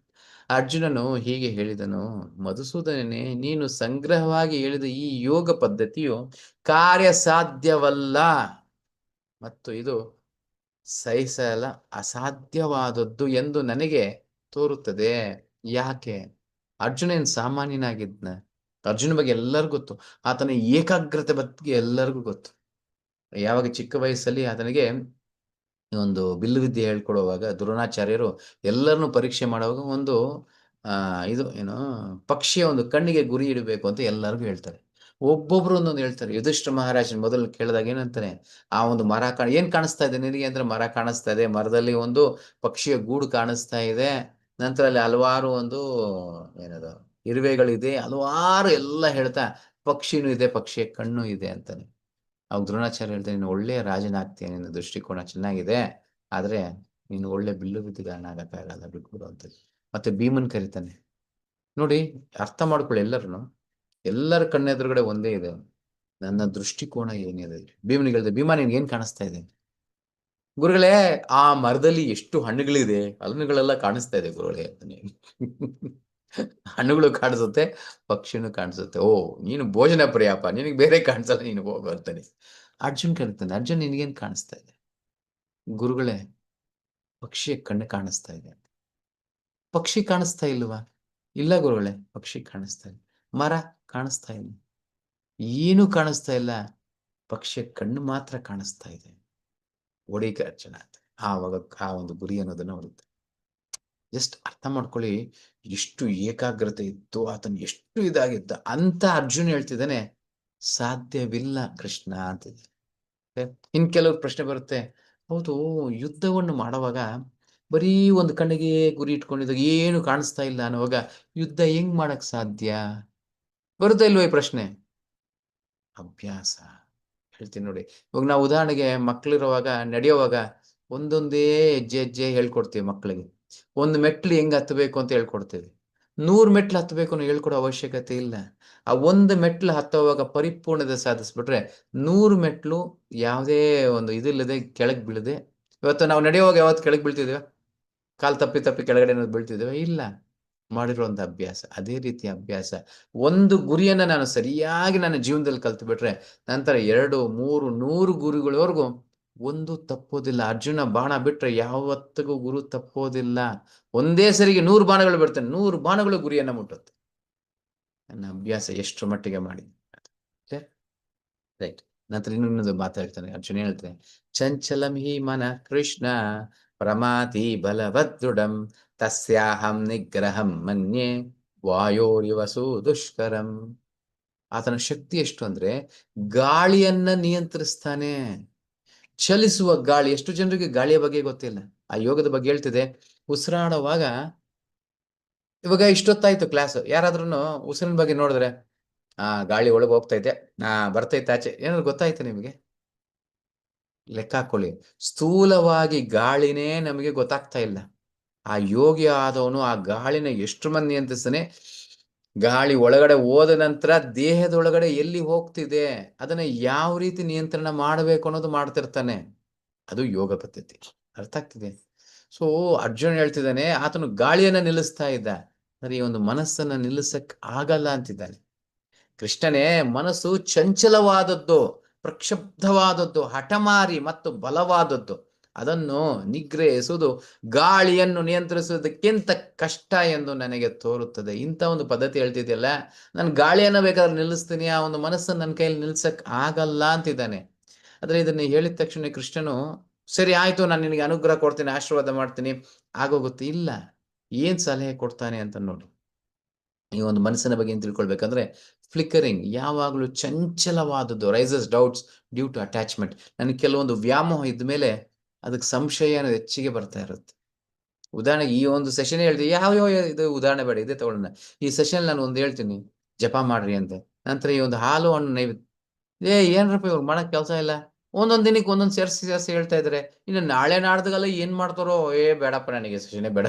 ಅರ್ಜುನನು ಹೀಗೆ ಹೇಳಿದನು, ಮಧುಸೂದನನೇ, ನೀನು ಸಂಗ್ರಹವಾಗಿ ಹೇಳಿದ ಈ ಯೋಗ ಪದ್ಧತಿಯು ಕಾರ್ಯಸಾಧ್ಯವಲ್ಲ ಮತ್ತು ಇದು ಸಹಿಸಲ ಅಸಾಧ್ಯವಾದದ್ದು ಎಂದು ನನಗೆ ತೋರುತ್ತದೆ. ಯಾಕೆ? ಅರ್ಜುನ ಏನು ಸಾಮಾನ್ಯನಾಗಿದ್ನ? ಅರ್ಜುನ ಬಗ್ಗೆ ಎಲ್ಲರಿಗೂ ಗೊತ್ತು. ಆತನ ಏಕಾಗ್ರತೆ ಬಗ್ಗೆ ಎಲ್ಲರಿಗೂ ಗೊತ್ತು. ಯಾವಾಗ ಚಿಕ್ಕ ವಯಸ್ಸಲ್ಲಿ ಆತನಿಗೆ ಒಂದು ಬಿಲ್ಲು ವಿದ್ಯೆ ಹೇಳ್ಕೊಡುವಾಗ ದ್ರೋಣಾಚಾರ್ಯರು ಎಲ್ಲರನ್ನೂ ಪರೀಕ್ಷೆ ಮಾಡುವಾಗ ಒಂದು ಇದು ಏನು ಪಕ್ಷಿಯ ಒಂದು ಕಣ್ಣಿಗೆ ಗುರಿ ಇಡಬೇಕು ಅಂತ ಎಲ್ಲರಿಗೂ ಹೇಳ್ತಾರೆ. ಒಬ್ಬೊಬ್ರು ಒಂದೊಂದು ಹೇಳ್ತಾರೆ. ಯುಧಿಷ್ಠಿರ ಮಹಾರಾಜನ ಮೊದಲು ಕೇಳಿದಾಗ ಏನಂತಾನೆ, ಆ ಒಂದು ಮರ ಏನ್ ಕಾಣಿಸ್ತಾ ಇದೆ ನಿನಗೆ ಅಂದ್ರೆ, ಮರ ಕಾಣಿಸ್ತಾ ಇದೆ, ಮರದಲ್ಲಿ ಒಂದು ಪಕ್ಷಿಯ ಗೂಡು ಕಾಣಿಸ್ತಾ ಇದೆ, ನಂತರ ಅಲ್ಲಿ ಹಲವಾರು ಒಂದು ಏನದು ಇರುವೆಗಳಿದೆ, ಹಲವಾರು ಎಲ್ಲ ಹೇಳ್ತಾ ಪಕ್ಷಿನೂ ಇದೆ, ಪಕ್ಷಿಯ ಕಣ್ಣು ಇದೆ ಅಂತಾನೆ. ಅವಾಗ ದ್ರೋಣಾಚಾರ್ಯ ಹೇಳ್ತಾನೆ, ನೀನು ಒಳ್ಳೆಯ ರಾಜನಾಗ್ತೀಯ, ನಿನ್ನ ದೃಷ್ಟಿಕೋನ ಚೆನ್ನಾಗಿದೆ, ಆದ್ರೆ ನೀನು ಒಳ್ಳೆ ಬಿಲ್ಲು ಬಿದ್ದುಗಾರನ ಆಗಕ್ಕಾಗಲ್ಲ, ಬಿಟ್ಬಿಡು ಅಂತ. ಮತ್ತೆ ಭೀಮನ್ ಕರಿತಾನೆ. ನೋಡಿ, ಅರ್ಥ ಮಾಡ್ಕೊಳ್ಳಿ ಎಲ್ಲರೂ, ಎಲ್ಲರ ಕಣ್ಣೆದುರುಗಡೆ ಒಂದೇ ಇದೆ, ನನ್ನ ದೃಷ್ಟಿಕೋನ ಏನಿದೆ. ಭೀಮನಿಗೆ ಹೇಳ್ದೆ, ಭೀಮ ನಿನ್ಗೆ ಏನ್ ಕಾಣಿಸ್ತಾ ಇದೆ? ಗುರುಗಳೇ, ಆ ಮರದಲ್ಲಿ ಎಷ್ಟು ಹಣ್ಣುಗಳಿದೆ, ಹಣ್ಣುಗಳೆಲ್ಲ ಕಾಣಿಸ್ತಾ ಇದೆ ಗುರುಗಳೇ ಅಂತಾನೆ. ಹಣ್ಣುಗಳು ಕಾಣಿಸುತ್ತೆ, ಪಕ್ಷಿನೂ ಕಾಣಿಸುತ್ತೆ. ಓ, ನೀನು ಭೋಜನ ಪ್ರಿಯಪ್ಪ, ನಿನಗೆ ಬೇರೆ ಕಾಣಿಸಲ್ಲ, ನೀನು ಹೋಗು ಅಂತಾನೆ. ಅರ್ಜುನ್ ಕರೀತಾನೆ, ಅರ್ಜುನ್ ನಿನಗೇನ್ ಕಾಣಿಸ್ತಾ ಇದೆ? ಗುರುಗಳೇ, ಪಕ್ಷಿಯ ಕಣ್ಣು ಕಾಣಿಸ್ತಾ ಇದೆ. ಪಕ್ಷಿ ಕಾಣಿಸ್ತಾ ಇಲ್ವಾ? ಇಲ್ಲ ಗುರುಗಳೇ, ಪಕ್ಷಿ ಕಾಣಿಸ್ತಾ ಇಲ್ಲ. ಮರ ಕಾಣಿಸ್ತಾ ಇಲ್ಲ, ಏನು ಕಾಣಿಸ್ತಾ ಇಲ್ಲ, ಪಕ್ಷಿಯ ಕಣ್ಣು ಮಾತ್ರ ಕಾಣಿಸ್ತಾ ಇದೆ. ಒಡಿಕ ಅರ್ಜುನ ಅಂತ. ಆವಾಗ ಆ ಒಂದು ಗುರಿ ಅನ್ನೋದನ್ನ ಹೊಡುತ್ತೆ. ಜಸ್ಟ್ ಅರ್ಥ ಮಾಡ್ಕೊಳ್ಳಿ, ಎಷ್ಟು ಏಕಾಗ್ರತೆ ಇತ್ತು, ಆತನ ಎಷ್ಟು ಇದಾಗಿದ್ದ ಅಂತ ಅರ್ಜುನ್ ಹೇಳ್ತಿದ್ದಾನೆ, ಸಾಧ್ಯವಿಲ್ಲ ಕೃಷ್ಣ ಅಂತಿದೆ. ಇನ್ ಕೆಲವು ಪ್ರಶ್ನೆ ಬರುತ್ತೆ, ಹೌದು, ಯುದ್ಧವನ್ನು ಮಾಡುವಾಗ ಬರೀ ಒಂದು ಕಣ್ಣಿಗೆ ಗುರಿ ಇಟ್ಕೊಂಡಿದ್ದಾಗ ಏನು ಕಾಣಿಸ್ತಾ ಇಲ್ಲ ಅನ್ನುವಾಗ ಯುದ್ಧ ಹೆಂಗ್ ಮಾಡಕ್ ಸಾಧ್ಯ? ಬರುತ್ತೆ ಇಲ್ವೋ ಈ ಪ್ರಶ್ನೆ? ಅಭ್ಯಾಸ. ಹೇಳ್ತೀನಿ ನೋಡಿ. ಇವಾಗ ನಾವು ಉದಾಹರಣೆಗೆ ಮಕ್ಳಿರುವಾಗ ನಡೆಯುವಾಗ ಒಂದೊಂದೇ ಹೆಜ್ಜೆ ಹೇಳ್ಕೊಡ್ತೀವಿ ಮಕ್ಕಳಿಗೆ. ಒಂದು ಮೆಟ್ಲು ಹೆಂಗ್ ಹತ್ತಬೇಕು ಅಂತ ಹೇಳ್ಕೊಡ್ತೀವಿ. 100 ಮೆಟ್ಲು ಹತ್ತಬೇಕು ಅನ್ನೋ ಹೇಳ್ಕೊಡೋ ಅವಶ್ಯಕತೆ ಇಲ್ಲ. ಆ ಒಂದು ಮೆಟ್ಲು ಹತ್ತುವಾಗ ಪರಿಪೂರ್ಣತೆ ಸಾಧಿಸ್ಬಿಟ್ರೆ 100 ಮೆಟ್ಲು ಯಾವುದೇ ಒಂದು ಇದಿಲ್ಲದೆ ಕೆಳಗೆ ಬೀಳದೆ. ಇವತ್ತು ನಾವು ನಡೆಯುವಾಗ ಯಾವತ್ತು ಕೆಳಗೆ ಬೀಳ್ತಿದ್ದೇವೆ? ಕಾಲು ತಪ್ಪಿ ಕೆಳಗಡೆ ಏನಾದ್ರು ಬೀಳ್ತಿದ್ದೇವೆ? ಇಲ್ಲ. ಮಾಡಿರುವಂಥ ಅಭ್ಯಾಸ. ಅದೇ ರೀತಿಯ ಅಭ್ಯಾಸ. ಒಂದು ಗುರಿಯನ್ನ ನಾನು ಸರಿಯಾಗಿ ನನ್ನ ಜೀವನದಲ್ಲಿ ಕಲ್ತ್ಬಿಟ್ರೆ ನಂತರ 2, 3, 100 ಗುರಿಗಳವರೆಗೂ ಒಂದು ತಪ್ಪೋದಿಲ್ಲ. ಅರ್ಜುನ ಬಾಣ ಬಿಟ್ರೆ ಯಾವತ್ತಿಗೂ ಗುರು ತಪ್ಪೋದಿಲ್ಲ. ಒಂದೇ ಸರಿಗೆ 100 ಬಾಣಗಳು ಬಿಡ್ತಾನೆ, 100 ಬಾಣಗಳು ಗುರಿಯನ್ನ ಮುಟ್ಟುತ್ತೆ. ನನ್ನ ಅಭ್ಯಾಸ ಎಷ್ಟರ ಮಟ್ಟಿಗೆ ಮಾಡಿ. ರೈಟ್. ನಂತರ ಇನ್ನೊಂದು ಮಾತಾಡ್ತಾನೆ, ಅರ್ಜುನ ಹೇಳ್ತಾನೆ, ಚಂಚಲಂ ಹಿ ಮನ ಕೃಷ್ಣ ಪ್ರಮಾತಿ ಬಲವದೃಢಂ ತಸ್ಯಾಹಂ ನಿಗ್ರಹಂ ಮನ್ಯೆ ವಾಯೋರಿವಸು ದುಷ್ಕರಂ. ಆತನ ಶಕ್ತಿ ಎಷ್ಟು ಅಂದ್ರೆ ಗಾಳಿಯನ್ನ ನಿಯಂತ್ರಿಸ್ತಾನೆ. ಚಲಿಸುವ ಗಾಳಿ. ಎಷ್ಟು ಜನರಿಗೆ ಗಾಳಿಯ ಬಗ್ಗೆ ಗೊತ್ತಿಲ್ಲ. ಆ ಯೋಗದ ಬಗ್ಗೆ ಹೇಳ್ತಿದೆ, ಉಸಿರಾಡುವಾಗ ಇವಾಗ ಇಷ್ಟೊತ್ತಾಯ್ತು ಕ್ಲಾಸ್, ಯಾರಾದ್ರೂ ಉಸಿರಿನ ಬಗ್ಗೆ ನೋಡಿದ್ರೆ ಗಾಳಿ ಒಳಗೆ ಹೋಗ್ತೈತೆ, ಬರ್ತೈತೆ ಆಚೆ, ಏನಾದ್ರು ಗೊತ್ತಾಯ್ತು ನಿಮಗೆ? ಲೆಕ್ಕ ಹಾಕೊಳ್ಳಿ. ಸ್ಥೂಲವಾಗಿ ಗಾಳಿನೇ ನಮಗೆ ಗೊತ್ತಾಗ್ತಾ ಇಲ್ಲ. ಆ ಯೋಗಿ ಆದವನು ಆ ಗಾಳಿನ ಎಷ್ಟು ಮಂದಿ ನಿಯಂತ್ರಿಸ್ತಾನೆ. ಗಾಳಿ ಒಳಗಡೆ ಹೋದ ನಂತರ ದೇಹದೊಳಗಡೆ ಎಲ್ಲಿ ಹೋಗ್ತಿದೆ ಅದನ್ನ ಯಾವ ರೀತಿ ನಿಯಂತ್ರಣ ಮಾಡಬೇಕು ಅನ್ನೋದು ಮಾಡ್ತಿರ್ತಾನೆ. ಅದು ಯೋಗ ಪದ್ಧತಿ. ಅರ್ಥ ಆಗ್ತಿದೆ? ಸೊ ಅರ್ಜುನ್ ಹೇಳ್ತಿದ್ದಾನೆ, ಆತನು ಗಾಳಿಯನ್ನ ನಿಲ್ಲಿಸ್ತಾ ಇದ್ದ, ಅಂದ್ರೆ ಈ ಒಂದು ಮನಸ್ಸನ್ನ ನಿಲ್ಲಿಸಕ್ ಆಗಲ್ಲ ಅಂತಿದ್ದಾನೆ. ಕೃಷ್ಣನೇ, ಮನಸ್ಸು ಚಂಚಲವಾದದ್ದು, ಪ್ರಕ್ಷುಬ್ಧವಾದದ್ದು, ಹಠಮಾರಿ ಮತ್ತು ಬಲವಾದದ್ದು. ಅದನ್ನು ನಿಗ್ರಹಿಸುವುದು ಗಾಳಿಯನ್ನು ನಿಯಂತ್ರಿಸುವುದಕ್ಕಿಂತ ಕಷ್ಟ ಎಂದು ನನಗೆ ತೋರುತ್ತದೆ. ಇಂಥ ಒಂದು ಪದ್ಧತಿ ಹೇಳ್ತಿದೆಯಲ್ಲ, ನಾನು ಗಾಳಿಯನ್ನ ಬೇಕಾದ್ರೆ ನಿಲ್ಲಿಸ್ತೀನಿ, ಆ ಒಂದು ಮನಸ್ಸನ್ನು ನನ್ನ ಕೈಯಲ್ಲಿ ನಿಲ್ಸಕ್ ಆಗಲ್ಲ ಅಂತಿದ್ದಾನೆ. ಆದ್ರೆ ಇದನ್ನ ಹೇಳಿದ ತಕ್ಷಣ ಕೃಷ್ಣನು, ಸರಿ ಆಯ್ತು, ನಾನು ನಿನಗೆ ಅನುಗ್ರಹ ಕೊಡ್ತೀನಿ, ಆಶೀರ್ವಾದ ಮಾಡ್ತೀನಿ, ಆಗೋಗುತ್ತೆ. ಇಲ್ಲ. ಏನ್ ಸಲಹೆ ಕೊಡ್ತಾನೆ ಅಂತ ನೋಡಿ. ಈ ಒಂದು ಮನಸ್ಸಿನ ಬಗ್ಗೆ ಏನ್ ತಿಳ್ಕೊಳ್ಬೇಕಂದ್ರೆ, ಫ್ಲಿಕರಿಂಗ್, ಯಾವಾಗಲೂ ಚಂಚಲವಾದದ್ದು, raises doubts due to attachment. ನನಗೆ ಕೆಲವೊಂದು ವ್ಯಾಮೋಹ ಇದ್ಮೇಲೆ ಅದಕ್ಕೆ ಸಂಶಯ ಅನ್ನೋದು ಹೆಚ್ಚಿಗೆ ಬರ್ತಾ ಇರುತ್ತೆ. ಉದಾಹರಣೆಗೆ ಈ ಒಂದು ಸೆಷನ್ ಹೇಳ್ತೀವಿ, ಯಾವ ಇದು ಉದಾಹರಣೆ ಬೇಡ, ಇದೇ ತಗೊಳ್ಳೋಣ. ಈ ಸೆಷನ್ ನಾನು ಒಂದು ಹೇಳ್ತೀನಿ, ಜಪ ಮಾಡ್ರಿ ಅಂತ. ನಂತರ ಈ ಒಂದು ಹಾಲು ಹಣ್ಣು ನೈವೇದ್ಯ, ಏನ್ರಪ್ಪ ಇವ್ರು ಮಾಡಕ್ ಕೆಲಸ ಇಲ್ಲ, ಒಂದೊಂದ್ ದಿನಕ್ಕೆ ಒಂದೊಂದು ಸೇರ್ಸಿ ಹೇಳ್ತಾ ಇದಾರೆ, ಇನ್ನು ನಾಳೆ ನಾಡ್ದಾಗೆಲ್ಲ ಏನ್ ಮಾಡ್ತಾರೋ, ಬೇಡಪ್ಪ ನನಗೆ ಸೆಷನೇ ಬೇಡ.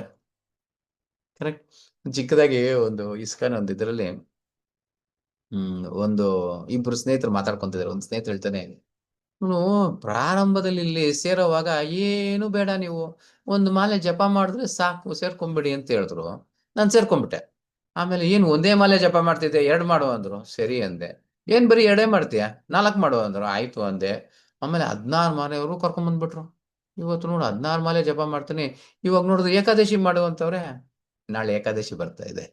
ಕರೆಕ್ಟ್. ಚಿಕ್ಕದಾಗಿ ಒಂದು ಇಸ್ಕಾನ್ ಒಂದು ಇದರಲ್ಲಿ ಒಂದು ಇಬ್ರು ಸ್ನೇಹಿತರು ಮಾತಾಡ್ಕೊಂತಿದ್ದಾರೆ. ಒಂದು ಸ್ನೇಹಿತರು ಹೇಳ್ತಾನೆ, ಇವನು ಪ್ರಾರಂಭದಲ್ಲಿ ಇಲ್ಲಿ ಸೇರೋವಾಗ ಏನು ಬೇಡ, ನೀವು ಒಂದು ಮಾಲೆ ಜಪ ಮಾಡಿದ್ರೆ ಸಾಕು, ಸೇರ್ಕೊಂಬಿಡಿ ಅಂತ ಹೇಳಿದ್ರು. ನಾನು ಸೇರ್ಕೊಂಡ್ಬಿಟ್ಟೆ. ಆಮೇಲೆ ಏನು ಒಂದೇ ಮಾಲೆ ಜಪ ಮಾಡ್ತಿದ್ದೆ, 2 ಮಾಡು ಅಂದ್ರು. ಸರಿ ಅಂದೆ. ಏನ್ ಬರೀ 2 ಮಾಡ್ತೀಯ, 4 ಮಾಡು ಅಂದ್ರು. ಆಯ್ತು ಅಂದೆ. ಆಮೇಲೆ 16 ಮಾಲೆಯವರು ಕರ್ಕೊಂಡ್ ಬಂದ್ಬಿಟ್ರು. ಇವತ್ತು ನೋಡು 16 ಮಾಲೆ ಜಪ ಮಾಡ್ತೀನಿ. ಇವಾಗ ನೋಡಿದ್ರೆ ಏಕಾದಶಿ ಮಾಡು ಅಂತವ್ರೆ. ನಾಳೆ ಏಕಾದಶಿ ಬರ್ತಾ ಇದೆ.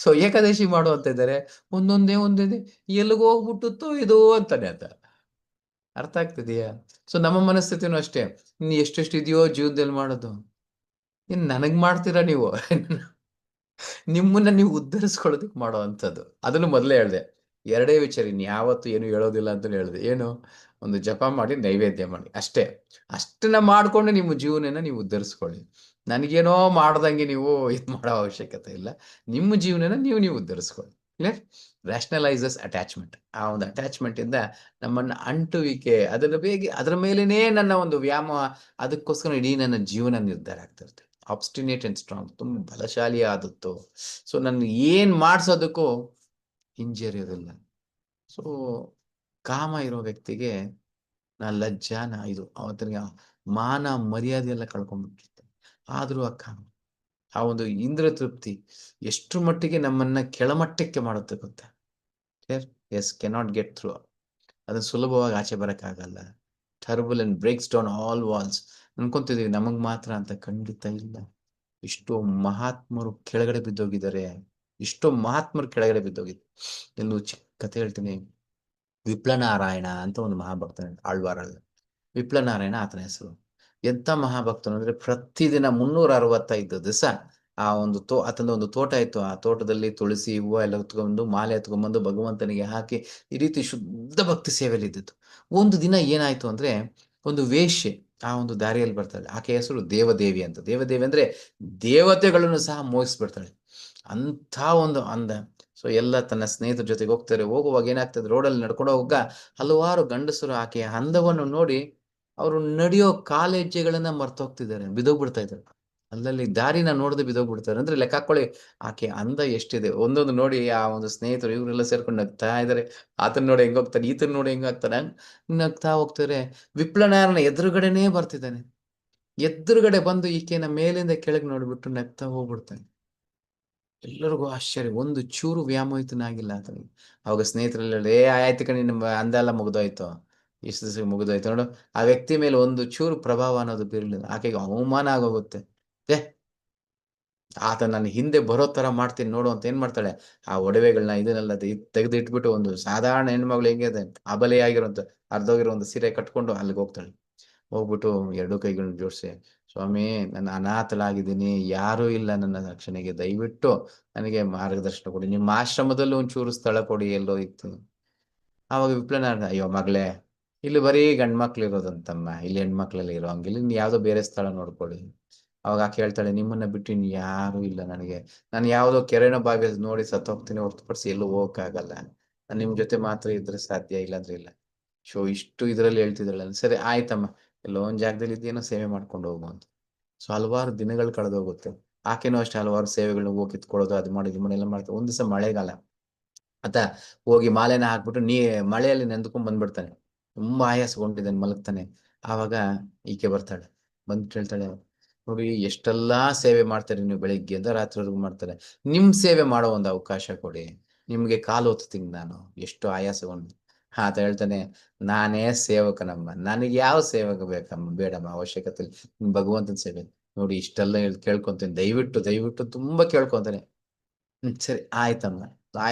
ಸೊ ಏಕಾದಶಿ ಮಾಡು ಅಂತ ಇದ್ದಾರೆ. ಒಂದೊಂದೇ ಎಲ್ಲಿಗೆ ಹೋಗ್ಬಿಟ್ಟುತ್ತೋ ಇದು ಅಂತಾನೆ ಅಂತ. ಅರ್ಥ ಆಗ್ತಿದೆಯಾ? ಸೊ ನಮ್ಮ ಮನಸ್ಥಿತಿನೂ ಅಷ್ಟೇ. ಇನ್ನು ಎಷ್ಟೆಷ್ಟು ಇದೆಯೋ ಜೀವನದಲ್ಲಿ ಮಾಡೋದು. ಇನ್ ನನಗ್ ಮಾಡ್ತೀರಾ ನೀವು? ನಿಮ್ಮನ್ನ ನೀವು ಉದ್ಧರಿಸ್ಕೊಳ್ಳೋದಕ್ಕೆ ಮಾಡೋ ಅಂಥದ್ದು. ಅದನ್ನು ಮೊದಲೇ ಹೇಳ್ದೆ. 2 ವಿಚಾರ, ಇನ್ಯಾವತ್ತೂ ಏನು ಹೇಳೋದಿಲ್ಲ ಅಂತಾನು ಹೇಳ್ದೆ. ಏನು? ಒಂದು ಜಪ ಮಾಡಿ, ನೈವೇದ್ಯ ಮಾಡಿ ಅಷ್ಟೇ. ಅಷ್ಟನ್ನ ಮಾಡ್ಕೊಂಡು ನಿಮ್ಮ ಜೀವನನ ನೀವು ಉದ್ಧರಿಸ್ಕೊಳ್ಳಿ. ನನಗೇನೋ ಮಾಡ್ದಂಗೆ ನೀವು ಇದ್ ಮಾಡೋ ಅವಶ್ಯಕತೆ ಇಲ್ಲ. ನಿಮ್ಮ ಜೀವನನ ನೀವು ಉದ್ಧರಿಸ್ಕೊಳ್ಳಿ. ಕ್ಲಿಯರ್? ರಾಷನಲೈಸಸ್ ಅಟ್ಯಾಚ್‌ಮೆಂಟ್. ಆ ಒಂದು ಅಟ್ಯಾಚ್‌ಮೆಂಟ್ ಇಂದ ನಮ್ಮನ್ನ ಅಂಟುವಿಕೆ, ಅದರ ಮೇಲೇನೇ ನನ್ನ ಒಂದು ವ್ಯಾಮೋಹ, ಅದಕ್ಕೋಸ್ಕರ ಇಡೀ ನನ್ನ ಜೀವನ ನಿರ್ಧಾರ ಆಗ್ತಿರುತ್ತೆ. ಆಬ್ಸ್ಟಿನೇಟ್ ಅಂಡ್ ಸ್ಟ್ರಾಂಗ್, ತುಂಬಾ ಬಲಶಾಲಿ ಆದದ್ದು. ಸೊ ನನ್ನ ಏನ್ ಮಾಡ್ಸೋದಕ್ಕೂ ಹಿಂಜರಿಯೋದಿಲ್ಲ. ಸೊ ಕಾಮ ಇರೋ ವ್ಯಕ್ತಿಗೆ ಲಜ್ಜಾನ ಇದು ಅವತ್ತಿಗೆ ಮಾನ ಮರ್ಯಾದೆ ಎಲ್ಲ ಕಳ್ಕೊಂಡ್ಬಿಟ್ಟಿರ್ತಾನೆ. ಆದ್ರೂ ಆ ಕಾಮ, ಆ ಒಂದು ಇಂದ್ರ ತೃಪ್ತಿ ಎಷ್ಟ್ರ ಮಟ್ಟಿಗೆ ನಮ್ಮನ್ನ ಕೆಳಮಟ್ಟಕ್ಕೆ ಮಾಡುತ್ತೆ ಗೊತ್ತಾ? Yes, cannot get through. ಅದನ್ನ ಸುಲಭವಾಗಿ ಆಚೆ ಬರಕ್ಕಾಗಲ್ಲ. Turbulent breaks down all walls. ಅನ್ಕೊಂತಿದೀವಿ ನಮಗ್ ಮಾತ್ರ ಅಂತ, ಖಂಡಿತ ಇಲ್ಲ. ಎಷ್ಟೋ ಮಹಾತ್ಮರು ಕೆಳಗಡೆ ಬಿದ್ದೋಗಿದ್ದಾರೆ. ಎಷ್ಟೋ ಮಹಾತ್ಮರು ಕೆಳಗಡೆ ಬಿದ್ದೋಗಿದ್ದಾರೆ. ಎಲ್ಲೂ ಚಿಕ್ಕ ಕಥೆ ಹೇಳ್ತೀನಿ. ವಿಪ್ಲನಾರಾಯಣ ಅಂತ ಒಂದು ಮಹಾಭಕ್ತ ಆಳ್ವಾರಲ್ಲಿ. ವಿಪ್ಲನಾರಾಯಣ ಆತನ ಹೆಸರು. ಎಂತ ಮಹಾಭಕ್ತನು ಅಂದ್ರೆ ಪ್ರತಿದಿನ 365 ದಿವಸ ಆ ಒಂದು ಆತನ ಒಂದು ತೋಟ ಇತ್ತು. ಆ ತೋಟದಲ್ಲಿ ತುಳಸಿ ಹೂವು ಎಲ್ಲ ಎತ್ಕೊಂಡು, ಮಾಲೆ ಎತ್ಕೊಂಡ್ಬಂದು ಭಗವಂತನಿಗೆ ಹಾಕಿ ಈ ರೀತಿ ಶುದ್ಧ ಭಕ್ತಿ ಸೇವೆಯಲ್ಲಿ ಇದ್ದಿತ್ತು. ಒಂದು ದಿನ ಏನಾಯ್ತು ಅಂದ್ರೆ, ಒಂದು ವೇಶ್ಯೆ ಆ ಒಂದು ದಾರಿಯಲ್ಲಿ ಬರ್ತಾಳೆ. ಆಕೆ ಹೆಸರು ದೇವದೇವಿ ಅಂತ. ದೇವದೇವಿ ಅಂದ್ರೆ ದೇವತೆಗಳನ್ನು ಸಹ ಮೋಹಿಸ್ಬಿಡ್ತಾಳೆ. ಅಂಥ ಒಂದು ಅಂದ. ಸೊ ಎಲ್ಲ ತನ್ನ ಸ್ನೇಹಿತರ ಜೊತೆಗೆ ಹೋಗ್ತಾರೆ. ಹೋಗುವಾಗ ಏನಾಗ್ತದೆ, ರೋಡಲ್ಲಿ ನಡ್ಕೊಂಡು ಹೋಗುವಾಗ ಹಲವಾರು ಗಂಡಸರು ಆಕೆಯ ಅಂದವನ್ನು ನೋಡಿ ಅವರು ನಡೆಯೋ ಕಾಲೆಜ್ಜೆಗಳನ್ನ ಮರ್ತೋಗ್ತಿದ್ದಾರೆ, ಬಿದೋಗ್ಬಿಡ್ತಾ ಇದ್ದಾರೆ. ಅಲ್ಲಲ್ಲಿ ದಾರಿನ ನೋಡದೆ ಬಿದೋಗ್ಬಿಡ್ತಾರೆ. ಅಂದ್ರೆ ಲೆಕ್ಕ ಹಾಕೊಳ್ಳಿ, ಆಕೆ ಅಂದ ಎಷ್ಟಿದೆ. ಒಂದೊಂದು ನೋಡಿ ಆ ಒಂದು ಸ್ನೇಹಿತರು ಇವರೆಲ್ಲ ಸೇರ್ಕೊಂಡು ನಗ್ತಾ ಇದ್ದಾರೆ. ಆತನ ನೋಡಿ ಹೆಂಗ್ ಹೋಗ್ತಾನೆ, ಈತನ ನೋಡಿ ಹೆಂಗ್ ಆಗ್ತಾನೆ, ನಗ್ತಾ ಹೋಗ್ತಾರೆ. ವಿಪ್ಲನಾರನ ಎದುರುಗಡೆನೇ ಬರ್ತಿದ್ದಾನೆ. ಎದುರುಗಡೆ ಬಂದು ಈಕೆನ ಮೇಲಿಂದ ಕೆಳಗೆ ನೋಡ್ಬಿಟ್ಟು ನಗ್ತಾ ಹೋಗ್ಬಿಡ್ತಾನೆ. ಎಲ್ಲರಿಗೂ ಆಶ್ಚರ್ಯ. ಒಂದು ಚೂರು ವ್ಯಾಮೋಹಿತನಾಗಿಲ್ಲ ಆತನಿಗೆ. ಅವಾಗ ಸ್ನೇಹಿತರೆಲ್ಲ, ಆಯ್ತು ಕಣಿ, ನಿಮ್ಮ ಅಂದ ಎಲ್ಲ ಮುಗ್ದೋಯ್ತು, ಇಷ್ಟು ದಿವಸ ಮುಗ್ದೋಯ್ತು ನೋಡು. ಆ ವ್ಯಕ್ತಿ ಮೇಲೆ ಒಂದು ಚೂರು ಪ್ರಭಾವ ಅನ್ನೋದು ಬೀರ್ಲಿಲ್ಲ. ಆಕೆಗೆ ಅವಮಾನ ಆಗೋಗುತ್ತೆ. ಏ ಆತ ನನ್ನ ಹಿಂದೆ ಬರೋ ತರ ಮಾಡ್ತೀನಿ ನೋಡು ಅಂತ ಏನ್ ಮಾಡ್ತಾಳೆ, ಆ ಒಡವೆಗಳನ್ನ ಇದನ್ನೆಲ್ಲ ತೆಗೆದು ಇಟ್ಬಿಟ್ಟು, ಒಂದು ಸಾಧಾರಣ ಹೆಣ್ಮಗಳು ಹೆಂಗಿದೆ ಅಬಲೆಯಾಗಿರೋಂಥ ಅರ್ಧೋಗಿರೋ ಒಂದು ಸೀರೆ ಕಟ್ಕೊಂಡು ಅಲ್ಲಿಗೆ ಹೋಗ್ತಾಳೆ. ಹೋಗ್ಬಿಟ್ಟು 2 ಕೈಗಳನ್ನ ಜೋಡಿಸಿ, ಸ್ವಾಮಿ ನಾನು ಅನಾಥಳಾಗಿದ್ದೀನಿ, ಯಾರೂ ಇಲ್ಲ ನನ್ನ ರಕ್ಷಣೆಗೆ, ದಯವಿಟ್ಟು ನನಗೆ ಮಾರ್ಗದರ್ಶನ ಕೊಡಿ, ನಿಮ್ಮ ಆಶ್ರಮದಲ್ಲೂ ಒಂಚೂರು ಸ್ಥಳ ಕೊಡಿ, ಎಲ್ಲೋ ಇತ್ತು. ಆವಾಗ ವಿಪ್ಲನಾರಾಯಣ, ಅಯ್ಯೋ ಮಗಳೇ, ಇಲ್ಲಿ ಬರೀ ಗಂಡ್ಮಕ್ಳು ಇರೋದಂತಮ್ಮ, ಇಲ್ಲಿ ಹೆಣ್ಮಕ್ಳೆಲ್ಲ ಇರೋ ಹಂಗಿಲ್ಲ, ಇನ್ನು ಯಾವ್ದೋ ಬೇರೆ ಸ್ಥಳ ನೋಡ್ಕೊಳ್ಳಿ. ಅವಾಗ ಆಕೆ ಹೇಳ್ತಾಳೆ, ನಿಮ್ಮನ್ನ ಬಿಟ್ಟು ಇನ್ ಯಾರು ಇಲ್ಲ ನನಗೆ. ನಾನು ಯಾವ್ದೋ ಕೆರೆನ ಬಾವಿ ನೋಡಿ ಸತ್ತೋಗ್ತೀನಿ ಹೊರತುಪಡಿಸಿ ಎಲ್ಲೂ ಹೋಗಕ್ಕಾಗಲ್ಲ. ನಾನು ನಿಮ್ ಜೊತೆ ಮಾತ್ರ ಇದ್ರೆ ಸಾಧ್ಯ, ಇಲ್ಲಾಂದ್ರೆ ಇಲ್ಲ. ಶೋ ಇಷ್ಟು ಇದ್ರಲ್ಲಿ ಹೇಳ್ತಿದ್ದಾಳಲ್ಲ, ಸರಿ ಆಯ್ತಮ್ಮ, ಎಲ್ಲೋ ಒಂದ್ ಜಾಗದಲ್ಲಿ ಇದ್ದೇನೋ ಸೇವೆ ಮಾಡ್ಕೊಂಡು ಹೋಗು ಅಂತ. ಸೊ ಹಲವಾರು ದಿನಗಳು ಕಳೆದೋಗುತ್ತೆ. ಆಕೆನೂ ಅಷ್ಟೇ ಹಲವಾರು ಸೇವೆಗಳನ್ನ ಹೋಗಿ ಕಿತ್ಕೊಳ್ಳೋದು, ಅದು ಮಾಡಿ ಇದು ಮಾಡಿ ಎಲ್ಲ ಮಾಡ್ತಾರೆ. ಒಂದ್ ದಿವಸ ಮಳೆಗಾಲ, ಆತ ಹೋಗಿ ಮಾಲೆನ ಹಾಕ್ಬಿಟ್ಟು ಮಳೆಯಲ್ಲಿ ನೆಂದ್ಕೊಂಡ್ ಬಂದ್ಬಿಡ್ತಾನೆ. ತುಂಬಾ ಆಯಾಸಗೊಂಡಿದ್ದಾನೆ, ಮಲಗ್ತಾನೆ. ಆವಾಗ ಈಕೆ ಬರ್ತಾಳೆ. ಬಂದ್ ಹೇಳ್ತಾಳೆ, ನೋಡಿ ಎಷ್ಟೆಲ್ಲಾ ಸೇವೆ ಮಾಡ್ತಾರೆ ನೀವು, ಬೆಳಿಗ್ಗೆಯಿಂದ ರಾತ್ರಿವರೆಗೂ ಮಾಡ್ತಾರೆ. ನಿಮ್ ಸೇವೆ ಮಾಡೋ ಒಂದು ಅವಕಾಶ ಕೊಡಿ, ನಿಮ್ಗೆ ಕಾಲು ಒತ್ತೀನಿ ನಾನು, ಎಷ್ಟು ಆಯಾಸಗೊಂಡು. ಆತ ಹೇಳ್ತಾನೆ, ನಾನೇ ಸೇವಕನಮ್ಮ, ನನಗೆ ಯಾವ ಸೇವಕ ಬೇಕಮ್ಮ, ಬೇಡಮ್ಮ, ಅವಶ್ಯಕತೆ ಇಲ್ಲ, ಭಗವಂತನ ಸೇವೆ. ನೋಡಿ ಇಷ್ಟೆಲ್ಲ ಕೇಳ್ಕೊಂತೀನಿ, ದಯವಿಟ್ಟು ದಯವಿಟ್ಟು ತುಂಬಾ ಕೇಳ್ಕೊಂತಾನೆ. ಸರಿ ಆಯ್ತಮ್ಮ.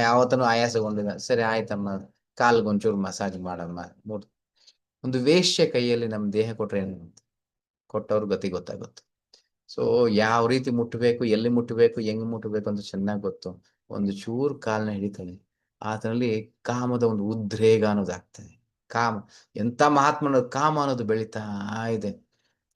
ಯಾವತ್ತನು ಆಯಾಸಗೊಂಡಿಲ್ಲ. ಸರಿ ಆಯ್ತಮ್ಮ, ಕಾಲ್ಗೊಂಚೂರು ಮಸಾಜ್ ಮಾಡಮ್ಮ. ಒಂದು ವೇಶ್ಯೆ ಕೈಯಲ್ಲಿ ನಮ್ ದೇಹ ಕೊಟ್ರೆ ಏನು, ಕೊಟ್ಟವ್ರ ಗತಿ ಗೊತ್ತಾಗುತ್ತೆ. ಸೊ ಯಾವ ರೀತಿ ಮುಟ್ಟಬೇಕು, ಎಲ್ಲಿ ಮುಟ್ಟಬೇಕು, ಹೆಂಗ್ ಮುಟ್ಟಬೇಕು ಅಂತ ಚೆನ್ನಾಗಿ ಗೊತ್ತು. ಒಂದು ಚೂರು ಕಾಲ್ನ ಹಿಡಿತಾಳೆ. ಆತನಲ್ಲಿ ಕಾಮದ ಒಂದು ಉದ್ರೇಗ ಅನ್ನೋದು ಆಗ್ತದೆ. ಕಾಮ ಎಂತ ಮಹಾತ್ಮನ ಕಾಮ ಅನ್ನೋದು ಬೆಳೀತಾ ಇದೆ.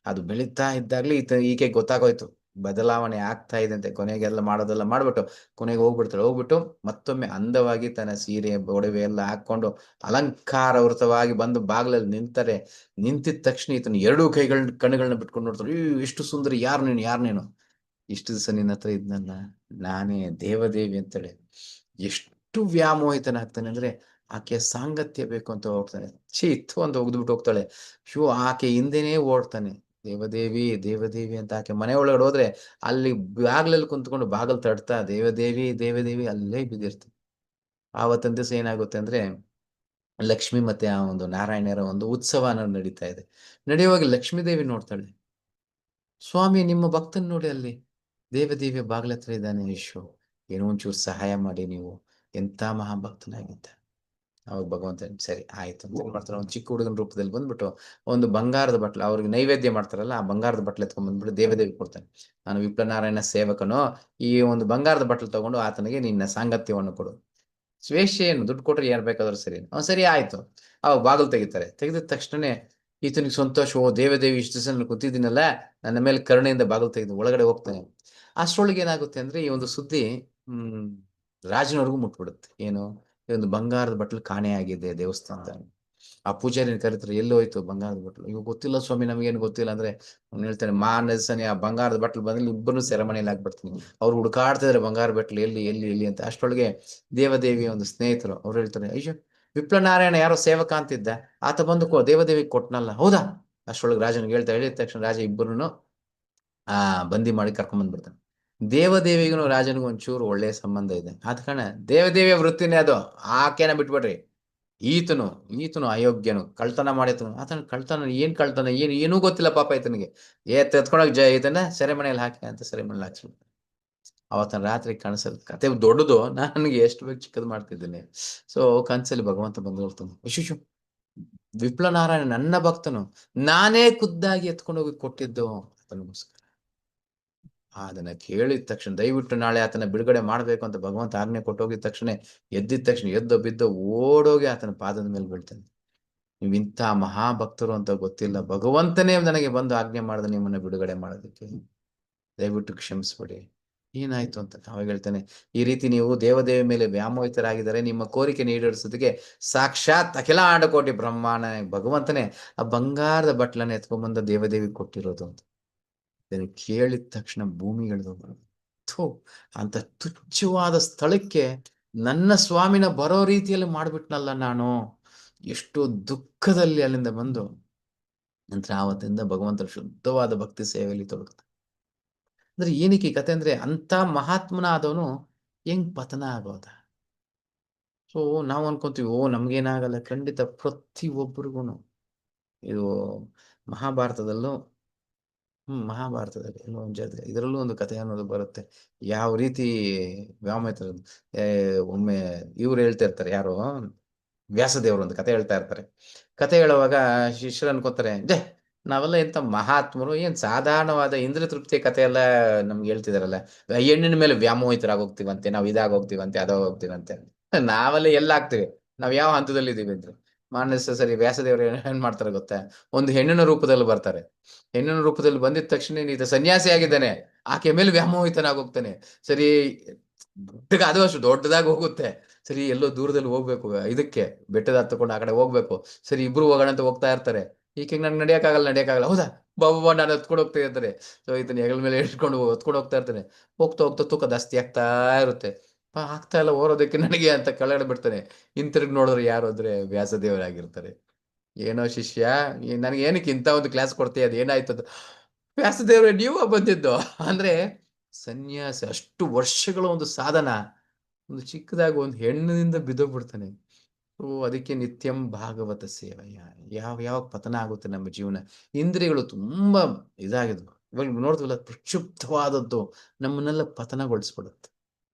ಅದು ಬೆಳೀತಾ ಇದ್ದಾಗ್ಲೇ ಈಕೆ ಗೊತ್ತಾಗೋಯ್ತು, ಬದಲಾವಣೆ ಆಗ್ತಾ ಇದೆ ಅಂತೆ. ಕೊನೆಗೆಲ್ಲ ಮಾಡೋದೆಲ್ಲ ಮಾಡ್ಬಿಟ್ಟು ಕೊನೆಗೆ ಹೋಗ್ಬಿಡ್ತಾಳೆ. ಹೋಗ್ಬಿಟ್ಟು ಮತ್ತೊಮ್ಮೆ ಅಂದವಾಗಿ ತನ್ನ ಸೀರೆ ಒಡವೆ ಎಲ್ಲ ಹಾಕೊಂಡು ಅಲಂಕಾರ ವೃತವಾಗಿ ಬಂದು ಬಾಗಿಲಲ್ಲಿ ನಿಂತಾರೆ. ನಿಂತಿದ ತಕ್ಷಣ ಈತನ 2 ಕಣ್ಣುಗಳನ್ನ ಬಿಟ್ಕೊಂಡು ನೋಡ್ತಾರೆ. ಎಷ್ಟು ಸುಂದರಿ, ಯಾರು ನೀನು, ಯಾರು ನೀನು? ಇಷ್ಟು ದಿವಸ ನಿನ್ನ ಹತ್ರ ಇದ್ನಲ್ಲ, ನಾನೇ ದೇವದೇವಿ ಅಂತೇಳಿ ಎಷ್ಟು ವ್ಯಾಮೋಹಿತನಾಗ್ತಾನೆ ಅಂದ್ರೆ, ಆಕೆಯ ಸಾಂಗತ್ಯ ಬೇಕು ಅಂತ ಹೋಗ್ತಾನೆ. ಇತ್ತು ಅಂತ ಹೋಗ್ದ್ಬಿಟ್ಟು ಹೋಗ್ತಾಳೆ. ಶೋ ಆಕೆ ಹಿಂದೆನೇ ಓಡ್ತಾನೆ. ದೇವದೇವಿ ದೇವದೇವಿ ಅಂತ ಆಕೆ ಮನೆ ಒಳಗಡೆ ಹೋದ್ರೆ ಅಲ್ಲಿ ಬಾಗ್ಲಲ್ಲಿ ಕುಂತ್ಕೊಂಡು ಬಾಗಲ್ ತಡ್ತಾ ದೇವದೇವಿ ದೇವದೇವಿ ಅಲ್ಲೇ ಬಿದ್ದಿರ್ತಾನೆ. ಆವತ್ತಿನ ದಿವಸ ಏನಾಗುತ್ತೆ ಅಂದ್ರೆ, ಲಕ್ಷ್ಮಿ ಮತ್ತೆ ಆ ಒಂದು ನಾರಾಯಣರ ಒಂದು ಉತ್ಸವ ಅನ್ನೋದು ನಡೀತಾ ಇದೆ. ನಡೆಯುವಾಗ ಲಕ್ಷ್ಮೀದೇವಿ ನೋಡ್ತಾಳೆ, ಸ್ವಾಮಿ ನಿಮ್ಮ ಭಕ್ತನ್ ನೋಡಿ ಅಲ್ಲಿ ದೇವದೇವಿಯ ಬಾಗ್ಲತ್ರ ಇದ್ದಾನೆ. ಯಶೋ, ಏನೋ ಒಂಚೂರು ಸಹಾಯ ಮಾಡಿ ನೀವು, ಎಂತ ಮಹಾಭಕ್ತನಾಗಿದ್ದ. ಅವಾಗ ಭಗವಂತ ಸರಿ ಆಯ್ತು ಅಂತ ಏನ್ ಮಾಡ್ತಾರೆ, ಒಂದು ಚಿಕ್ಕ ಹುಡುಗನ ರೂಪದಲ್ಲಿ ಬಂದ್ಬಿಟ್ಟು ಒಂದು ಬಂಗಾರದ ಬಟ್ಲು, ಅವ್ರಿಗೆ ನೈವೇದ್ಯ ಮಾಡ್ತಾರಲ್ಲ ಆ ಬಂಗಾರದ ಬಟ್ಲು ಎತ್ಕೊಂಡ್ ಬಂದ್ಬಿಟ್ಟು ದೇವದೇವಿ ಕೊಡ್ತಾನೆ. ನಾನು ವಿಪ್ರನಾರಾಯಣ ಸೇವಕನು, ಈ ಒಂದು ಬಂಗಾರದ ಬಟ್ಲು ತಗೊಂಡು ಆತನಿಗೆ ನಿನ್ನ ಸಾಂಗತ್ಯವನ್ನು ಕೊಡು. ಸ್ವೇಚ್ಛೆ ಏನು, ದುಡ್ಡು ಕೊಟ್ರೆ ಯಾರು ಬೇಕಾದ್ರೂ ಸರಿ. ಸರಿ ಆಯ್ತು. ಅವಾಗ ಬಾಗಿಲು ತೆಗಿತಾರೆ. ತೆಗೆದ ತಕ್ಷಣನೇ ಈತನಿಗೆ ಸಂತೋಷ, ಓ ದೇವದೇವಿ ಇಷ್ಟು ದಿವಸ ನಾನು ಕೂತಿದ್ದೀನಲ್ಲ, ನನ್ನ ಮೇಲೆ ಕರುಣೆಯಿಂದ ಬಾಗಿಲು ತೆಗೆದು ಒಳಗಡೆ ಹೋಗ್ತಾನೆ. ಅಷ್ಟರೊಳಗೆ ಏನಾಗುತ್ತೆ ಅಂದ್ರೆ, ಈ ಒಂದು ಸುದ್ದಿ ಹ್ಮ್ ರಾಜನವ್ರಿಗೂ ಮುಟ್ಬಿಡುತ್ತೆ. ಏನು, ಈ ಒಂದು ಬಂಗಾರದ ಬಟ್ಲು ಕಾಣೆಯಾಗಿದೆ ದೇವಸ್ಥಾನದ. ಆ ಪೂಜಾರಿನ ಕರೀತಾರೆ, ಎಲ್ಲಿ ಹೋಯ್ತು ಬಂಗಾರದ ಬಟ್ಲು? ಇವಾಗ ಗೊತ್ತಿಲ್ಲ ಸ್ವಾಮಿ, ನಮಗೇನು ಗೊತ್ತಿಲ್ಲ ಅಂದ್ರೆ ಅವ್ನು ಹೇಳ್ತಾನೆ, ಮಾನಸನೇ ಆ ಬಂಗಾರದ ಬಟ್ಲು ಬಂದ್ರೆ ಇಬ್ಬರು ಸೆರೆಮನೆಯಲ್ಲಿ ಹಾಕ್ಬಿಡ್ತೀನಿ. ಅವ್ರು ಹುಡುಕಾಡ್ತಿದಾರೆ ಬಂಗಾರ ಬಟ್ಲು ಎಲ್ಲಿ ಎಲ್ಲಿ ಎಲ್ಲಿ ಅಂತ. ಅಷ್ಟರೊಳಗೆ ದೇವದೇವಿಯ ಒಂದು ಸ್ನೇಹಿತರು ಅವ್ರು ಹೇಳ್ತಾರೆ, ಅಯ್ಯೋ ವಿಪ್ಲನಾರಾಯಣ ಯಾರೋ ಸೇವಕ ಅಂತಿದ್ದ, ಆತ ಬಂದು ದೇವದೇವಿಗೆ ಕೊಟ್ನಲ್ಲ, ಹೌದಾ? ಅಷ್ಟರೊಳಗೆ ರಾಜನಿಗೆ ಹೇಳಿದ ತಕ್ಷಣ ರಾಜ ಇಬ್ಬರನ್ನು ಬಂದಿ ಮಾಡಿ ಕರ್ಕೊಂಡ್ ಬಂದ್ಬಿಡ್ತಾನೆ. ದೇವದೇವಿಗೂ ರಾಜನಿಗೂ ಒಂಚೂರು ಒಳ್ಳೆಯ ಸಂಬಂಧ ಇದೆ. ಆದ ಕಾರಣ ದೇವದೇವಿಯ ವೃತ್ತಿನೇ ಅದು, ಆಕೆನ ಬಿಟ್ಬಿಡ್ರಿ. ಈತನು ಈತನು ಅಯೋಗ್ಯನು, ಕಳ್ತನ ಮಾಡಿತನು. ಆತನ ಕಳ್ತನ ಏನ್ ಕಳ್ತನ, ಏನೂ ಗೊತ್ತಿಲ್ಲ ಪಾಪ ಈತನಿಗೆ. ಎತ್ಕೊಂಡೋಗಿ ಈತನ ಸೆರೆಮನೆಯಲ್ಲಿ ಹಾಕಿ ಅಂತ ಸೆರೆಮನೆಯಲ್ಲಿ ಹಾಕ್ಸ್ಬಿಡ್ತಾನೆ. ಅವತ್ತನ ರಾತ್ರಿ ಕನಸಲ್ಲಿ, ಕತೆ ದೊಡ್ಡದು, ನನಗೆ ಎಷ್ಟು ಬೇಕು ಚಿಕ್ಕದು ಮಾಡ್ತಿದ್ದೇನೆ. ಸೊ ಕನಸಲ್ಲಿ ಭಗವಂತ ಬಂದು ಹೇಳ್ತಾನೆ, ವಿಶೇಷ ವಿಪ್ಲನಾರಾಯಣ ನನ್ನ ಭಕ್ತನು, ನಾನೇ ಖುದ್ದಾಗಿ ಎತ್ಕೊಂಡು ಹೋಗಿ ಕೊಟ್ಟಿದ್ದು ಆತನಿಗೋಸ್ಕರ. ಅದನ್ನ ಕೇಳಿದ ತಕ್ಷಣ ದಯವಿಟ್ಟು ನಾಳೆ ಆತನ ಬಿಡುಗಡೆ ಮಾಡ್ಬೇಕು ಅಂತ ಭಗವಂತ ಆಜ್ಞೆ ಕೊಟ್ಟೋಗಿದ ತಕ್ಷಣ ಎದ್ದಿದ ತಕ್ಷಣ ಎದ್ದೋ ಬಿದ್ದೋ ಓಡೋಗಿ ಆತನ ಪಾದದ ಮೇಲೆ ಬೀಳ್ತಾನೆ. ನೀವು ಇಂಥ ಮಹಾಭಕ್ತರು ಅಂತ ಗೊತ್ತಿಲ್ಲ, ಭಗವಂತನೇ ನನಗೆ ಬಂದು ಆಜ್ಞೆ ಮಾಡಿದ ನಿಮ್ಮನ್ನ ಬಿಡುಗಡೆ ಮಾಡೋದಕ್ಕೆ, ದಯವಿಟ್ಟು ಕ್ಷಮಿಸ್ಬಿಡಿ. ಏನಾಯ್ತು ಅಂತ ಅವಾಗ ಹೇಳ್ತಾನೆ, ಈ ರೀತಿ ನೀವು ದೇವದೇವಿ ಮೇಲೆ ವ್ಯಾಮೋಹಿತರಾಗಿದ್ದಾರೆ, ನಿಮ್ಮ ಕೋರಿಕೆ ಈಡೇರಿಸೋದಕ್ಕೆ ಸಾಕ್ಷಾತ್ ಅಖಿಲಾಂಡ ಕೋಟಿ ಬ್ರಹ್ಮಾಂಡ ಭಗವಂತನೇ ಆ ಬಂಗಾರದ ಬಟ್ಲನ್ನ ಎತ್ಕೊಂಡ್ಬಂದ ದೇವದೇವಿ ಕೊಟ್ಟಿರೋದು ಅಂತ. ಇದನ್ನು ಕೇಳಿದ ತಕ್ಷಣ ಭೂಮಿ ಇಳಿದು ಥು, ಅಂತ ತುಚ್ಛವಾದ ಸ್ಥಳಕ್ಕೆ ನನ್ನ ಸ್ವಾಮಿನ ಬರೋ ರೀತಿಯಲ್ಲಿ ಮಾಡ್ಬಿಟ್ನಲ್ಲ ನಾನು, ಎಷ್ಟು ದುಃಖದಲ್ಲಿ ಅಲ್ಲಿಂದ ಬಂದು ನಂತರ ಆವತ್ತಿಂದ ಭಗವಂತನ ಶುದ್ಧವಾದ ಭಕ್ತಿ ಸೇವೆಯಲ್ಲಿ ತೊಡಗುತ್ತೆ. ಅಂದ್ರೆ ಏನಕ್ಕೆ ಈ ಕತೆ ಅಂದ್ರೆ, ಅಂತ ಮಹಾತ್ಮನ ಆದವನು ಹೆಂಗ್ ಪತನ ಆಗೋದ? ಸೊ ನಾವು ಅನ್ಕೊಂತೀವಿ, ಓ ನಮ್ಗೇನಾಗಲ್ಲ. ಖಂಡಿತ ಪ್ರತಿ ಒಬ್ಬರಿಗೂ ಇದು ಮಹಾಭಾರತದಲ್ಲೂ ಮಹಾಭಾರತದಲ್ಲಿ ಏನೋ ಒಂದು ಜಾತಿ ಇದರಲ್ಲೂ ಒಂದು ಕಥೆ ಅನ್ನೋದು ಬರುತ್ತೆ. ಯಾವ ರೀತಿ ವ್ಯಾಮೋಹಿತ, ಒಮ್ಮೆ ಇವ್ರು ಹೇಳ್ತಾ ಇರ್ತಾರೆ, ಯಾರು ವ್ಯಾಸದೇವರು ಒಂದು ಕತೆ ಹೇಳ್ತಾ ಇರ್ತಾರೆ. ಕತೆ ಹೇಳುವಾಗ ಶಿಷ್ಯರು ಅನ್ಕೋತಾರೆ, ನಾವೆಲ್ಲ ಎಂತ ಮಹಾತ್ಮರು, ಏನ್ ಸಾಧಾರಣವಾದ ಇಂದ್ರಿಯ ತೃಪ್ತಿಯ ಕತೆ ಎಲ್ಲ ನಮ್ಗೆ ಹೇಳ್ತಿದಾರಲ್ಲ, ಹೆಣ್ಣಿನ ಮೇಲೆ ವ್ಯಾಮೋಹಿತರಾಗೋಗ್ತೀವಂತೆ, ನಾವು ಇದಾಗೋಗ್ತೀವಂತೆ, ಅದಾಗೋಗ್ತೀವಂತೆ. ನಾವೆಲ್ಲ ಎಲ್ಲ ಆಗ್ತೀವಿ, ನಾವ್ ಯಾವ ಹಂತದಲ್ಲಿ ಇದೀವಿ ಅಂದ್ರೆ, ಮಾನಸ ಸರಿ ವ್ಯಾಸದೇವರು ಏನ್ ಮಾಡ್ತಾರೆ ಗೊತ್ತಾ, ಒಂದು ಹೆಣ್ಣಿನ ರೂಪದಲ್ಲಿ ಬರ್ತಾರೆ. ಹೆಣ್ಣಿನ ರೂಪದಲ್ಲಿ ಬಂದಿದ ತಕ್ಷಣ ಈತ ಸನ್ಯಾಸಿ ಆಗಿದ್ದಾನೆ, ಆಕೆ ಮೇಲೆ ವ್ಯಾಮೋಹಿತನಾಗೋಗ್ತಾನೆ. ಸರಿ ಅದು ಅಷ್ಟು ದೊಡ್ಡದಾಗಿ ಹೋಗುತ್ತೆ. ಸರಿ ಎಲ್ಲೋ ದೂರದಲ್ಲಿ ಹೋಗ್ಬೇಕು, ಇದಕ್ಕೆ ಬೆಟ್ಟದ ಹತ್ತಕೊಂಡು ಆ ಕಡೆ ಹೋಗ್ಬೇಕು. ಸರಿ ಇಬ್ರು ಹೋಗೋಣ ಅಂತ ಹೋಗ್ತಾ ಇರ್ತಾರೆ. ಈಕೆ ನನ್ಗೆ ನಡಿಯಕ್ಕಾಗಲ್ಲ. ಹೌದಾ, ಬಾಬಾ ನಾನು ಹತ್ಕೊಂಡು ಹೋಗ್ತಾ ಇರ್ತಾರೆ. ಸೊ ಇದನ್ನ ಹೆಗಲ ಮೇಲೆ ಇಟ್ಕೊಂಡು ಹೊತ್ಕೊಂಡು ಹೋಗ್ತಾ ಇರ್ತಾನೆ. ಹೋಗ್ತಾ ಹೋಗ್ತಾ ತೂಕ ಜಾಸ್ತಿ ಆಗ್ತಾ ಇರುತ್ತೆ. ಆಗ್ತಾ ಇಲ್ಲ ಓರೋದಕ್ಕೆ ನನಗೆ ಅಂತ ಕೆಳಗಡೆ ಬಿಡ್ತಾನೆ. ಹಿಂತಿರುಗಿ ನೋಡಿದ್ರೆ ಯಾರು ಅಂದ್ರೆ ವ್ಯಾಸದೇವರಾಗಿರ್ತಾರೆ. ಏನೋ ಶಿಷ್ಯ, ನನಗೆ ಏನಕ್ಕೆ ಇಂಥ ಒಂದು ಕ್ಲಾಸ್ ಕೊಡ್ತೀಯ, ಅದು ಏನಾಯ್ತದ? ವ್ಯಾಸದೇವ್ರೆ ನೀವು ಬಂದಿದ್ದು ಅಂದ್ರೆ, ಸನ್ಯಾಸಿ ಅಷ್ಟು ವರ್ಷಗಳ ಒಂದು ಸಾಧನ ಒಂದು ಚಿಕ್ಕದಾಗಿ ಒಂದು ಹೆಣ್ಣಿನಿಂದ ಬಿದ್ದೋಗ್ಬಿಡ್ತಾನೆ. ಸೊ ಅದಕ್ಕೆ ನಿತ್ಯಂ ಭಾಗವತ ಸೇವೆಯ, ಯಾವ ಪತನ ಆಗುತ್ತೆ ನಮ್ಮ ಜೀವನ. ಇಂದ್ರಿಯಗಳು ತುಂಬಾ ಇದಾಗಿದ್ವು, ಇವಾಗ ನೋಡ್ತೀವಲ್ಲ ಪ್ರಕ್ಷುಬ್ಧವಾದದ್ದು ನಮ್ಮನ್ನೆಲ್ಲ ಪತನಗೊಳಿಸ್ಬಿಡುತ್ತೆ.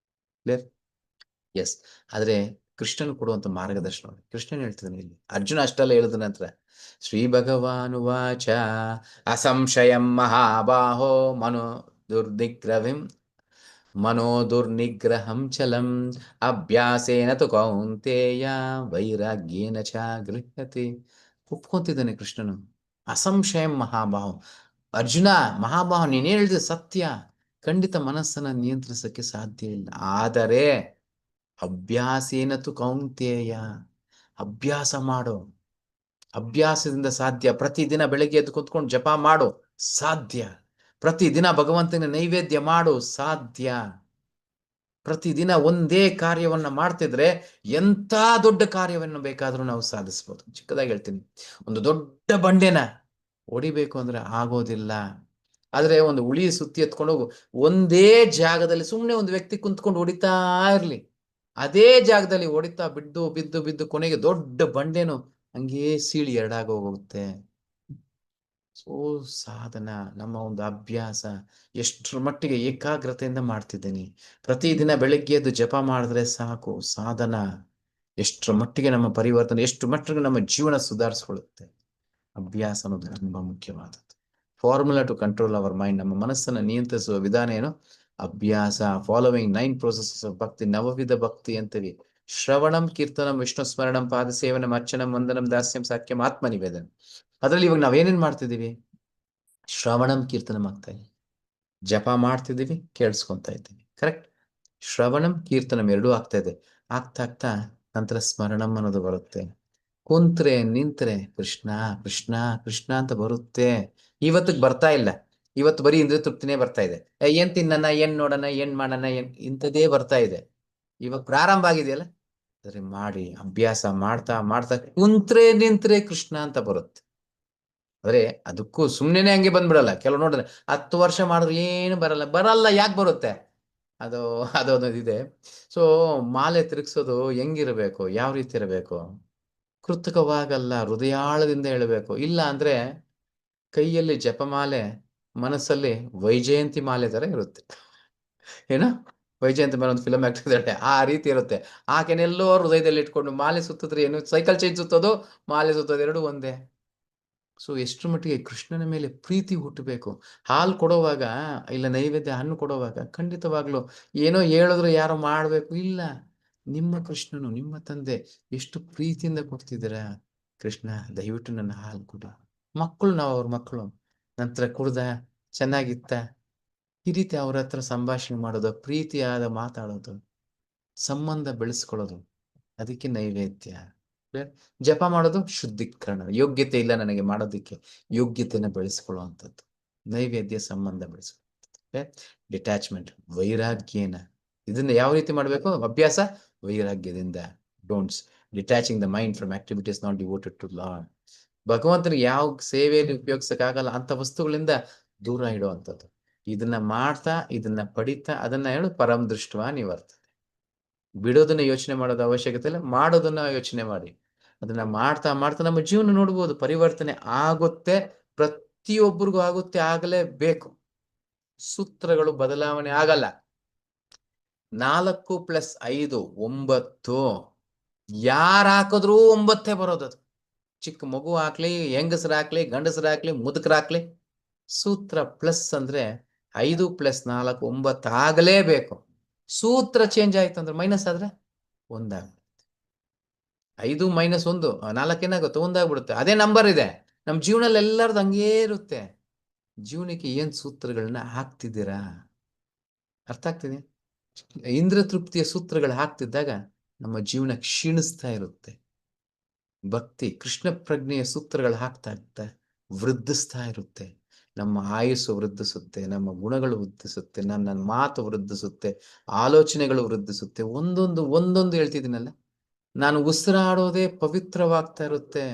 ಕ್ಲಿಯರ್? ಎಸ್. ಆದ್ರೆ ಕೃಷ್ಣನ್ ಕೊಡುವಂತ ಮಾರ್ಗದರ್ಶನ ನೋಡಿ. ಕೃಷ್ಣನ್ ಹೇಳ್ತಿದ್ದಾನೆ ಇಲ್ಲಿ, ಅರ್ಜುನ ಅಷ್ಟೆಲ್ಲ ಹೇಳಿದ ನಂತರ ಶ್ರೀ ಭಗವಾನು ವಾಚ ಅಸಂಶಯಂ ಮಹಾಬಾಹೋ ಮನೋ ದುರ್ನಿಗ್ರಹಂ ಚಲಂ ಅಭ್ಯಾಸೇನ ತು ಕೌಂತೇಯ ವೈರಾಗ್ಯೇನ ಚ ಗೃಹ್ಯತೆ. ಒಪ್ಕೊಂತಿದ್ದಾನೆ ಕೃಷ್ಣನು. ಅಸಂಶಯಂ ಮಹಾಬಾಹು, ಅರ್ಜುನ ಮಹಾಬಾಹು ನೀನೇ ಹೇಳಿದ ಸತ್ಯ, ಖಂಡಿತ ಮನಸ್ಸನ್ನ ನಿಯಂತ್ರಿಸಕ್ಕೆ ಸಾಧ್ಯ ಇಲ್ಲ. ಆದರೆ ಅಭ್ಯಾಸೇನ ತು ಕೌಂತೇಯ, ಅಭ್ಯಾಸ ಮಾಡು, ಅಭ್ಯಾಸದಿಂದ ಸಾಧ್ಯ. ಪ್ರತಿದಿನ ಬೆಳಗ್ಗೆ ಎದ್ದು ಕುತ್ಕೊಂಡು ಜಪ ಮಾಡು, ಸಾಧ್ಯ. ಪ್ರತಿದಿನ ಭಗವಂತನ ನೈವೇದ್ಯ ಮಾಡು, ಸಾಧ್ಯ. ಪ್ರತಿದಿನ ಒಂದೇ ಕಾರ್ಯವನ್ನ ಮಾಡ್ತಿದ್ರೆ ಎಂಥ ದೊಡ್ಡ ಕಾರ್ಯವನ್ನು ಬೇಕಾದ್ರೂ ನಾವು ಸಾಧಿಸ್ಬೋದು. ಚಿಕ್ಕದಾಗಿ ಹೇಳ್ತೀನಿ, ಒಂದು ದೊಡ್ಡ ಬಂಡೆನ ಹೊಡಿಬೇಕು ಅಂದ್ರೆ ಆಗೋದಿಲ್ಲ. ಆದ್ರೆ ಒಂದು ಉಳಿ ಸುತ್ತಿ ಎತ್ಕೊಂಡು ಹೋಗು, ಒಂದೇ ಜಾಗದಲ್ಲಿ ಸುಮ್ಮನೆ ಒಂದು ವ್ಯಕ್ತಿ ಕುಂತ್ಕೊಂಡು ಹೊಡಿತಾ ಇರ್ಲಿ, ಅದೇ ಜಾಗದಲ್ಲಿ ಹೊಡಿತಾ ಬಿದ್ದು ಬಿದ್ದು ಬಿದ್ದು ಕೊನೆಗೆ ದೊಡ್ಡ ಬಂಡೆನು ಹಂಗೇ ಸೀಳಿ ಎರಡಾಗೋಗುತ್ತೆ. ಸೊ ಸಾಧನ, ನಮ್ಮ ಒಂದು ಅಭ್ಯಾಸ ಎಷ್ಟರ ಮಟ್ಟಿಗೆ ಏಕಾಗ್ರತೆಯಿಂದ ಮಾಡ್ತಿದ್ದೀನಿ. ಪ್ರತಿದಿನ ಬೆಳಗ್ಗೆ ಎದ್ದು ಜಪ ಮಾಡಿದ್ರೆ ಸಾಕು, ಸಾಧನ ಎಷ್ಟರ ಮಟ್ಟಿಗೆ ನಮ್ಮ ಪರಿವರ್ತನೆ, ಎಷ್ಟು ಮಟ್ಟಿಗೆ ನಮ್ಮ ಜೀವನ ಸುಧಾರಿಸ್ಕೊಳ್ಳುತ್ತೆ. ಅಭ್ಯಾಸ ಅನ್ನೋದು ತುಂಬಾ ಮುಖ್ಯವಾದದ್ದು. Formula to control our mind, ನಮ್ಮ ಮನಸ್ಸನ್ನು ನಿಯಂತ್ರಿಸುವ ವಿಧಾನ ಏನು? ಅಭ್ಯಾಸ. ಫಾಲೋವಿಂಗ್ 9 processes of ಭಕ್ತಿ, ನವವಿಧ ಭಕ್ತಿ ಅಂತೀವಿ. ಶ್ರವಣಂ, ಕೀರ್ತನಂ, ವಿಷ್ಣು ಸ್ಮರಣಂ, ಪಾದ ಸೇವನಂ, ಅರ್ಚನಂ, ವಂದನಂ, ದಾಸ್ಯಂ, ಸಾಖ್ಯಂ, ಆತ್ಮ ನಿವೇದನ. ಅದರಲ್ಲಿ ಇವಾಗ ನಾವೇನೇನ್ ಮಾಡ್ತಿದೀವಿ? ಶ್ರವಣಂ ಕೀರ್ತನಂ ಆಗ್ತಾ ಇದೆ, ಜಪ ಮಾಡ್ತಿದ್ದೀವಿ, ಕೇಳಿಸ್ಕೊಂತ ಇದ್ದೀವಿ. ಕರೆಕ್ಟ್? ಶ್ರವಣಂ ಕೀರ್ತನಂ ಎರಡೂ ಆಗ್ತಾ ಇದೆ. ಆಗ್ತಾ ಆಗ್ತಾ ನಂತರ ಸ್ಮರಣಂ ಅನ್ನೋದು ಬರುತ್ತೆ. ಕುಂತ್ರೆ ನಿಂತ್ರೆ ಕೃಷ್ಣ ಕೃಷ್ಣ ಕೃಷ್ಣ ಅಂತ ಬರುತ್ತೆ. ಇವತ್ತಿಗೆ ಬರ್ತಾ ಇಲ್ಲ, ಇವತ್ತು ಬರೀ ಇಂದ್ರಿಯ ತೃಪ್ತಿನೇ ಬರ್ತಾ ಇದೆ. ಏನ್ ತಿನ್ನಣ, ಏನ್ ನೋಡೋಣ, ಏನ್ ಮಾಡೋಣ, ಇಂಥದೇ ಬರ್ತಾ ಇದೆ. ಇವಾಗ ಪ್ರಾರಂಭ ಆಗಿದೆಯಲ್ಲ, ಅದ್ರೆ ಮಾಡಿ ಅಭ್ಯಾಸ ಮಾಡ್ತಾ ಮಾಡ್ತಾ ಕುಂತ್ರೆ ನಿಂತ್ರೆ ಕೃಷ್ಣ ಅಂತ ಬರುತ್ತೆ. ಆದ್ರೆ ಅದಕ್ಕೂ ಸುಮ್ನೆನೆ ಹಂಗೆ ಬಂದ್ಬಿಡಲ್ಲ. ಕೆಲವು ನೋಡಿದ್ರೆ 10 ವರ್ಷ ಮಾಡಿದ್ರು ಏನು ಬರಲ್ಲ. ಯಾಕೆ ಬರುತ್ತೆ? ಅದು ಅದೊಂದು ಇದೆ. ಸೊ ಮಾಲೆ ತಿರುಗಿಸೋದು ಹೆಂಗಿರ್ಬೇಕು, ಯಾವ ರೀತಿ ಇರಬೇಕು? ಕೃತಕವಾಗಲ್ಲ, ಹೃದಯಾಳದಿಂದ ಹೇಳಬೇಕು. ಇಲ್ಲ ಅಂದ್ರೆ ಕೈಯಲ್ಲಿ ಜಪಮಾಲೆ, ಮನಸ್ಸಲ್ಲಿ ವೈಜಯಂತಿ ಮಾಲೆ ತರ ಇರುತ್ತೆ. ಏನೋ ವೈಜಯಂತಿ ಮೇಲೆ ಒಂದು ಫಿಲಮ್ ಆಕ್ಟರ್ ಇದ್ದಾಳೆ, ಆ ರೀತಿ ಇರುತ್ತೆ. ಆಕೆನೆಲ್ಲೋ ಹೃದಯದಲ್ಲಿ ಇಟ್ಕೊಂಡು ಮಾಲೆ ಸುತ್ತಿದ್ರೆ ಏನು, ಸೈಕಲ್ ಚೈನ್ ಸುತ್ತೋದು ಮಾಲೆ ಸುತ್ತೋದು ಎರಡು ಒಂದೇ. ಸೊ ಎಷ್ಟರ ಮಟ್ಟಿಗೆ ಕೃಷ್ಣನ ಮೇಲೆ ಪ್ರೀತಿ ಹುಟ್ಟಬೇಕು. ಹಾಲು ಕೊಡುವಾಗ, ಇಲ್ಲ ನೈವೇದ್ಯ ಹಣ್ಣು ಕೊಡುವಾಗ ಖಂಡಿತವಾಗ್ಲು ಏನೋ ಹೇಳಿದ್ರು ಯಾರೋ ಮಾಡ್ಬೇಕು ಇಲ್ಲ. ನಿಮ್ಮ ಕೃಷ್ಣನು, ನಿಮ್ಮ ತಂದೆ ಎಷ್ಟು ಪ್ರೀತಿಯಿಂದ ಕೊಡ್ತಿದ್ದೀರಾ, ಕೃಷ್ಣ ದಯವಿಟ್ಟು ನನ್ನ ಹಾಲು ಕೊಡು. ಮಕ್ಕಳು, ನಾವು ಅವ್ರ ಮಕ್ಕಳು, ನಂತರ ಕುಡ್ದ, ಚೆನ್ನಾಗಿತ್ತ, ಈ ರೀತಿ ಅವ್ರ ಹತ್ರ ಸಂಭಾಷಣೆ ಮಾಡೋದು, ಪ್ರೀತಿಯಾದ ಮಾತಾಡೋದು, ಸಂಬಂಧ ಬೆಳೆಸ್ಕೊಳ್ಳೋದು, ಅದಕ್ಕೆ ನೈವೇದ್ಯ. ಜಪ ಮಾಡೋದು ಶುದ್ಧೀಕರಣ. ಯೋಗ್ಯತೆ ಇಲ್ಲ ನನಗೆ ಮಾಡೋದಿಕ್ಕೆ, ಯೋಗ್ಯತೆನ ಬೆಳೆಸ್ಕೊಳ್ಳುವಂಥದ್ದು. ನೈವೇದ್ಯ ಸಂಬಂಧ ಬೆಳೆಸ್ಕೊಳ್ಳುತ್ತೆ. ಡಿಟ್ಯಾಚ್ಮೆಂಟ್, ವೈರಾಗ್ಯನ. ಇದನ್ನ ಯಾವ ರೀತಿ ಮಾಡಬೇಕು? ಅಭ್ಯಾಸ ವೈರಾಗ್ಯದಿಂದ. Don'ts detaching the mind from activities not devoted to Lord. ಭಗವಂತನಿಗೆ ಯಾವ ಸೇವೆಯಲ್ಲಿ ಉಪಯೋಗಿಸಕ್ಕಾಗಲ್ಲ ಅಂತ ವಸ್ತುಗಳಿಂದ ದೂರ ಇಡುವಂಥದ್ದು. ಇದನ್ನ ಮಾಡ್ತಾ, ಇದನ್ನ ಪಡಿತಾ, ಅದನ್ನ ಹೇಳು ಪರಂ ದೃಷ್ಟವಾ ನಿವರ್ತದೆ. ಬಿಡೋದನ್ನ ಯೋಚನೆ ಮಾಡೋದು ಅವಶ್ಯಕತೆ ಇಲ್ಲ, ಮಾಡೋದನ್ನ ಯೋಚನೆ ಮಾಡಿ. ಅದನ್ನ ಮಾಡ್ತಾ ಮಾಡ್ತಾ ನಮ್ಮ ಜೀವನ ನೋಡ್ಬೋದು, ಪರಿವರ್ತನೆ ಆಗುತ್ತೆ. ಪ್ರತಿಯೊಬ್ಬರಿಗೂ ಆಗುತ್ತೆ, ಆಗಲೇಬೇಕು. ಸೂತ್ರಗಳು ಬದಲಾವಣೆ ಆಗಲ್ಲ. 4 + 5 9. ಯಾರು ಹಾಕಿದ್ರೂ 9 ಬರೋದದು. ಚಿಕ್ಕ ಮಗು ಹಾಕ್ಲಿ, ಹೆಂಗಸರಾಕ್ಲಿ, ಗಂಡಸರಾಕ್ಲಿ, ಮುದುಕರಾಕ್ಲಿ, ಸೂತ್ರ ಪ್ಲಸ್ ಅಂದ್ರೆ 5 + 4 9 ಆಗಲೇಬೇಕು. ಸೂತ್ರ ಚೇಂಜ್ ಆಯ್ತು ಅಂದ್ರೆ ಮೈನಸ್ ಆದ್ರೆ 1 ಆಗುತ್ತೆ. 5 - 1 4 ಏನಾಗುತ್ತೆ? 1 ಆಗ್ಬಿಡುತ್ತೆ. ಅದೇ ನಂಬರ್ ಇದೆ ನಮ್ಮ ಜೀವನದಲ್ಲಿ, ಎಲ್ಲರದು ಹಂಗೇ ಇರುತ್ತೆ. ಜೀವನಕ್ಕೆ ಏನ್ ಸೂತ್ರಗಳನ್ನ ಹಾಕ್ತಿದ್ದೀರಾ? ಅರ್ಥ ಆಗ್ತಿದೆ? ಇಂದ್ರ ತೃಪ್ತಿಯ ಸೂತ್ರಗಳು ಹಾಕ್ತಿದ್ದಾಗ ನಮ್ಮ ಜೀವನ ಕ್ಷೀಣಿಸ್ತಾ ಇರುತ್ತೆ. ಭಕ್ತಿ ಕೃಷ್ಣ ಪ್ರಜ್ಞೆಯ ಸೂತ್ರಗಳು ಹಾಕ್ತಾ ಇರ್ತಾ ವೃದ್ಧಿಸ್ತಾ ಇರುತ್ತೆ. ನಮ್ಮ ಆಯುಸ್ಸು ವೃದ್ಧಿಸುತ್ತೆ, ನಮ್ಮ ಗುಣಗಳು ವೃದ್ಧಿಸುತ್ತೆ, ನನ್ನ ಮಾತು ವೃದ್ಧಿಸುತ್ತೆ, ಆಲೋಚನೆಗಳು ವೃದ್ಧಿಸುತ್ತೆ. ಒಂದೊಂದು ಹೇಳ್ತಿದ್ದೀನಲ್ಲ, ನಾನು ಉಸಿರಾಡೋದೇ ಪವಿತ್ರವಾಗ್ತಾ ಇರುತ್ತೆ.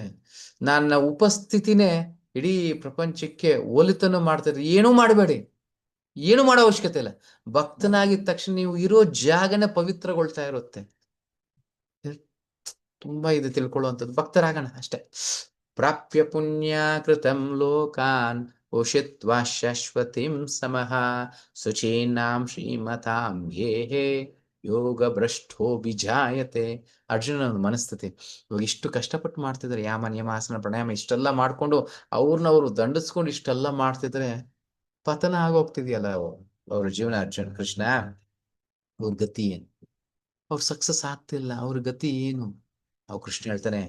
ನನ್ನ ಉಪಸ್ಥಿತಿನೇ ಇಡೀ ಪ್ರಪಂಚಕ್ಕೆ ಒಲಿತನ ಮಾಡ್ತಾರೆ. ಏನೂ ಮಾಡಬೇಡಿ, ಏನು ಮಾಡೋ ಅವಶ್ಯಕತೆ ಇಲ್ಲ. ಭಕ್ತನಾಗಿದ ತಕ್ಷಣ ನೀವು ಇರೋ ಜಾಗನೇ ಪವಿತ್ರಗೊಳ್ತಾ ಇರುತ್ತೆ. ತುಂಬಾ ಇದು ತಿಳ್ಕೊಳ್ಳುವಂಥದ್ದು. ಭಕ್ತರಾಗೋಣ ಅಷ್ಟೇ. ಪ್ರಾಪ್ಯ ಪುಣ್ಯ ಕೃತಂ ಲೋಕಾನ್ ಉಷಿತ್ವಾ ಶಾಶ್ವತಿಂ ಸಮಃ ಶುಚೀನಾಂ ಶ್ರೀಮತಾಂ ಯೇಹೇ ಯೋಗ ಭ್ರಷ್ಟೋ ಬಿಜಾಯತೆ. ಅರ್ಜುನನ ಒಂದು ಮನಸ್ಥಿತಿ. ಇವಾಗ ಇಷ್ಟು ಕಷ್ಟಪಟ್ಟು ಮಾಡ್ತಿದ್ದಾರೆ, ಯಾಮ ನಿಯಮ ಆಸನ ಪ್ರಾಣಾಯಾಮ ಇಷ್ಟೆಲ್ಲ ಮಾಡ್ಕೊಂಡು ಅವ್ರನ್ನವ್ರು ದಂಡಿಸ್ಕೊಂಡು ಇಷ್ಟೆಲ್ಲ ಮಾಡ್ತಿದ್ರೆ ಪತನ ಆಗೋಗ್ತಿದ್ಯಲ್ಲ ಅವ್ರ ಜೀವನ. ಅರ್ಜುನ್ ಕೃಷ್ಣ ಅವ್ರ ಗತಿ ಏನು? ಅವ್ರ ಸಕ್ಸಸ್ ಆಗ್ತಿಲ್ಲ, ಅವ್ರ ಗತಿ ಏನು? ಅವ್ ಕೃಷ್ಣ ಹೇಳ್ತಾನೆ,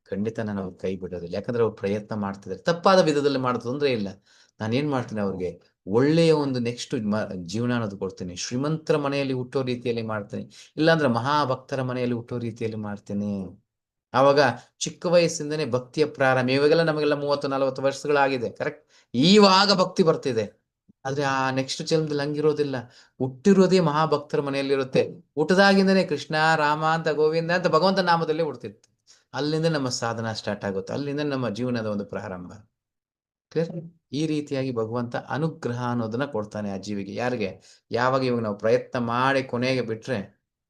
ಖಂಡಿತ ನಾನು ಅವ್ರ ಕೈ ಬಿಡೋದಿಲ್ಲ. ಯಾಕಂದ್ರೆ ಅವ್ರು ಪ್ರಯತ್ನ ಮಾಡ್ತಿದ್ದಾರೆ, ತಪ್ಪಾದ ವಿಧದಲ್ಲಿ ಮಾಡೋದು ತೊಂದ್ರೆ ಇಲ್ಲ. ನಾನೇನ್ ಮಾಡ್ತೀನಿ, ಅವ್ರಿಗೆ ಒಳ್ಳೆಯ ಒಂದು ನೆಕ್ಸ್ಟ್ ಜೀವನ ಅನ್ನೋದು ಕೊಡ್ತೀನಿ. ಶ್ರೀಮಂತರ ಮನೆಯಲ್ಲಿ ಹುಟ್ಟೋ ರೀತಿಯಲ್ಲಿ ಮಾಡ್ತೀನಿ, ಇಲ್ಲಾಂದ್ರೆ ಮಹಾಭಕ್ತರ ಮನೆಯಲ್ಲಿ ಹುಟ್ಟೋ ರೀತಿಯಲ್ಲಿ ಮಾಡ್ತೀನಿ. ಆವಾಗ ಚಿಕ್ಕ ವಯಸ್ಸಿಂದನೇ ಭಕ್ತಿಯ ಪ್ರಾರಂಭ. ಇವಾಗೆಲ್ಲ ನಮಗೆಲ್ಲ 30-40 ವರ್ಷಗಳಾಗಿದೆ, ಕರೆಕ್ಟ್? ಈವಾಗ ಭಕ್ತಿ ಬರ್ತಿದೆ. ಆದ್ರೆ ಆ ನೆಕ್ಸ್ಟ್ ಜನ್ಮದಲ್ಲಿ ಹಂಗಿರೋದಿಲ್ಲ. ಹುಟ್ಟಿರೋದೇ ಮಹಾಭಕ್ತರ ಮನೆಯಲ್ಲಿರುತ್ತೆ. ಹುಟ್ಟದಾಗಿಂದನೇ ಕೃಷ್ಣ ರಾಮ ಅಂತ ಗೋವಿಂದ ಅಂತ ಭಗವಂತ ನಾಮದಲ್ಲೇ ಹುಡ್ತಿತ್ತು. ಅಲ್ಲಿಂದ ನಮ್ಮ ಸಾಧನ ಸ್ಟಾರ್ಟ್ ಆಗುತ್ತೆ. ಅಲ್ಲಿಂದ ನಮ್ಮ ಜೀವನದ ಒಂದು ಪ್ರಾರಂಭ. ಕ್ಲಿಯರ್? ಈ ರೀತಿಯಾಗಿ ಭಗವಂತ ಅನುಗ್ರಹ ಅನ್ನೋದನ್ನ ಕೊಡ್ತಾನೆ ಆ ಜೀವಿಗೆ. ಯಾರಿಗೆ? ಯಾವಾಗ ಇವಾಗ ನಾವು ಪ್ರಯತ್ನ ಮಾಡಿ ಕೊನೆಗೆ ಬಿಟ್ರೆ,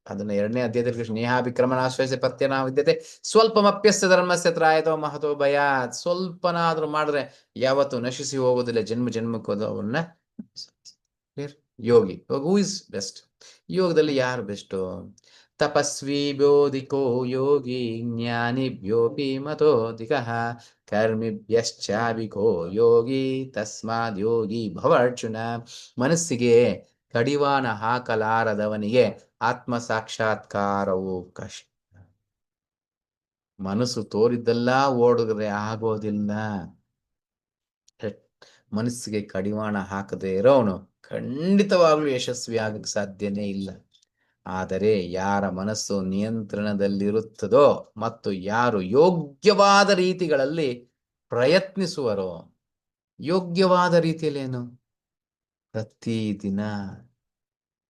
ಅದನ್ನ 2ನೇ ಅಧ್ಯಾಯದಲ್ಲಿ ಕೃಷ್ಣ ನೇಹಾಭಿಕ್ರಮಣಾಶ್ವಸ್ಯ ಪತ್ಯನ ವಿದ್ಯತೆ ಸ್ವಲ್ಪಮಪ್ಯಸ್ಯ ಧರ್ಮಸ್ಯ ತ್ರಾಯತೋ ಮಹತೋ ಭಯಾತ್. ಸ್ವಲ್ಪನಾದ್ರೂ ಮಾಡಿದ್ರೆ ಯಾವತ್ತು ನಶಿಸಿ ಹೋಗೋದಿಲ್ಲ, ಜನ್ಮ ಜನ್ಮಕ್ಕೂ ಅದು ಅವನ್ನ. Clear? Yogi. Who is best? ಯೋಗದಲ್ಲಿ ಯಾರು ಬೆಸ್ಟು? ತಪಸ್ವಿ ಬೋಧಿಕೋ ಯೋಗಿ ಜ್ಞಾನಿಭ್ಯೋಪಿ ಮತೋಧಿಕಃ ಕರ್ಮಿಭ್ಯಶ್ಚಾಭಿಕೋ ಯೋಗಿ ತಸ್ಮಾದ್ ಯೋಗಿ ಭವ ಅರ್ಜುನ. ಮನಸ್ಸಿಗೆ ಕಡಿವಾಣ ಹಾಕಲಾರದವನಿಗೆ ಆತ್ಮ ಸಾಕ್ಷಾತ್ಕಾರವು ಕಷ್ಟ. ಮನಸ್ಸು ತೋರಿದ್ದೆಲ್ಲ ಓಡಿದ್ರೆ ಆಗೋದಿಲ್ಲ. ಮನಸ್ಸಿಗೆ ಕಡಿವಾಣ ಹಾಕದೇ ಇರೋವನು ಖಂಡಿತವಾಗ್ಲೂ ಯಶಸ್ವಿ ಆಗಕ್ಕೆ ಸಾಧ್ಯನೇ ಇಲ್ಲ. ಆದರೆ ಯಾರ ಮನಸ್ಸು ನಿಯಂತ್ರಣದಲ್ಲಿರುತ್ತದೋ ಮತ್ತು ಯಾರು ಯೋಗ್ಯವಾದ ರೀತಿಗಳಲ್ಲಿ ಪ್ರಯತ್ನಿಸುವರೋ, ಯೋಗ್ಯವಾದ ರೀತಿಯಲ್ಲಿ ಏನು? ಪ್ರತಿದಿನ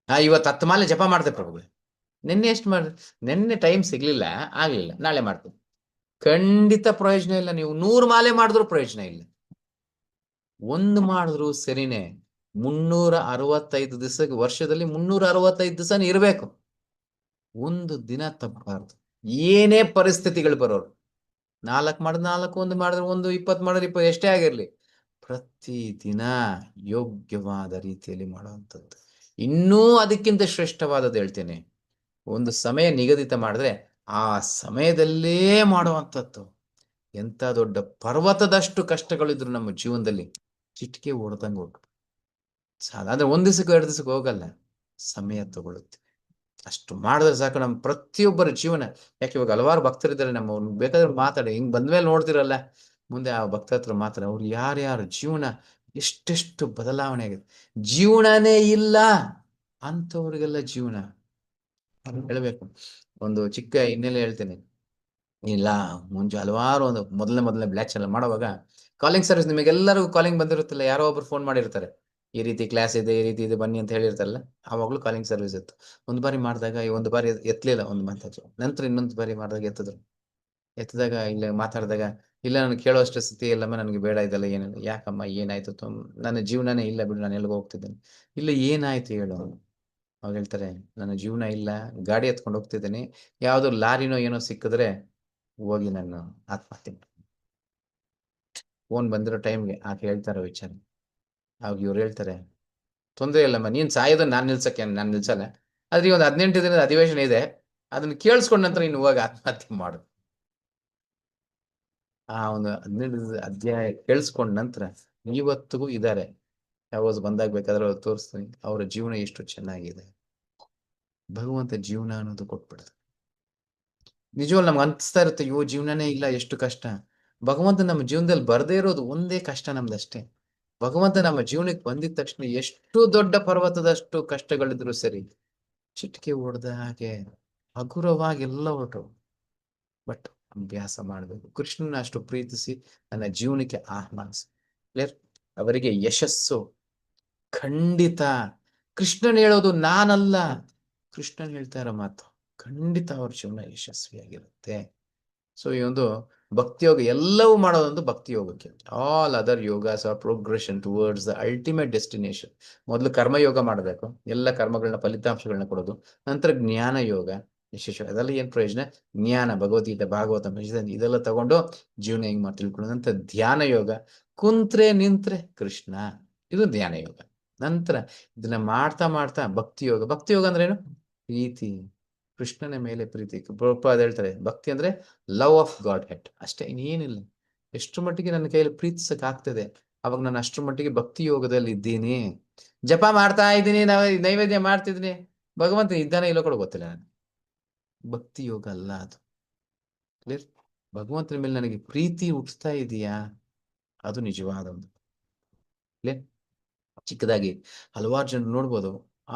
ಇವತ್ತು 10 ಮಾಲೆ ಜಪ ಮಾಡ್ದೆ ಪ್ರಭುಗಳೇ, ನಿನ್ನೆ ಎಷ್ಟು ಮಾಡಿದೆ? ನಿನ್ನೆ ಟೈಮ್ ಸಿಗ್ಲಿಲ್ಲ, ಆಗ್ಲಿಲ್ಲ, ನಾಳೆ ಮಾಡ್ತೀನಿ. ಖಂಡಿತ ಪ್ರಯೋಜನ ಇಲ್ಲ. ನೀವು 100 ಮಾಲೆ ಮಾಡಿದ್ರು ಪ್ರಯೋಜನ ಇಲ್ಲ. ಒಂದು ಮಾಡಿದ್ರು ಸರಿನೇ. 365 ದಿವಸಕ್ಕೆ, ವರ್ಷದಲ್ಲಿ 365 ದಿವಸ ಇರಬೇಕು. ಒಂದು ದಿನ ತಪ್ಪಬಾರ್ದು. ಏನೇ ಪರಿಸ್ಥಿತಿಗಳು ಬರೋರು, 4 ಮಾಡಿದ್ರೆ 4, 1 ಮಾಡಿದ್ರೆ 1, 20 ಮಾಡಿದ್ರೆ 20, ಎಷ್ಟೇ ಆಗಿರ್ಲಿ, ಪ್ರತಿದಿನ ಯೋಗ್ಯವಾದ ರೀತಿಯಲ್ಲಿ ಮಾಡುವಂಥದ್ದು. ಇನ್ನೂ ಅದಕ್ಕಿಂತ ಶ್ರೇಷ್ಠವಾದದ್ದು ಹೇಳ್ತೇನೆ. ಒಂದು ಸಮಯ ನಿಗದಿತ ಮಾಡಿದ್ರೆ ಆ ಸಮಯದಲ್ಲೇ ಮಾಡುವಂಥದ್ದು. ಎಂತ ದೊಡ್ಡ ಪರ್ವತದಷ್ಟು ಕಷ್ಟಗಳಿದ್ರು ನಮ್ಮ ಜೀವನದಲ್ಲಿ ಚಿಟಿಕೆ ಹೊಡೆದಂಗೆ ಹೋಗ್ಬೇಕು. ಅಂದ್ರೆ 1 ದಿವಸಕ್ಕೂ 2 ದಿವಸಕ್ಕೂ ಹೋಗಲ್ಲ, ಸಮಯ ತಗೊಳುತ್ತೆ. ಅಷ್ಟು ಮಾಡಿದ್ರೆ ಸಾಕು ನಮ್ಮ ಪ್ರತಿಯೊಬ್ಬರ ಜೀವನ. ಯಾಕೆ ಇವಾಗ ಹಲವಾರು ಭಕ್ತರಿದ್ದಾರೆ, ನಮ್ಮ ಬೇಕಾದ್ರೆ ಮಾತಾಡಿ, ಹಿಂಗ್ ಬಂದ್ಮೇಲೆ ನೋಡ್ತಿರಲ್ಲ, ಮುಂದೆ ಆ ಭಕ್ತರ ಹತ್ರ ಮಾತಾಡಿ, ಅವ್ರು ಯಾರ್ಯಾರ ಜೀವನ ಎಷ್ಟೆಷ್ಟು ಬದಲಾವಣೆ ಆಗಿದೆ. ಜೀವನನೇ ಇಲ್ಲ ಅಂಥವ್ರಿಗೆಲ್ಲ ಜೀವನ ಹೇಳ್ಬೇಕು. ಒಂದು ಚಿಕ್ಕ ಹಿನ್ನೆಲೆ ಹೇಳ್ತೇನೆ. ಇಲ್ಲ, ಮುಂಚೆ ಹಲವಾರು ಒಂದು ಮೊದಲನೇ ಬ್ಲ್ಯಾಕ್ ಚಾನಲ್ ಮಾಡುವಾಗ ಕಾಲಿಂಗ್ ಸರ್ವಿಸ್, ನಿಮಗೆಲ್ಲರಿಗೂ ಕಾಲಿಂಗ್ ಬಂದಿರುತ್ತಿಲ್ಲ, ಯಾರೋ ಒಬ್ರು ಫೋನ್ ಮಾಡಿರ್ತಾರೆ, ಈ ರೀತಿ ಕ್ಲಾಸ್ ಇದೆ, ಈ ರೀತಿ ಇದೆ, ಬನ್ನಿ ಅಂತ ಹೇಳಿರ್ತಾರಲ್ಲ, ಆವಾಗಲೂ ಕಾಲಿಂಗ್ ಸರ್ವಿಸ್ ಇತ್ತು. ಒಂದು ಬಾರಿ ಮಾಡಿದಾಗ ಒಂದು ಬಾರಿ ಎತ್ತಲಿಲ್ಲ, ಒಂದು ಮಾತಾಡ್ತು. ನಂತರ ಇನ್ನೊಂದು ಬಾರಿ ಮಾಡಿದಾಗ ಎತ್ತಿದಾಗ ಇಲ್ಲ ಮಾತಾಡಿದಾಗ, ಇಲ್ಲ ನನಗೆ ಕೇಳೋ ಅಷ್ಟು ಸ್ಥಿತಿ ಇಲ್ಲಮ್ಮ, ನನಗೆ ಬೇಡ ಇದೆಲ್ಲ, ಏನಿಲ್ಲ. ಯಾಕಮ್ಮ ಏನಾಯ್ತು? ನನ್ನ ಜೀವನನೇ ಇಲ್ಲ ಬಿಡು, ನಾನು ಎಲ್ಲಿಗೆ ಹೋಗ್ತಿದ್ದೇನೆ. ಇಲ್ಲ, ಏನಾಯ್ತು ಹೇಳು? ಅವ್ರು ಹೇಳ್ತಾರೆ, ನನ್ನ ಜೀವನ ಇಲ್ಲ, ಗಾಡಿ ಎತ್ಕೊಂಡು ಹೋಗ್ತಿದ್ದೀನಿ, ಯಾವ್ದೋ ಲಾರಿನೋ ಏನೋ ಸಿಕ್ಕಿದ್ರೆ ಹೋಗಿ ನಾನು ಆತ್ಮಹತ್ಯೆ ಫೋನ್ ಬಂದಿರೋ ಟೈಮ್ಗೆ ಆಕೆ ಹೇಳ್ತಾರೋ ವಿಚಾರ. ಅವಾಗ ಇವ್ರು ಹೇಳ್ತಾರೆ, ತೊಂದರೆ ಇಲ್ಲಮ್ಮ, ನೀನ್ ಸಾಯೋದನ್ನ ನಾನು ನಿಲ್ಸಲ್ಲ, ಆದ್ರೆ ಈ ಒಂದು 18 ದಿನದ ಅಧಿವೇಶನ ಇದೆ, ಅದನ್ನ ಕೇಳಿಸ್ಕೊಂಡ ನಂತರ ಇನ್ನು ಹೋಗಿ ಆತ್ಮಹತ್ಯೆ ಮಾಡು. ಆ ಒಂದು 18 ಅಧ್ಯಾಯ ಕೇಳಿಸ್ಕೊಂಡ ನಂತರ ಇವತ್ತಿಗೂ ಇದ್ದಾರೆ. ಯಾವಾಗ ಬಂದಾಗ ಬೇಕಾದ್ರೆ ಅವ್ರು ತೋರಿಸ್ತೀನಿ, ಅವರ ಜೀವನ ಎಷ್ಟು ಚೆನ್ನಾಗಿದೆ. ಭಗವಂತ ಜೀವನ ಅನ್ನೋದು ಕೊಟ್ಬಿಡ್ತಾರೆ. ನಿಜವಲ್ಲ, ನಮ್ಗೆ ಅನ್ಸ್ತಾ ಇರುತ್ತೆ, ಅಯ್ಯೋ ಜೀವನನೇ ಇಲ್ಲ, ಎಷ್ಟು ಕಷ್ಟ. ಭಗವಂತ ನಮ್ಮ ಜೀವನದಲ್ಲಿ ಬರದೇ ಇರೋದು ಒಂದೇ ಕಷ್ಟ ನಮ್ದಷ್ಟೇ. ಭಗವಂತ ನಮ್ಮ ಜೀವನಕ್ಕೆ ಬಂದಿದ ತಕ್ಷಣ ಎಷ್ಟು ದೊಡ್ಡ ಪರ್ವತದಷ್ಟು ಕಷ್ಟಗಳಿದ್ರು ಸರಿ, ಚಿಟಿಕೆ ಹೊಡೆದ ಹಾಗೆ ಹಗುರವಾಗಿ ಎಲ್ಲ ಹೊರಟು. ಬಟ್ ಅಭ್ಯಾಸ ಮಾಡಬೇಕು. ಕೃಷ್ಣನ ಅಷ್ಟು ಪ್ರೀತಿಸಿ ನನ್ನ ಜೀವನಕ್ಕೆ ಆಹ್ವಾನಿಸಿ. ಕ್ಲಿಯರ್? ಅವರಿಗೆ ಯಶಸ್ಸು ಖಂಡಿತ. ಕೃಷ್ಣನ್ ಹೇಳೋದು ನಾನಲ್ಲ, ಕೃಷ್ಣನ್ ಹೇಳ್ತಾ ಇರೋ ಮಾತು. ಖಂಡಿತ ಅವ್ರ ಜೀವನ ಯಶಸ್ವಿಯಾಗಿರುತ್ತೆ. ಸೊ ಈ ಒಂದು ಭಕ್ತಿಯೋಗ, ಎಲ್ಲವೂ ಮಾಡೋದೊಂದು ಭಕ್ತಿ ಯೋಗಕ್ಕೆ. All other yogas are progression towards the ultimate destination. ಮೊದಲು ಕರ್ಮಯೋಗ ಮಾಡಬೇಕು, ಎಲ್ಲ ಕರ್ಮಗಳನ್ನ ಫಲಿತಾಂಶಗಳನ್ನ ಕೊಡೋದು. ನಂತರ ಜ್ಞಾನ ಯೋಗ, ವಿಶೇಷ ಅದೆಲ್ಲ ಏನ್ ಪ್ರಯೋಜನ? ಜ್ಞಾನ, ಭಗವದ್ಗೀತೆ, ಭಾಗವತ, ಇದೆಲ್ಲ ತಗೊಂಡು ಜೀವನ ಹೆಂಗ್ ಮಾಡಿ ತಿಳ್ಕೊಳ್ಳೋದು. ನಂತರ ಧ್ಯಾನ ಯೋಗ, ಕುಂತ್ರೆ ನಿಂತ್ರೆ ಕೃಷ್ಣ, ಇದು ಧ್ಯಾನ ಯೋಗ. ನಂತರ ಇದನ್ನ ಮಾಡ್ತಾ ಮಾಡ್ತಾ ಭಕ್ತಿ ಯೋಗ. ಭಕ್ತಿ ಯೋಗ ಅಂದ್ರೆ ಏನು? ಪ್ರೀತಿ, ಕೃಷ್ಣನ ಮೇಲೆ ಪ್ರೀತಿ. ಪ್ರಭುಪಾದ ಹೇಳ್ತಾರೆ, ಭಕ್ತಿ ಅಂದ್ರೆ ಲವ್ ಆಫ್ ಗಾಡ್ ಹೆಡ್, ಅಷ್ಟೇ, ಇನ್ನೇನಿಲ್ಲ. ಎಷ್ಟು ಮಟ್ಟಿಗೆ ನನ್ನ ಕೈಯಲ್ಲಿ ಪ್ರೀತಿಸಕ್ ಆಗ್ತದೆ, ಅವಾಗ ನಾನು ಅಷ್ಟರ ಮಟ್ಟಿಗೆ ಭಕ್ತಿ ಯೋಗದಲ್ಲಿ ಇದ್ದೀನಿ. ಜಪ ಮಾಡ್ತಾ ಇದ್ದೀನಿ, ನೈವೇದ್ಯ ಮಾಡ್ತಿದ್ದೀನಿ, ಭಗವಂತ ಇದ್ದಾನೆ ಇಲ್ಲೋ ಕೂಡ ಗೊತ್ತಿಲ್ಲ ನನಗೆ. ಭಕ್ತಿ ಯೋಗ ಅಲ್ಲ ಅದು. ಕ್ಲಿಯರ್? ಭಗವಂತನ ಮೇಲೆ ನನಗೆ ಪ್ರೀತಿ ಹುಟ್ಟಿಸ್ತಾ ಇದೆಯಾ, ಅದು ನಿಜವಾದ ಒಂದು. ಕ್ಲಿಯರ್? ಚಿಕ್ಕದಾಗಿ ಹಲವಾರು ಜನ ನೋಡ್ಬೋದು,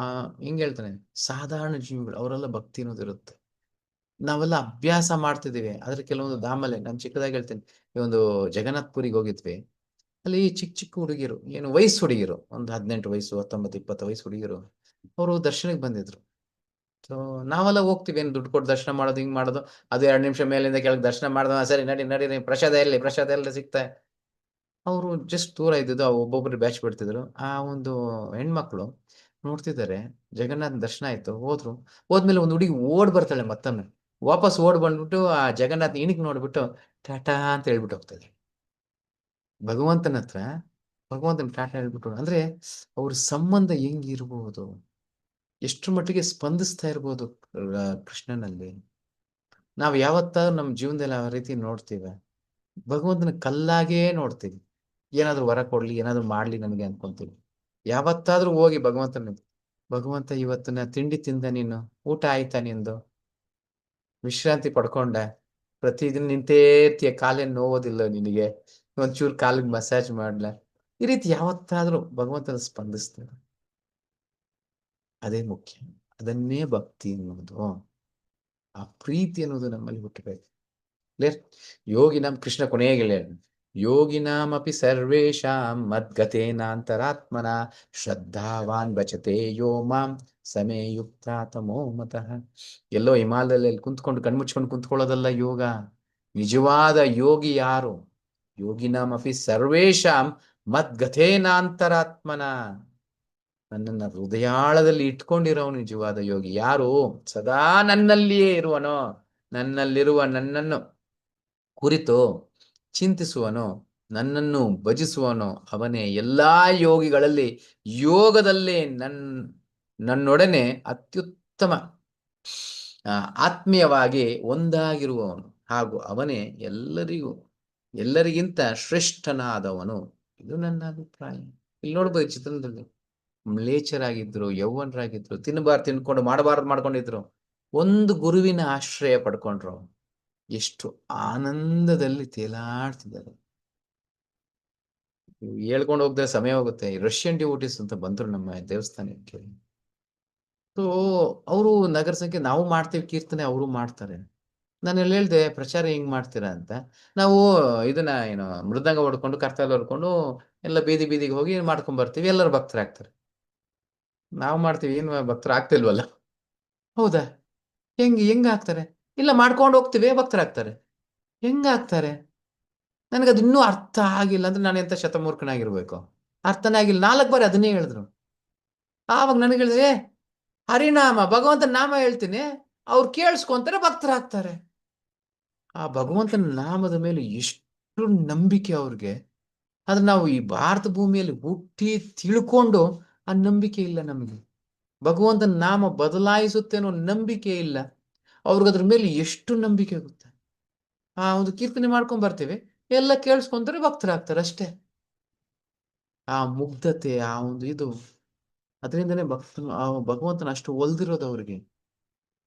ಹಿಂಗ್ ಹೇಳ್ತಾನೆ, ಸಾಧಾರಣ ಜೀವಿಗಳು, ಅವರೆಲ್ಲ ಭಕ್ತಿ ಅನ್ನೋದು ಇರುತ್ತೆ. ನಾವೆಲ್ಲ ಅಭ್ಯಾಸ ಮಾಡ್ತಿದೀವಿ, ಆದ್ರೆ ಕೆಲವೊಂದು ಧಾಮಲೆ, ನಾನು ಚಿಕ್ಕದಾಗಿ ಹೇಳ್ತೇನೆ, ಈ ಒಂದು ಜಗನ್ನಾಥ್ ಪುರಿಗೆ ಹೋಗಿದ್ವಿ. ಅಲ್ಲಿ ಚಿಕ್ಕ ಚಿಕ್ಕ ಹುಡುಗಿರು, ಏನು ವಯಸ್ಸು ಹುಡುಗಿರು, ಒಂದು 18 ವಯಸ್ಸು, 19, 20 ವಯಸ್ಸು ಹುಡುಗಿರು, ಅವರು ದರ್ಶನಕ್ಕೆ ಬಂದಿದ್ರು. ಸೊ ನಾವೆಲ್ಲ ಹೋಗ್ತೀವಿ, ಏನು ದುಡ್ಡು ಕೊಟ್ಟು ದರ್ಶನ ಮಾಡೋದು, ಹಿಂಗ್ ಮಾಡೋದು, ಅದು 2 ನಿಮಿಷ ಮೇಲಿಂದ ಕೆಳಗೆ ದರ್ಶನ ಮಾಡ್ದ, ಸರಿ ನಡಿ ನಡಿ ಪ್ರಸಾದ ಎಲ್ಲಿ ಸಿಗ್ತಾ. ಅವರು ಜಸ್ಟ್ ದೂರ ಇದ್ದಿದ್ದು, ಒಬ್ಬೊಬ್ರು ಬ್ಯಾಚ್ ಬಿಡ್ತಿದ್ರು. ಆ ಒಂದು ಹೆಣ್ಮಕ್ಳು ನೋಡ್ತಿದ್ದಾರೆ, ಜಗನ್ನಾಥ್ ದರ್ಶನ ಆಯ್ತು, ಹೋದ್ರು. ಹೋದ್ಮೇಲೆ ಒಂದು ಹುಡುಗಿ ಓಡ್ ಬರ್ತಾಳೆ, ಮತ್ತೊಮ್ಮೆ ವಾಪಸ್ ಓಡ್ ಬಂದ್ಬಿಟ್ಟು ಆ ಜಗನ್ನಾಥ್ ಇಣಿಕ್ ನೋಡ್ಬಿಟ್ಟು ಟಾಟಾ ಅಂತ ಹೇಳ್ಬಿಟ್ಟು ಹೋಗ್ತದೆ. ಭಗವಂತನ ಹತ್ರ ಭಗವಂತನ ಟಾಟಾ ಹೇಳ್ಬಿಟ್ಟು, ಅಂದ್ರೆ ಅವ್ರ ಸಂಬಂಧ ಹೆಂಗಿರ್ಬೋದು, ಎಷ್ಟು ಮಟ್ಟಿಗೆ ಸ್ಪಂದಿಸ್ತಾ ಇರ್ಬೋದು ಕೃಷ್ಣನಲ್ಲಿ. ನಾವು ಯಾವತ್ತಾದ್ರೂ ನಮ್ಮ ಜೀವನದಲ್ಲಿ ಆ ರೀತಿ ನೋಡ್ತೀವಿ? ಭಗವಂತನ ಕಲ್ಲಾಗೇ ನೋಡ್ತೀವಿ. ಏನಾದ್ರೂ ವರ ಕೊಡ್ಲಿ, ಏನಾದ್ರೂ ಮಾಡ್ಲಿ ನನಗೆ ಅನ್ಕೊಂತೀವಿ. ಯಾವತ್ತಾದ್ರೂ ಹೋಗಿ ಭಗವಂತ ಇವತ್ತಿನ ತಿಂಡಿ ತಿಂದ ನೀನು, ಊಟ ಆಯ್ತಾ ನಿಂದು, ವಿಶ್ರಾಂತಿ ಪಡ್ಕೊಂಡ, ಪ್ರತಿದಿನ ನಿಂತೇ ಇರ್ತೀಯ, ಕಾಲೇನ್ ನೋವೋದಿಲ್ಲ ನಿನಗೆ, ಒಂಚೂರು ಕಾಲಿಗೆ ಮಸಾಜ್ ಮಾಡ್ಲ, ಈ ರೀತಿ ಯಾವತ್ತಾದ್ರೂ ಭಗವಂತನ ಸ್ಪಂದಿಸ್ತಾರೆ? ಅದೇ ಮುಖ್ಯ. ಅದನ್ನೇ ಭಕ್ತಿ ಅನ್ನೋದು. ಆ ಪ್ರೀತಿ ಅನ್ನೋದು ನಮ್ಮಲ್ಲಿ ಹುಟ್ಟಬೇಕು. ಕ್ಲಿಯರ್? ಯೋಗಿನಾಂ, ಕೃಷ್ಣ ಕೊನೆಗೆ ಹೇಳ್ಯಾನ, ಯೋಗಿನಾಮಪಿ ಸರ್ವೇಷಾಂ ಮದ್ಗತೇನಾಂತರಾತ್ಮನ ಶ್ರದ್ಧಾವಾನ್ ಭಜತೆ ಯೋ ಮಾಂ ಸಮೇ ಯುಕ್ತ ತಮೋ ಮತಃ. ಎಲ್ಲೋ ಹಿಮಾಲಯದಲ್ಲಿ ಕುಂತ್ಕೊಂಡು ಕಣ್ಮುಚ್ಕೊಂಡು ಕುಂತ್ಕೊಳ್ಳೋದಲ್ಲ ಯೋಗ. ನಿಜವಾದ ಯೋಗಿ ಯಾರು? ಯೋಗಿನಾಮಪಿ ಸರ್ವೇಷಾಂ ಮದ್ಗತೇನಾಂತರಾತ್ಮನ, ನನ್ನನ್ನ ಹೃದಯಾಳದಲ್ಲಿ ಇಟ್ಕೊಂಡಿರೋನು ನಿಜವಾದ ಯೋಗಿ. ಯಾರು? ಸದಾ ನನ್ನಲ್ಲಿಯೇ ಇರುವನೋ, ನನ್ನಲ್ಲಿರುವ ನನ್ನನ್ನು ಕುರಿತು ಚಿಂತಿಸುವನೋ, ನನ್ನನ್ನು ಭಜಿಸುವನೋ, ಅವನೇ ಎಲ್ಲಾ ಯೋಗಿಗಳಲ್ಲಿ ಯೋಗದಲ್ಲೇ ನನ್ನೊಡನೆ ಅತ್ಯುತ್ತಮ ಆತ್ಮೀಯವಾಗಿ ಒಂದಾಗಿರುವವನು, ಹಾಗೂ ಅವನೇ ಎಲ್ಲರಿಗಿಂತ ಶ್ರೇಷ್ಠನಾದವನು. ಇದು ನನ್ನ ಅಭಿಪ್ರಾಯ. ಇಲ್ಲಿ ನೋಡ್ಬೋದು ಚಿತ್ರಣದಲ್ಲಿ, ಮ್ಲೇಚ್ಛರಾಗಿದ್ರು, ಯೌವನರಾಗಿದ್ರು, ತಿನ್ಕೊಂಡು ಮಾಡಬಾರದು ಮಾಡ್ಕೊಂಡಿದ್ರು, ಒಂದು ಗುರುವಿನ ಆಶ್ರಯ ಪಡ್ಕೊಂಡ್ರು, ಎಷ್ಟು ಆನಂದದಲ್ಲಿ ತೇಲಾಡ್ತಿದ್ದಾರೆ. ಹೇಳ್ಕೊಂಡು ಹೋಗ್ದೆ ಸಮಯ ಹೋಗುತ್ತೆ. ರಷ್ಯನ್ ಡಿವೋಟೀಸ್ ಅಂತ ಬಂದ್ರು ನಮ್ಮ ದೇವಸ್ಥಾನಕ್ಕೆ. ಸೊ ಅವರು ನಗರ ಸಂಖ್ಯೆ, ನಾವು ಮಾಡ್ತೀವಿ ಕೀರ್ತನೆ, ಅವರು ಮಾಡ್ತಾರೆ. ನಾನು ಎಲ್ಲ ಹೇಳ್ದೆ, ಪ್ರಚಾರ ಹೆಂಗ್ ಮಾಡ್ತೀರಾ ಅಂತ. ನಾವು ಇದನ್ನ ಏನು ಮೃದಂಗ ಹೊಡ್ಕೊಂಡು, ಕರ್ತವ್ಯ ಹೊಡ್ಕೊಂಡು ಎಲ್ಲ ಬೀದಿ ಬೀದಿಗೆ ಹೋಗಿ ಮಾಡ್ಕೊಂಡ್ ಬರ್ತೀವಿ, ಎಲ್ಲರೂ ಭಕ್ತರಾಗ್ತಾರೆ. ನಾವು ಮಾಡ್ತೀವಿ, ಏನು ಭಕ್ತರು ಆಗ್ತಿಲ್ವಲ್ಲ? ಹೌದಾ? ಹೆಂಗ ಆಗ್ತಾರೆ? ಇಲ್ಲ, ಮಾಡ್ಕೊಂಡು ಹೋಗ್ತೀವಿ, ಭಕ್ತರಾಗ್ತಾರೆ. ಹೆಂಗಾಗ್ತಾರೆ? ನನಗದು ಇನ್ನೂ ಅರ್ಥ ಆಗಿಲ್ಲ. ಅಂದ್ರೆ ನಾನು ಎಂತ ಶತಮೂರ್ಖನಾಗಿರ್ಬೇಕು? ಅರ್ಥನೇ ಆಗಿಲ್ಲ. 4 ಬಾರಿ ಅದನ್ನೇ ಹೇಳಿದ್ರು. ಆವಾಗ ನನಗೆ ಹೇಳಿದ್ರೆ, ಹರಿನಾಮ ಭಗವಂತನ ನಾಮ ಹೇಳ್ತೀನಿ, ಅವ್ರು ಕೇಳಿಸ್ಕೊಂತಾರೆ, ಭಕ್ತರಾಗ್ತಾರೆ. ಆ ಭಗವಂತನ ನಾಮದ ಮೇಲೆ ಎಷ್ಟು ನಂಬಿಕೆ ಅವ್ರಿಗೆ. ಆದ್ರೆ ನಾವು ಈ ಭಾರತ ಭೂಮಿಯಲ್ಲಿ ಹುಟ್ಟಿ ತಿಳ್ಕೊಂಡು ಆ ನಂಬಿಕೆ ಇಲ್ಲ ನಮಗೆ. ಭಗವಂತನ ನಾಮ ಬದಲಾಯಿಸುತ್ತೆ ಅನ್ನೋ ನಂಬಿಕೆ ಇಲ್ಲ ಅವ್ರಿಗೆ. ಅದ್ರ ಮೇಲೆ ಎಷ್ಟು ನಂಬಿಕೆ ಆಗುತ್ತೆ. ಆ ಒಂದು ಕೀರ್ತನೆ ಮಾಡ್ಕೊಂಡ್ ಬರ್ತೀವಿ, ಎಲ್ಲ ಕೇಳಿಸ್ಕೊಂತಾರೆ, ಭಕ್ತರಾಗ್ತಾರೆ ಅಷ್ಟೇ. ಆ ಮುಗ್ಧತೆ, ಆ ಒಂದು ಇದು, ಅದರಿಂದನೇ ಭಗವಂತನ ಅಷ್ಟು ಒಲ್ದಿರೋದು ಅವ್ರಿಗೆ.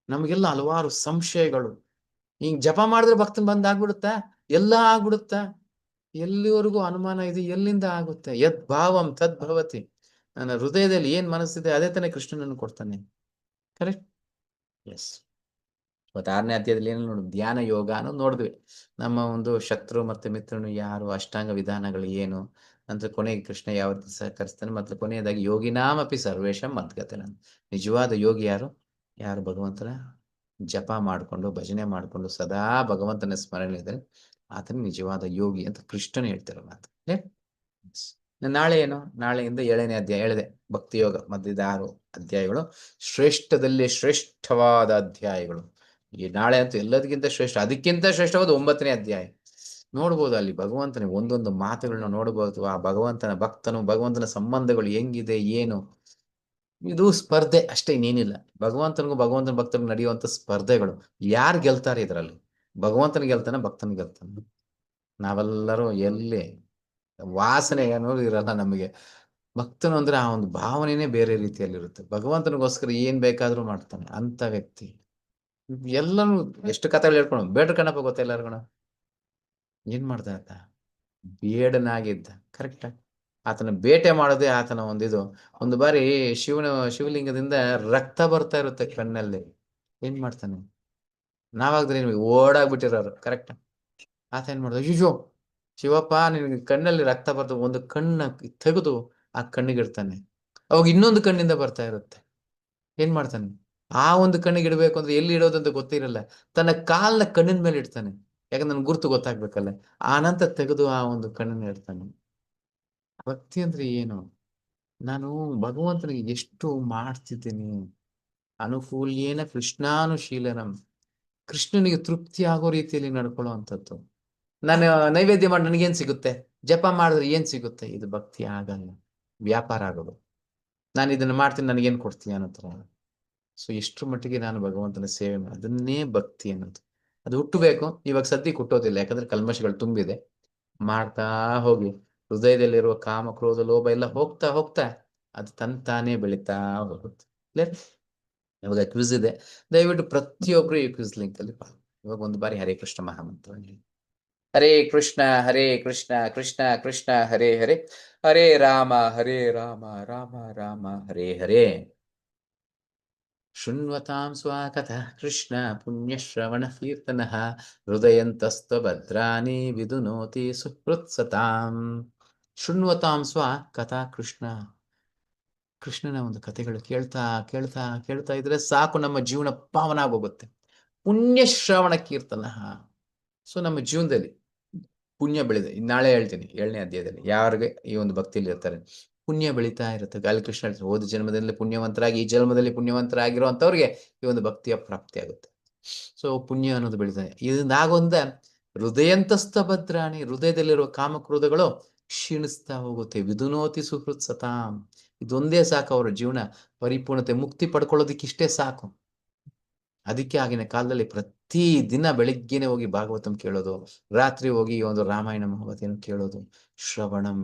ನಮಗೆಲ್ಲ ಹಲವಾರು ಸಂಶಯಗಳು. ಹಿಂಗ್ ಜಪ ಮಾಡಿದ್ರೆ ಭಕ್ತನ್ ಆಗ್ಬಿಡುತ್ತಾ? ಎಲ್ಲ ಆಗ್ಬಿಡುತ್ತಾ? ಎಲ್ಲಿವರೆಗೂ ಅನುಮಾನ ಇದೆ, ಎಲ್ಲಿಂದ ಆಗುತ್ತೆ? ಯದ್ ಭಾವಂ ತದ್ ಭವತಿ. ನನ್ನ ಹೃದಯದಲ್ಲಿ ಏನ್ ಮನಸ್ಸಿದೆ ಅದೇ ತಾನೇ ಕೃಷ್ಣನನ್ನು ಕೊಡ್ತಾನೆ. ಕರೆಕ್ಟ್? ಎಸ್. ಇವತ್ತು 6ನೇ ಅಧ್ಯಾಯದಲ್ಲಿ ಏನು ನೋಡಿದ್ವಿ? ಧ್ಯಾನ ಯೋಗ ಅನ್ನೋದು ನೋಡಿದ್ವಿ. ನಮ್ಮ ಒಂದು ಶತ್ರು ಮತ್ತೆ ಮಿತ್ರನು ಯಾರು, ಅಷ್ಟಾಂಗ ವಿಧಾನಗಳು ಏನು, ನಂತರ ಕೊನೆಗೆ ಕೃಷ್ಣ ಯಾವ ರೀತಿ ಸಹಕರಿಸ್ತಾನೆ, ಮತ್ತು ಕೊನೆಯದಾಗಿ ಯೋಗಿನಾಮಪಿ ಸರ್ವೇಶಂ ಮದ್ಗತನ. ನಿಜವಾದ ಯೋಗಿ ಯಾರು? ಯಾರು ಭಗವಂತನ ಜಪ ಮಾಡಿಕೊಂಡು, ಭಜನೆ ಮಾಡಿಕೊಂಡು ಸದಾ ಭಗವಂತನ ಸ್ಮರಣೆ ಇದ್ದಾರೆ, ಆತನ ನಿಜವಾದ ಯೋಗಿ ಅಂತ ಕೃಷ್ಣನ್ ಹೇಳ್ತಿರೋ ಮಾತು. ನಾಳೆ ಏನು? ನಾಳೆಯಿಂದ 7ನೇ ಅಧ್ಯಾಯ ಹೇಳಿದೆ, ಭಕ್ತಿ ಯೋಗ. ಮಧ್ಯದ 6 ಅಧ್ಯಾಯಗಳು ಶ್ರೇಷ್ಠದಲ್ಲಿ ಶ್ರೇಷ್ಠವಾದ ಅಧ್ಯಾಯಗಳು. ಈ ನಾಳೆ ಅಂತೂ ಎಲ್ಲದಕ್ಕಿಂತ ಶ್ರೇಷ್ಠ. ಅದಕ್ಕಿಂತ ಶ್ರೇಷ್ಠವಾದ 9ನೇ ಅಧ್ಯಾಯ. ನೋಡ್ಬೋದು ಅಲ್ಲಿ ಭಗವಂತನ ಒಂದೊಂದು ಮಾತುಗಳನ್ನ ನೋಡ್ಬೋದು. ಆ ಭಗವಂತನ ಭಕ್ತನು, ಭಗವಂತನ ಸಂಬಂಧಗಳು ಹೆಂಗಿದೆ, ಏನು. ಇದು ಸ್ಪರ್ಧೆ ಅಷ್ಟೇ, ಇನ್ನೇನಿಲ್ಲ. ಭಗವಂತನ ಭಕ್ತನಿಗೂ ನಡೆಯುವಂತ ಸ್ಪರ್ಧೆಗಳು. ಯಾರು ಗೆಲ್ತಾರೆ ಇದರಲ್ಲಿ? ಭಗವಂತನ ಗೆಲ್ತಾನೆ, ಭಕ್ತನ ಗೆಲ್ತಾನೆ. ನಾವೆಲ್ಲರೂ ಎಲ್ಲಿ ವಾಸನೆ ಅನ್ನೋದು ಇರಲ್ಲ ನಮಗೆ. ಭಕ್ತನು ಅಂದ್ರೆ ಆ ಒಂದು ಭಾವನೆನೇ ಬೇರೆ ರೀತಿಯಲ್ಲಿರುತ್ತೆ. ಭಗವಂತನಿಗೋಸ್ಕರ ಏನ್ ಬೇಕಾದ್ರೂ ಮಾಡ್ತಾನೆ ಅಂತ ವ್ಯಕ್ತಿ. ಎಲ್ಲಾನು ಎಷ್ಟು ಕಥೆಗಳು ಹೇಳ್ಕೊಂಡು, ಬೇಡ್ರ ಕಣಪ್ಪ ಗೊತ್ತ ಎಲ್ಲಾರ್ಗಣ. ಏನ್ ಮಾಡ್ದ ಆತ? ಬೇಡನಾಗಿದ್ದ. ಕರೆಕ್ಟ್. ಆತನ ಬೇಟೆ ಮಾಡೋದೇ ಆತನ ಒಂದಿದು. ಒಂದು ಬಾರಿ ಶಿವಲಿಂಗದಿಂದ ರಕ್ತ ಬರ್ತಾ ಇರುತ್ತೆ ಕಣ್ಣಲ್ಲಿ. ಏನ್ ಮಾಡ್ತಾನೆ? ನಾವಾಗ್ದ್ರೆ ಓಡಾಗ್ಬಿಟ್ಟಿರೋರು. ಕರೆಕ್ಟ್. ಆತ ಏನ್ ಮಾಡ್ದ? ಅಯ್ಯೋ ಶಿವಪ್ಪ ನಿನಗೆ ಕಣ್ಣಲ್ಲಿ ರಕ್ತ ಬರ್ತದೆ, ಒಂದು ಕಣ್ಣ ತೆಗೆದು ಆ ಕಣ್ಣಿಗೆ ಇಡ್ತಾನೆ. ಅವಾಗ ಇನ್ನೊಂದು ಕಣ್ಣಿಂದ ಬರ್ತಾ ಇರುತ್ತೆ. ಏನ್ ಮಾಡ್ತಾನೆ? ಆ ಒಂದು ಕಣ್ಣಿಗೆ ಇಡಬೇಕು ಅಂದ್ರೆ ಎಲ್ಲಿ ಇಡೋದಂತ ಗೊತ್ತಿರಲ್ಲ, ತನ್ನ ಕಾಲ್ನ ಕಣ್ಣಿನ ಮೇಲೆ ಇಡ್ತಾನೆ. ಯಾಕಂದ್ರೆ ನನ್ ಗುರ್ತು ಗೊತ್ತಾಗ್ಬೇಕಲ್ಲ. ಆ ನಂತರ ತೆಗೆದು ಆ ಒಂದು ಕಣ್ಣನ್ನ ಇಡ್ತಾನೆ. ಭಕ್ತಿ ಅಂದ್ರೆ ಏನು? ನಾನು ಭಗವಂತನಿಗೆ ಎಷ್ಟು ಮಾಡ್ತಿದ್ದೀನಿ. ಅನುಕೂಲ್ಯೇನ ಕೃಷ್ಣಾನುಶೀಲನಂ. ಕೃಷ್ಣನಿಗೆ ತೃಪ್ತಿ ಆಗೋ ರೀತಿಯಲ್ಲಿ ನಡ್ಕೊಳ್ಳೋ ಅಂಥದ್ದು. ನಾನು ನೈವೇದ್ಯ ಮಾಡಿ ನನಗೇನ್ ಸಿಗುತ್ತೆ? ಜಪ ಮಾಡಿದ್ರೆ ಏನ್ ಸಿಗುತ್ತೆ? ಇದು ಭಕ್ತಿ ಆಗಲ್ಲ, ವ್ಯಾಪಾರ ಆಗೋದು. ನಾನು ಇದನ್ನ ಮಾಡ್ತೀನಿ, ನನಗೇನ್ ಕೊಡ್ತೀಯ ಅನ್ನೋ ಥರ. ಸೊ ಎಷ್ಟ್ರ ಮಟ್ಟಿಗೆ ನಾನು ಭಗವಂತನ ಸೇವೆ ಮಾಡಿ, ಅದನ್ನೇ ಭಕ್ತಿ ಅನ್ನೋದು. ಅದು ಹುಟ್ಟಬೇಕು. ಇವಾಗ ಸದ್ಯಕ್ಕೆ ಹುಟ್ಟೋದಿಲ್ಲ, ಯಾಕಂದ್ರೆ ಕಲ್ಮಶಗಳು ತುಂಬಿದೆ. ಮಾಡ್ತಾ ಹೋಗಿ ಹೃದಯದಲ್ಲಿರುವ ಕಾಮ, ಕ್ರೋಧ, ಲೋಭ ಎಲ್ಲ ಹೋಗ್ತಾ ಹೋಗ್ತಾ ಅದು ತಂತಾನೇ ಬೆಳೀತಾ ಹೋಗುತ್ತೆ. ಕ್ಲಿಯರ್? ಇವಾಗ ಕ್ವಿಜ್ ಇದೆ, ದಯವಿಟ್ಟು ಪ್ರತಿಯೊಬ್ರು ಈ ಕ್ವಿಜ್ ಲಿಂಕ್ ಅಲ್ಲಿ ಇವಾಗ ಒಂದು ಬಾರಿ ಹರೇ ಕೃಷ್ಣ ಮಹಾಮಂತ್ರ ಹೇಳಿ. ಹರೇ ಕೃಷ್ಣ ಹರೇ ಕೃಷ್ಣ ಕೃಷ್ಣ ಕೃಷ್ಣ ಹರೇ ಹರೇ, ಹರೇ ರಾಮ ರಾಮ ರಾಮ ಹರೇ ಹರೇ. ಶೃಣ್ವತಾಂ ಸ್ವಾಕಥಃ ಕೃಷ್ಣ ಪುಣ್ಯಶ್ರವಣ ಕೀರ್ತನಃ, ಹೃದಯಂತಸ್ತ್ವಭದ್ರಾಣಿ ವಿದುನೋತಿ ಸುಹೃತ್ಸತಾಂ. ಶೃಣ್ವತಾಂ ಸ್ವ ಕಥಾ ಕೃಷ್ಣ. ಕೃಷ್ಣನ ಒಂದು ಕಥೆಗಳು ಕೇಳ್ತಾ ಕೇಳ್ತಾ ಕೇಳ್ತಾ ಇದ್ರೆ ಸಾಕು, ನಮ್ಮ ಜೀವನ ಪಾವನ ಆಗೋಗುತ್ತೆ. ಪುಣ್ಯಶ್ರವಣ ಕೀರ್ತನ. ಸೊ ನಮ್ಮ ಜೀವನದಲ್ಲಿ ಪುಣ್ಯ ಬೆಳೆದಿದೆ. ನಾಳೆ ಹೇಳ್ತೀನಿ 7ನೇ ಅಧ್ಯಾಯದಲ್ಲಿ ಯಾರಿಗೆ ಈ ಒಂದು ಭಕ್ತಿಯಲ್ಲಿ ಇರ್ತಾರೆ ಪುಣ್ಯ ಬೆಳೀತಾ ಇರುತ್ತೆ. ಗಾಲಿ ಕೃಷ್ಣ ಹೇಳ್ತಾರೆ, ಹೋದ ಜನ್ಮದಲ್ಲಿ ಪುಣ್ಯವಂತರಾಗಿ ಈ ಜನ್ಮದಲ್ಲಿ ಪುಣ್ಯವಂತರಾಗಿರುವಂತವ್ರಿಗೆ ಈ ಒಂದು ಭಕ್ತಿಯ ಪ್ರಾಪ್ತಿ ಆಗುತ್ತೆ. ಸೊ ಪುಣ್ಯ ಅನ್ನೋದು ಬೆಳೀತಾನೆ. ಇದೊಂದಾಗೊಂದ ಹೃದಯಂತಸ್ಥ ಭದ್ರಾಣಿ, ಹೃದಯದಲ್ಲಿರುವ ಕಾಮಕ್ರೋಧಗಳು ಕ್ಷೀಣಿಸ್ತಾ ಹೋಗುತ್ತೆ. ವಿದುನೋತಿ ಸುಹೃತ್ ಸತಾಂ. ಇದೊಂದೇ ಸಾಕು, ಅವರ ಜೀವನ ಪರಿಪೂರ್ಣತೆ, ಮುಕ್ತಿ ಪಡ್ಕೊಳ್ಳೋದಿಕ್ಕೆ ಇಷ್ಟೇ ಸಾಕು. ಅದಕ್ಕೆ ಆಗಿನ ಕಾಲದಲ್ಲಿ ಪ್ರತಿ ದಿನ ಬೆಳಿಗ್ಗೆನೆ ಹೋಗಿ ಭಾಗವತಂ ಕೇಳೋದು, ರಾತ್ರಿ ಹೋಗಿ ಒಂದು ರಾಮಾಯಣ ಮಹಾಭಾರತವನ್ನು ಕೇಳೋದು. ಶ್ರವಣಂ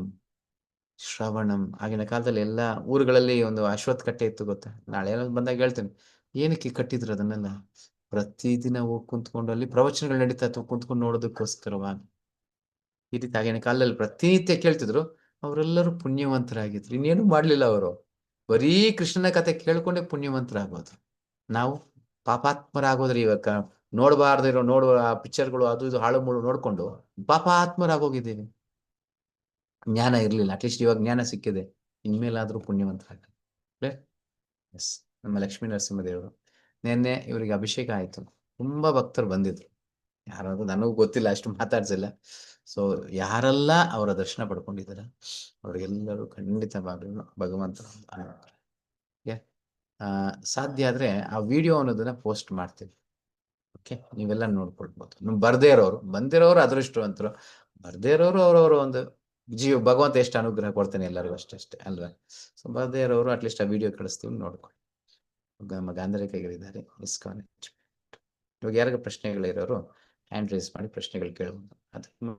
ಶ್ರವಣಂ. ಆಗಿನ ಕಾಲದಲ್ಲಿ ಎಲ್ಲಾ ಊರುಗಳಲ್ಲಿ ಒಂದು ಅಶ್ವತ್ಥ ಕಟ್ಟೆ ಇತ್ತು ಗೊತ್ತಾ? ನಾಳೆ ಬಂದಾಗ ಹೇಳ್ತೇನೆ ಏನಕ್ಕೆ ಕಟ್ಟಿದ್ರು ಅದನ್ನೆಲ್ಲ. ಪ್ರತಿದಿನ ಹೋಗಿ ಕುಂತ್ಕೊಂಡು ಅಲ್ಲಿ ಪ್ರವಚನಗಳು ನಡೀತಾ ಇತ್ತು, ಕುಂತ್ಕೊಂಡು ನೋಡೋದಕ್ಕೋಸ್ಕರವಾಗಿ. ಈ ರೀತಿ ಆಗಿನ ಕಾಲದಲ್ಲಿ ಪ್ರತಿನಿತ್ಯ ಕೇಳ್ತಿದ್ರು. ಅವರೆಲ್ಲರೂ ಪುಣ್ಯವಂತರಾಗಿದ್ರು. ಇನ್ನೇನು ಮಾಡ್ಲಿಲ್ಲ ಅವರು, ಬರೀ ಕೃಷ್ಣನ ಕಥೆ ಕೇಳ್ಕೊಂಡೆ ಪುಣ್ಯವಂತರಾಗೋದು. ನಾವು ಪಾಪಾತ್ಮರಾಗೋದ್ರಿ. ಇವಾಗ ನೋಡಬಾರ್ದಿರೋ ನೋಡುವ ಪಿಕ್ಚರ್ಗಳು ಅದು ಇದು ಹಾಳು ಮೂಳು ನೋಡ್ಕೊಂಡು ಪಾಪಾತ್ಮರಾಗೋಗಿದ್ದೀವಿ. ಜ್ಞಾನ ಇರ್ಲಿಲ್ಲ. ಅಟ್ಲೀಸ್ಟ್ ಇವಾಗ ಜ್ಞಾನ ಸಿಕ್ಕಿದೆ, ಇನ್ಮೇಲಾದ್ರೂ ಪುಣ್ಯವಂತರಾಗ. ಎಸ್, ನಮ್ಮ ಲಕ್ಷ್ಮೀ ನರಸಿಂಹದೇವರು ನಿನ್ನೆ ಇವರಿಗೆ ಅಭಿಷೇಕ ಆಯ್ತು. ತುಂಬಾ ಭಕ್ತರು ಬಂದಿದ್ರು. ಯಾರಾದ್ರೂ ನನಗೂ ಗೊತ್ತಿಲ್ಲ, ಅಷ್ಟು ಮಾತಾಡ್ಸಿಲ್ಲ. ಸೊ ಯಾರೆಲ್ಲ ಅವರ ದರ್ಶನ ಪಡ್ಕೊಂಡಿದ್ದಾರೆ ಅವ್ರಿಗೆಲ್ಲರೂ ಖಂಡಿತವಾಗ್ಲೂ ಭಗವಂತ ಸಾಧ್ಯ ಆದ್ರೆ ಆ ವಿಡಿಯೋ ಅನ್ನೋದನ್ನ ಪೋಸ್ಟ್ ಮಾಡ್ತೀವಿ. ಓಕೆ, ನೀವೆಲ್ಲ ನೋಡ್ಕೊಳ್ಬಹುದು. ನೀವು ಬರ್ದೇ ಇರೋರು, ಬಂದಿರೋರು ಅದೃಷ್ಟವಂತರು, ಬರ್ದೇ ಇರೋರು ಅವ್ರವ್ರ ಒಂದು ಭಗವಂತ ಎಷ್ಟು ಅನುಗ್ರಹ ಕೊಡ್ತಾನೆ ಎಲ್ಲರಿಗೂ ಅಷ್ಟೇ ಅಲ್ವಾ? ಸೊ ಬರ್ದೇ ಇರೋರು ಅಟ್ಲೀಸ್ಟ್ ಆ ವಿಡಿಯೋ ಕಳಿಸ್ತೀವಿ, ನೋಡ್ಕೊಳ್ಳಿ. ನಮ್ಮ ಗಾಂಧಾರಿ ಕೈಗಳಿದ್ದಾರೆ ಇಸ್ಕಾನ್. ಇವಾಗ ಯಾರಿಗ ಪ್ರಶ್ನೆಗಳಿರೋರು ಹ್ಯಾಂಡ್ ರೈಸ್ ಮಾಡಿ ಪ್ರಶ್ನೆಗಳು ಕೇಳಬಹುದು. ಅದಕ್ಕೆ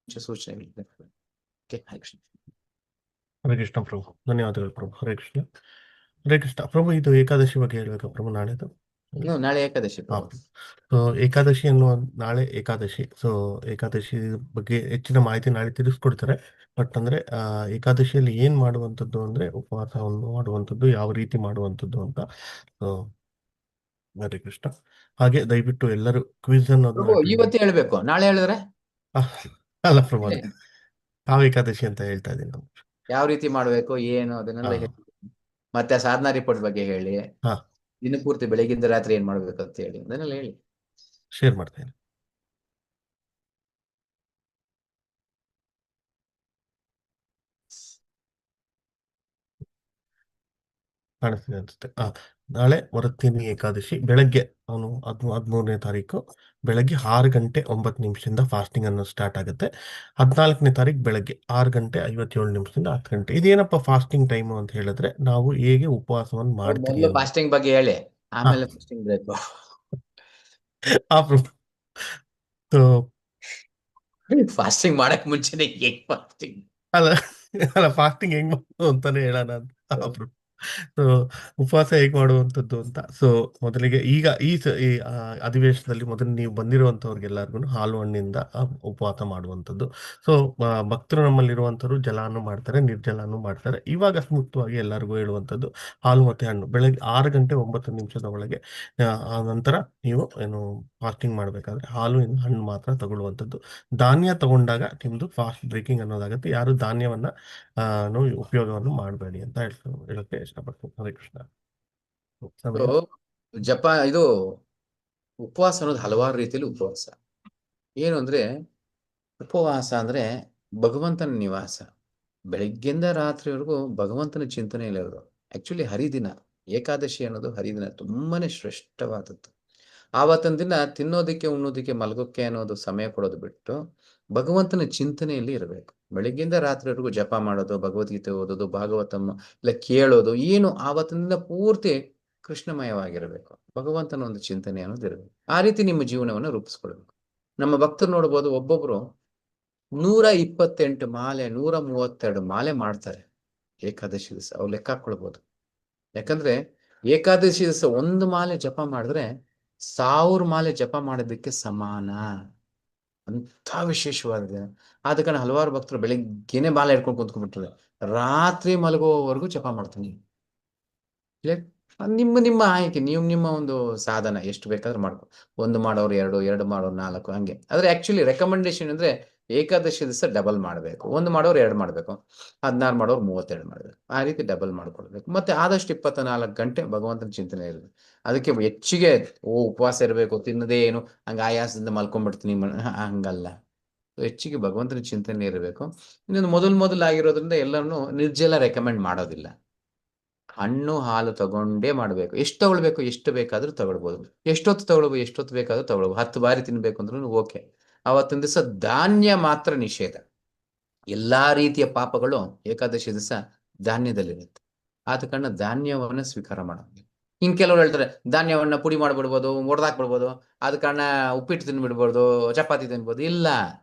ಸೂಚನೆಗಳಿದೆ. ಓಕೆ, ಹರೇ ಕೃಷ್ಣ. ಹರೇ ಕೃಷ್ಣ ಪ್ರಭು, ಧನ್ಯವಾದಗಳು ಪ್ರಭು. ಹರೇ ಕೃಷ್ಣ. ಹರೇ ಕೃಷ್ಣ ಪ್ರಭು. ಇದು ಏಕಾದಶಿ ಬಗ್ಗೆ ಹೇಳ್ಬೇಕಾ ಪ್ರಭು? ನಾಳೆದು ನಾಳೆ ಏಕಾದಶಿ. ಸೊ ಏಕಾದಶಿ ಅನ್ನುವ ನಾಳೆ ಏಕಾದಶಿ. ಸೊ ಏಕಾದಶಿ ಬಗ್ಗೆ ಹೆಚ್ಚಿನ ಮಾಹಿತಿ ನಾಳೆ ತಿಳಿಸ್ಕೊಡ್ತಾರೆ. ಬಟ್ ಅಂದ್ರೆ ಏಕಾದಶಿಯಲ್ಲಿ ಏನ್ ಮಾಡುವಂಥದ್ದು ಅಂದ್ರೆ ಉಪವಾಸವನ್ನು ಮಾಡುವಂಥದ್ದು, ಯಾವ ರೀತಿ ಮಾಡುವಂಥದ್ದು ಅಂತ. ಸೊ ಹರೇ ಕೃಷ್ಣ. ಹಾಗೆ ದಯವಿಟ್ಟು ಎಲ್ಲರೂ ಕ್ವಿಜ್ ಅನ್ನೋದನ್ನ ಇವತ್ತೇ ಹೇಳ್ಬೇಕು, ನಾಳೆ ಹೇಳಿದ್ರೆ ಅಲ್ಲ ಪ್ರಭು, ಅದೇ ಯಾವ ಏಕಾದಶಿ ಅಂತ ಹೇಳ್ತಾ ಇದ್ದೀನಿ. ಯಾವ ರೀತಿ ಮಾಡ್ಬೇಕು ಏನು ಅದನ್ನೆಲ್ಲ ಹೇಳಿ. ಮತ್ತೆ ಸಾಧನಾ ರಿಪೋರ್ಟ್ ಬಗ್ಗೆ ಹೇಳಿ. ದಿನ ಪೂರ್ತಿ ಬೆಳಗಿಂದ ರಾತ್ರಿ ಏನ್ ಮಾಡ್ಬೇಕು ಅಂತ ಹೇಳಿ ಅದನ್ನೆಲ್ಲ ಹೇಳಿ. ಶೇರ್ ಮಾಡ್ತೇನೆ. ಕಾಣಿಸ್ತಿದೆ ಅನ್ಸುತ್ತೆ. ನಾಳೆ ವರತ್ತಿನಿ ಏಕಾದಶಿ ಬೆಳಗ್ಗೆ 13ನೇ ತಾರೀಕು ಬೆಳಗ್ಗೆ 6:09 ಫಾಸ್ಟಿಂಗ್ ಅನ್ನು ಸ್ಟಾರ್ಟ್ ಆಗುತ್ತೆ. 14ನೇ ತಾರೀಕು ಬೆಳಗ್ಗೆ 6:57 10 ಗಂಟೆ. ಇದೇನಪ್ಪ ಫಾಸ್ಟಿಂಗ್ ಟೈಮು ಅಂತ ಹೇಳಿದ್ರೆ, ನಾವು ಹೇಗೆ ಉಪವಾಸವನ್ನು ಮಾಡ್ತೀವಿ ಫಾಸ್ಟಿಂಗ್ ಬಗ್ಗೆ ಹೇಳಿ, ಆಮೇಲೆ ಫಾಸ್ಟಿಂಗ್ ಬೇಕು. ಫಾಸ್ಟಿಂಗ್ ಮಾಡಕ್ ಮುಂಚೆನೆ ಫಾಸ್ಟಿಂಗ್ ಅಲ್ಲ ಫಾಸ್ಟಿಂಗ್ ಹೆಂಗ್ ಮಾಡೋದು ಅಂತಾನೆ ಹೇಳೋಣ ಅಂತ. ಸೊ ಉಪವಾಸ ಹೇಗೆ ಮಾಡುವಂಥದ್ದು ಅಂತ. ಸೊ ಮೊದಲಿಗೆ ಈಗ ಈ ಅಧಿವೇಶನದಲ್ಲಿ ಮೊದಲು ನೀವು ಬಂದಿರುವಂಥವ್ರಿಗೆಲ್ಲರಿಗೂ ಹಾಲು ಹಣ್ಣಿಂದ ಉಪವಾಸ ಮಾಡುವಂಥದ್ದು. ಸೊ ಭಕ್ತರು ನಮ್ಮಲ್ಲಿರುವಂಥವ್ರು ಜಲಾನು ಮಾಡ್ತಾರೆ, ನಿರ್ಜಲಾನು ಮಾಡ್ತಾರೆ. ಇವಾಗ ಮುಕ್ತವಾಗಿ ಎಲ್ಲರಿಗೂ ಹೇಳುವಂಥದ್ದು ಹಾಲು ಮತ್ತೆ ಹಣ್ಣು ಬೆಳಗ್ಗೆ 6:09 ಒಳಗೆ. ಆ ನಂತರ ನೀವು ಏನು ಫಾಸ್ಟಿಂಗ್ ಮಾಡಬೇಕಾದ್ರೆ ಹಾಲು ಹಣ್ಣು ಮಾತ್ರ ತಗೊಳ್ಳುವಂಥದ್ದು. ಧಾನ್ಯ ತಗೊಂಡಾಗ ನಿಮ್ಮದು ಫಾಸ್ಟ್ ಬ್ರೇಕಿಂಗ್ ಅನ್ನೋದಾಗುತ್ತೆ. ಯಾರು ಧಾನ್ಯವನ್ನ ಉಪಯೋಗವನ್ನು ಮಾಡಬೇಡಿ ಅಂತ ಹೇಳಕ್ಕೆ ಇಷ್ಟಪಡ್ತೀನಿ. ಹರೇ ಕೃಷ್ಣ. ಸಮಯ. ಜಪ ಇದು ಉಪವಾಸ ಅನ್ನೋದು ಹಲವಾರು ರೀತಿಯಲ್ಲಿ ಉಪವಾಸ. ಏನು ಅಂದ್ರೆ ಉಪವಾಸ ಅಂದ್ರೆ ಭಗವಂತನ ನಿವಾಸ. ಬೆಳಿಗ್ಗೆಯಿಂದ ರಾತ್ರಿವರೆಗೂ ಭಗವಂತನ ಚಿಂತನೆಯಲ್ಲಿ ಇರೋದು. ಆಕ್ಚುಲಿ ಹರಿದಿನ ಏಕಾದಶಿ ಅನ್ನೋದು ಹರಿದಿನ ತುಂಬಾನೇ ಶ್ರೇಷ್ಠವಾದದ್ದು. ಆವತ್ತಿನ ದಿನ ತಿನ್ನೋದಕ್ಕೆ ಉಣ್ಣೋದಕ್ಕೆ ಮಲಗೋಕ್ಕೆ ಅನ್ನೋದು ಸಮಯ ಕೊಡೋದು ಬಿಟ್ಟು ಭಗವಂತನ ಚಿಂತನೆಯಲ್ಲಿ ಇರಬೇಕು. ಬೆಳಿಗ್ಗೆಯಿಂದ ರಾತ್ರಿವರೆಗೂ ಜಪ ಮಾಡೋದು, ಭಗವದ್ಗೀತೆ ಓದೋದು, ಭಾಗವತಮ್ಮ ಇಲ್ಲ ಕೇಳೋದು, ಏನು ಆವತ್ತಿನ ದಿನ ಪೂರ್ತಿ ಕೃಷ್ಣಮಯವಾಗಿರಬೇಕು. ಭಗವಂತನ ಒಂದು ಚಿಂತನೆ ಅನ್ನೋದು ಇರಬೇಕು. ಆ ರೀತಿ ನಿಮ್ಮ ಜೀವನವನ್ನು ರೂಪಿಸ್ಕೊಳ್ಬೇಕು. ನಮ್ಮ ಭಕ್ತರು ನೋಡ್ಬೋದು, ಒಬ್ಬೊಬ್ರು 128 ಮಾಲೆ 132 ಮಾಲೆ ಮಾಡ್ತಾರೆ ಏಕಾದಶಿ ದಿವಸ. ಅವ್ರು ಲೆಕ್ಕ ಹಾಕೊಳ್ಬೋದು. ಯಾಕಂದ್ರೆ ಏಕಾದಶಿ ದಿವಸ ಒಂದು ಮಾಲೆ ಜಪ ಮಾಡಿದ್ರೆ 1000 ಮಾಲೆ ಜಪ ಮಾಡೋದಕ್ಕೆ ಸಮಾನ. ಅಂತ ವಿಶೇಷವಾಗಿದೆ. ಆದ ಕಾರಣ ಹಲವಾರು ಭಕ್ತರು ಬೆಳಿಗ್ಗೆನೆ ಮಾಲೆ ಹಿಡ್ಕೊಂಡು ಕುಂತ್ಕೊಂಡ್ಬಿಟ್ರೆ ರಾತ್ರಿ ಮಲಗುವವರೆಗೂ ಜಪ ಮಾಡ್ತೀನಿ. ನಿಮ್ಮ ಆಯ್ಕೆ, ನಿಮ್ಮ ಒಂದು ಸಾಧನ ಎಷ್ಟು ಬೇಕಾದ್ರೂ ಮಾಡ್ಕೊ. 1 ಮಾಡೋರು 2, 2 ಮಾಡೋರು 4 ಹಂಗೆ. ಆದ್ರೆ ಆಕ್ಚುಲಿ ರೆಕಮೆಂಡೇಶನ್ ಅಂದ್ರೆ ಏಕಾದಶಿ ದಿವಸ ಡಬಲ್ ಮಾಡಬೇಕು. 1 ಮಾಡೋರು 2 ಮಾಡಬೇಕು, 16 ಮಾಡೋರು 32 ಮಾಡಬೇಕು. ಆ ರೀತಿ ಡಬಲ್ ಮಾಡ್ಕೊಳ್ಬೇಕು. ಮತ್ತೆ ಆದಷ್ಟು 24 ಗಂಟೆ ಭಗವಂತನ ಚಿಂತನೆ ಇರಬೇಕು. ಅದಕ್ಕೆ ಹೆಚ್ಚಿಗೆ ಉಪವಾಸ ಇರಬೇಕು, ತಿನ್ನದೇ ಏನು ಹಂಗ ಆಯಾಸದಿಂದ ಮಲ್ಕೊಂಡ್ಬಿಡ್ತೀನಿ ಹಂಗಲ್ಲ. ಹೆಚ್ಚಿಗೆ ಭಗವಂತನ ಚಿಂತನೆ ಇರಬೇಕು. ಇನ್ನೊಂದು ಮೊದಲು ಆಗಿರೋದ್ರಿಂದ ಎಲ್ಲರನ್ನು ನಿರ್ಜಲ ರೆಕಮೆಂಡ್ ಮಾಡೋದಿಲ್ಲ. ಹಣ್ಣು ಹಾಲು ತಗೊಂಡೇ ಮಾಡಬೇಕು. ಎಷ್ಟು ತಗೊಳ್ಬೇಕು, ಎಷ್ಟು ಬೇಕಾದ್ರೂ ತಗೊಳ್ಬೋದು. ಎಷ್ಟೊತ್ತು ಬೇಕಾದ್ರೂ ತಗೊಳ್ಬೋದು. 10 ಬಾರಿ ತಿನ್ಬೇಕು ಅಂದ್ರೂ ಓಕೆ. ಅವತ್ತಿನ ದಿವಸ ಧಾನ್ಯ ಮಾತ್ರ ನಿಷೇಧ. ಎಲ್ಲಾ ರೀತಿಯ ಪಾಪಗಳು ಏಕಾದಶಿ ದಿವಸ ಧಾನ್ಯದಲ್ಲಿರುತ್ತೆ. ಆದ ಕಾರಣ ಧಾನ್ಯವನ್ನ ಸ್ವೀಕಾರ ಮಾಡೋದು. ಇನ್ ಕೆಲವರು ಹೇಳ್ತಾರೆ ಧಾನ್ಯವನ್ನ ಪುಡಿ ಮಾಡ್ಬಿಡ್ಬೋದು, ಒಡೆದಾಕ್ಬಿಡ್ಬೋದು, ಆದ ಕಾರಣ ಉಪ್ಪಿಟ್ಟು ತಿನ್ಬಿಡ್ಬೋದು, ಚಪಾತಿ ತಿನ್ಬೋದು. ಇಲ್ಲ,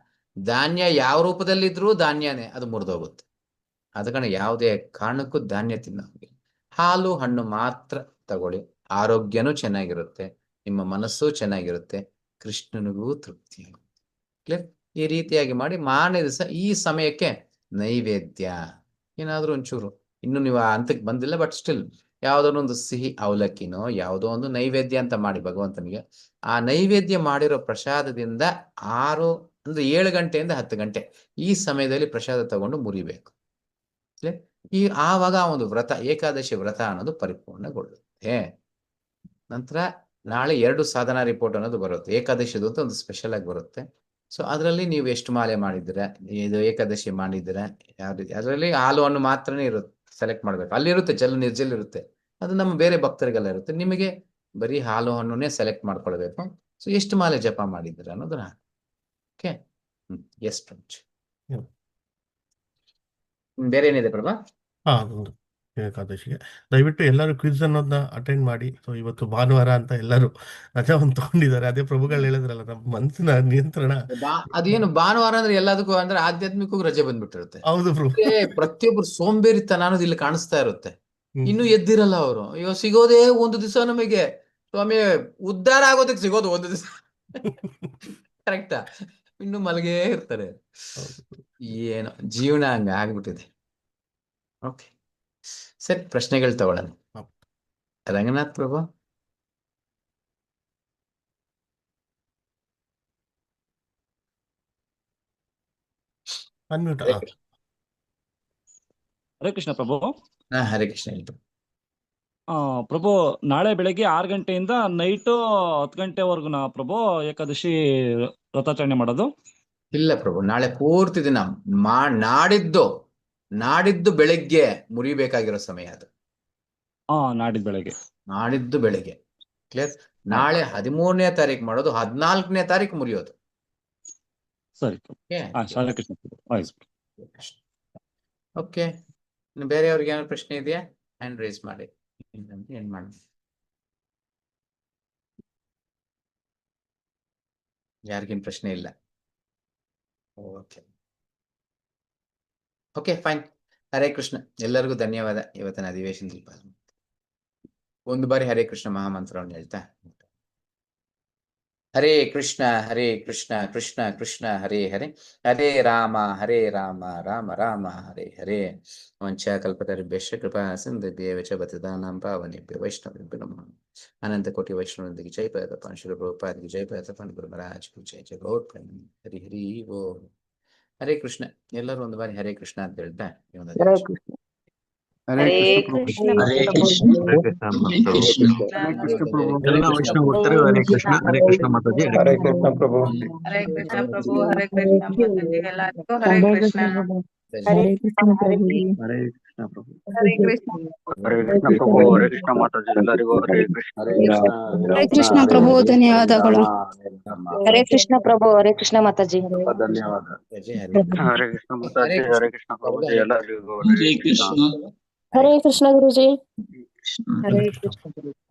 ಧಾನ್ಯ ಯಾವ ರೂಪದಲ್ಲಿದ್ರೂ ಧಾನ್ಯನೇ, ಅದು ಮುರಿದೋಗುತ್ತೆ. ಆದ ಕಾರಣ ಯಾವುದೇ ಕಾರಣಕ್ಕೂ ಧಾನ್ಯ ತಿನ್ನೋಂಗಿಲ್ಲ. ಹಾಲು ಹಣ್ಣು ಮಾತ್ರ ತಗೊಳ್ಳಿ. ಆರೋಗ್ಯನೂ ಚೆನ್ನಾಗಿರುತ್ತೆ, ನಿಮ್ಮ ಮನಸ್ಸು ಚೆನ್ನಾಗಿರುತ್ತೆ, ಕೃಷ್ಣನಿಗೂ ತೃಪ್ತಿಯಾಗುತ್ತೆ. ಈ ರೀತಿಯಾಗಿ ಮಾಡಿ ಮಾರನೇ ದಿವಸ ಈ ಸಮಯಕ್ಕೆ ನೈವೇದ್ಯ ಏನಾದ್ರೂ ಒಂಚೂರು, ಇನ್ನು ನೀವು ಹಂತಕ್ಕೆ ಬಂದಿಲ್ಲ ಬಟ್ ಸ್ಟಿಲ್ ಯಾವುದೋ ಒಂದು ಸಿಹಿ ಅವಲಕ್ಕಿನೋ ಯಾವುದೋ ಒಂದು ನೈವೇದ್ಯ ಅಂತ ಮಾಡಿ ಭಗವಂತನಿಗೆ. ಆ ನೈವೇದ್ಯ ಮಾಡಿರೋ ಪ್ರಸಾದದಿಂದ 7 ಗಂಟೆಯಿಂದ 10 ಗಂಟೆ ಈ ಸಮಯದಲ್ಲಿ ಪ್ರಸಾದ ತಗೊಂಡು ಮುರಿಬೇಕು. ಆವಾಗ ಒಂದು ವ್ರತ, ಏಕಾದಶಿ ವ್ರತ ಅನ್ನೋದು ಪರಿಪೂರ್ಣಗೊಳ್ಳುತ್ತೆ. ನಂತರ ನಾಳೆ 2 ಸಾಧನಾ ರಿಪೋರ್ಟ್ ಅನ್ನೋದು ಬರುತ್ತೆ. ಏಕಾದಶಿದು ಅಂತ ಒಂದು ಸ್ಪೆಷಲ್ ಆಗಿ ಬರುತ್ತೆ. ಸೊ ಅದರಲ್ಲಿ ನೀವು ಎಷ್ಟು ಮಾಲೆ ಮಾಡಿದ್ದೀರಾ, ಇದು ಏಕಾದಶಿ ಮಾಡಿದ್ದೀರಾ, ಯಾವ ರೀತಿ, ಅದರಲ್ಲಿ ಹಾಲು ಹಣ್ಣು ಮಾತ್ರನೇ ಇರುತ್ತೆ, ಸೆಲೆಕ್ಟ್ ಮಾಡ್ಬೇಕು. ಅಲ್ಲಿರುತ್ತೆ ನಿರ್ಜಲ್ ಇರುತ್ತೆ, ಅದು ನಮ್ಮ ಬೇರೆ ಭಕ್ತರಿಗೆಲ್ಲ ಇರುತ್ತೆ. ನಿಮಗೆ ಬರೀ ಹಾಲು ಹಣ್ಣುನೇ ಸೆಲೆಕ್ಟ್ ಮಾಡ್ಕೊಳ್ಬೇಕು. ಸೊ ಎಷ್ಟು ಮಾಲೆ ಜಪ ಮಾಡಿದ್ದೀರಾ ಅನ್ನೋದನ್ನ ಓಕೆ. ಎಷ್ಟು ಬೇರೆ ಏನಿದೆ ಪ್ರಭಾ? ಅದೊಂದು ಏಕಾದಶಿಗೆ ದಯವಿಟ್ಟು ಎಲ್ಲರೂ ಕ್ವಿಜ್ ಅನ್ನೋದನ್ನ ಅಟೆಂಡ್ ಮಾಡಿ. ಸೊ ಇವತ್ತು ಭಾನುವಾರ ಅಂತ ಎಲ್ಲರೂ ರಜಾವನ್ನು ತಗೊಂಡಿದ್ದಾರೆ. ಅದೇ ಪ್ರಭುಗಳು ಹೇಳಿದ್ರಲ್ಲ, ನಮ್ಮ ಮನಸ್ಸಿನ ನಿಯಂತ್ರಣ. ಅದೇನು ಭಾನುವಾರ ಅಂದ್ರೆ ಎಲ್ಲದಕ್ಕೂ ಅಂದ್ರೆ ಆಧ್ಯಾತ್ಮಿಕಕ್ಕೂ ರಜೆ ಬಂದ್ಬಿಟ್ಟಿರುತ್ತೆ. ಹೌದು ಪ್ರಭು. ಪ್ರತಿಯೊಬ್ಬರು ಸೋಂಬೇರಿತನ ಅನ್ನೋದು ಇಲ್ಲಿ ಕಾಣಿಸ್ತಾ ಇರುತ್ತೆ. ಇನ್ನು ಎದ್ದಿರಲ್ಲ ಅವರು. ಅಯ್ಯೋ ಸಿಗೋದೇ ಒಂದು ದಿವಸ ನಮಗೆ ಸ್ವಾಮಿ, ಉದ್ಧಾರ ಆಗೋದಕ್ಕೆ ಸಿಗೋದು ಒಂದು ದಿವಸ. ಕರೆಕ್ಟಾ? ಇನ್ನು ಮಲಗೇ ಇರ್ತಾರೆ. ಏನೋ ಜೀವನ ಹಂಗ ಆಗ್ಬಿಟ್ಟಿದೆ. ಓಕೆ ಸರಿ, ಪ್ರಶ್ನೆಗಳು ತಗೊಳ್ಳೋಣ. ರಂಗನಾಥ್ ಪ್ರಭು. ಹರೇ ಕೃಷ್ಣ ಪ್ರಭು. ಹರೇ ಕೃಷ್ಣ. ಹೇಳ್ತು ಪ್ರಭು, ನಾಳೆ ಬೆಳಗ್ಗೆ 6 ಗಂಟೆಯಿಂದ ನೈಟು 10 ಗಂಟೆವರೆಗೂ ಪ್ರಭು ಏಕಾದಶಿ ವ್ರತಾಚರಣೆ ಮಾಡೋದು? ಇಲ್ಲ ಪ್ರಭು, ನಾಳೆ ಪೂರ್ತಿ ದಿನ ನಾಡಿದ್ದು ಬೆಳಗ್ಗೆ ಮುರಿಬೇಕಾಗಿರೋ ಸಮಯ ಅದು. ನಾಡಿದ್ದು ಬೆಳಗ್ಗೆ ಕ್ಲಿಯರ್. ನಾಳೆ 13ನೇ ತಾರೀಕು ಮಾಡೋದು, 14ನೇ ತಾರೀಕು ಮುರಿಯೋದು. ಸರಿ. ಓಕೆ. ಬೇರೆಯವ್ರಿಗೆ ಏನಾದ್ರು ಪ್ರಶ್ನೆ ಇದೆಯಾ? ಹ್ಯಾಂಡ್ ರೈಸ್ ಮಾಡಿ. ಏನ್ ಮಾಡಿ, ಯಾರಿಗೇನು ಪ್ರಶ್ನೆ ಇಲ್ಲ? Okay fine. ಹರೇ ಕೃಷ್ಣ. ಎಲ್ಲರಿಗೂ ಧನ್ಯವಾದ ಇವತ್ತಿನ ಅಧಿವೇಶನದಲ್ಲಿ ಪಾಲ್ಗೊಂಡು. ಒಂದು ಬಾರಿ ಹರೇ ಕೃಷ್ಣ ಮಹಾಮಂತ್ರವನ್ನು ಹೇಳ್ತಾ, ಹರೇ ಕೃಷ್ಣ ಕೃಷ್ಣ ಕೃಷ್ಣ ಹರೇ ಹರೇ, ಹರೇ ರಾಮ ರಾಮ ರಾಮ ಹರೇ ಹರೇ. ವಂಚ ಕಲ್ಪತರುಭ್ಯಶ್ಚ ಕೃಪಾ ಸಿಂಧುಭ್ಯಶ್ಚ ಪತಿತಾನಾಂ ಪಾವನೇಭ್ಯೋ ವೈಷ್ಣವೇಭ್ಯೋ ನಮಃ. अनंत कोटि वैष्णव की जय पैदपान श्री प्रभुपाद की जय पैदपान गुरु महाराज की जय जय गौर प्रेम हरि हरि वो हरे कृष्ण ಎಲ್ಲರೂ ಒಂದು ಬಾರಿ ಹರೇ ಕೃಷ್ಣ ಅಂತ ಹೇಳ್ತಾ ಈ ಒಂದು ಹರೇ ಅಧಿವೇಶನ ಕೃಷ್ಣ. ಹರೇ ಕೃಷ್ಣ ಪ್ರಭು. ಹರೇ ಹರೇ ಕೃಷ್ಣ ಕೃಷ್ಣ ಪ್ರಭು. ಎಲ್ಲ ವೈಷ್ಣವ ಭಕ್ತರು ಹರೇ ಕೃಷ್ಣ ಮಾತಾಜಿ ಹರೇ ಕೃಷ್ಣ ಪ್ರಭು. ಹರೇ ಕೃಷ್ಣ ಪ್ರಭು ಹರೇ ಕೃಷ್ಣ ಮಾತಾಜಿ ಎಲ್ಲರಿಗೂ ಹರೇ ಕೃಷ್ಣ. ಹರೇ ಕೃಷ್ಣ ಪ್ರಭು. ಹರೇ ಕೃಷ್ಣ ಪ್ರಭು. ಹರೇ ಕೃಷ್ಣ. ಹರೇ ಕೃಷ್ಣ ಪ್ರಭು. ಹರೇ ಕೃಷ್ಣ ಮಾತಾಜಿ ಎಲ್ಲರಿಗೂ ಹರೇ ಕೃಷ್ಣ. ಹರೇ ಕೃಷ್ಣ ಪ್ರಭು ಧನ್ಯವಾದಗಳು. ಹರೇ ಕೃಷ್ಣ ಪ್ರಭು ಹರೇ ಕೃಷ್ಣ ಮಾತಾಜಿ ಧನ್ಯವಾದ. ಜಯ ಹರೇ ಹರೇ ಕೃಷ್ಣ ಮಾತಾಜಿ ಹರೇ ಕೃಷ್ಣ ಪ್ರಭು ಎಲ್ಲರಿಗೂ ಹರೇ ಕೃಷ್ಣ. ಹರೇ ಕೃಷ್ಣ ಗುರುಜಿ. ಹರೇ ಕೃಷ್ಣ.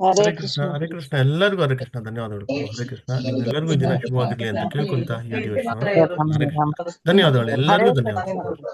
ಹರೇ ಕೃಷ್ಣ ಹರೇ ಕೃಷ್ಣ ಎಲ್ಲರಿಗೂ ಹರೇ ಕೃಷ್ಣ ಧನ್ಯವಾದಗಳು ಪ್ರಭು. ಹರೇ ಕೃಷ್ಣ ನಿಮ್ಮೆಲ್ಲರಿಗೂ ಈ ದಿನ ಶುಭವಾಗಿರ್ಲಿ ಅಂತ ಕೇಳ್ಕೊಂತ ಈ ಅಧಿವೇಶನ ಹರೇ ಕೃಷ್ಣ ಧನ್ಯವಾದಗಳು ಎಲ್ಲರಿಗೂ ಧನ್ಯವಾದಗಳು.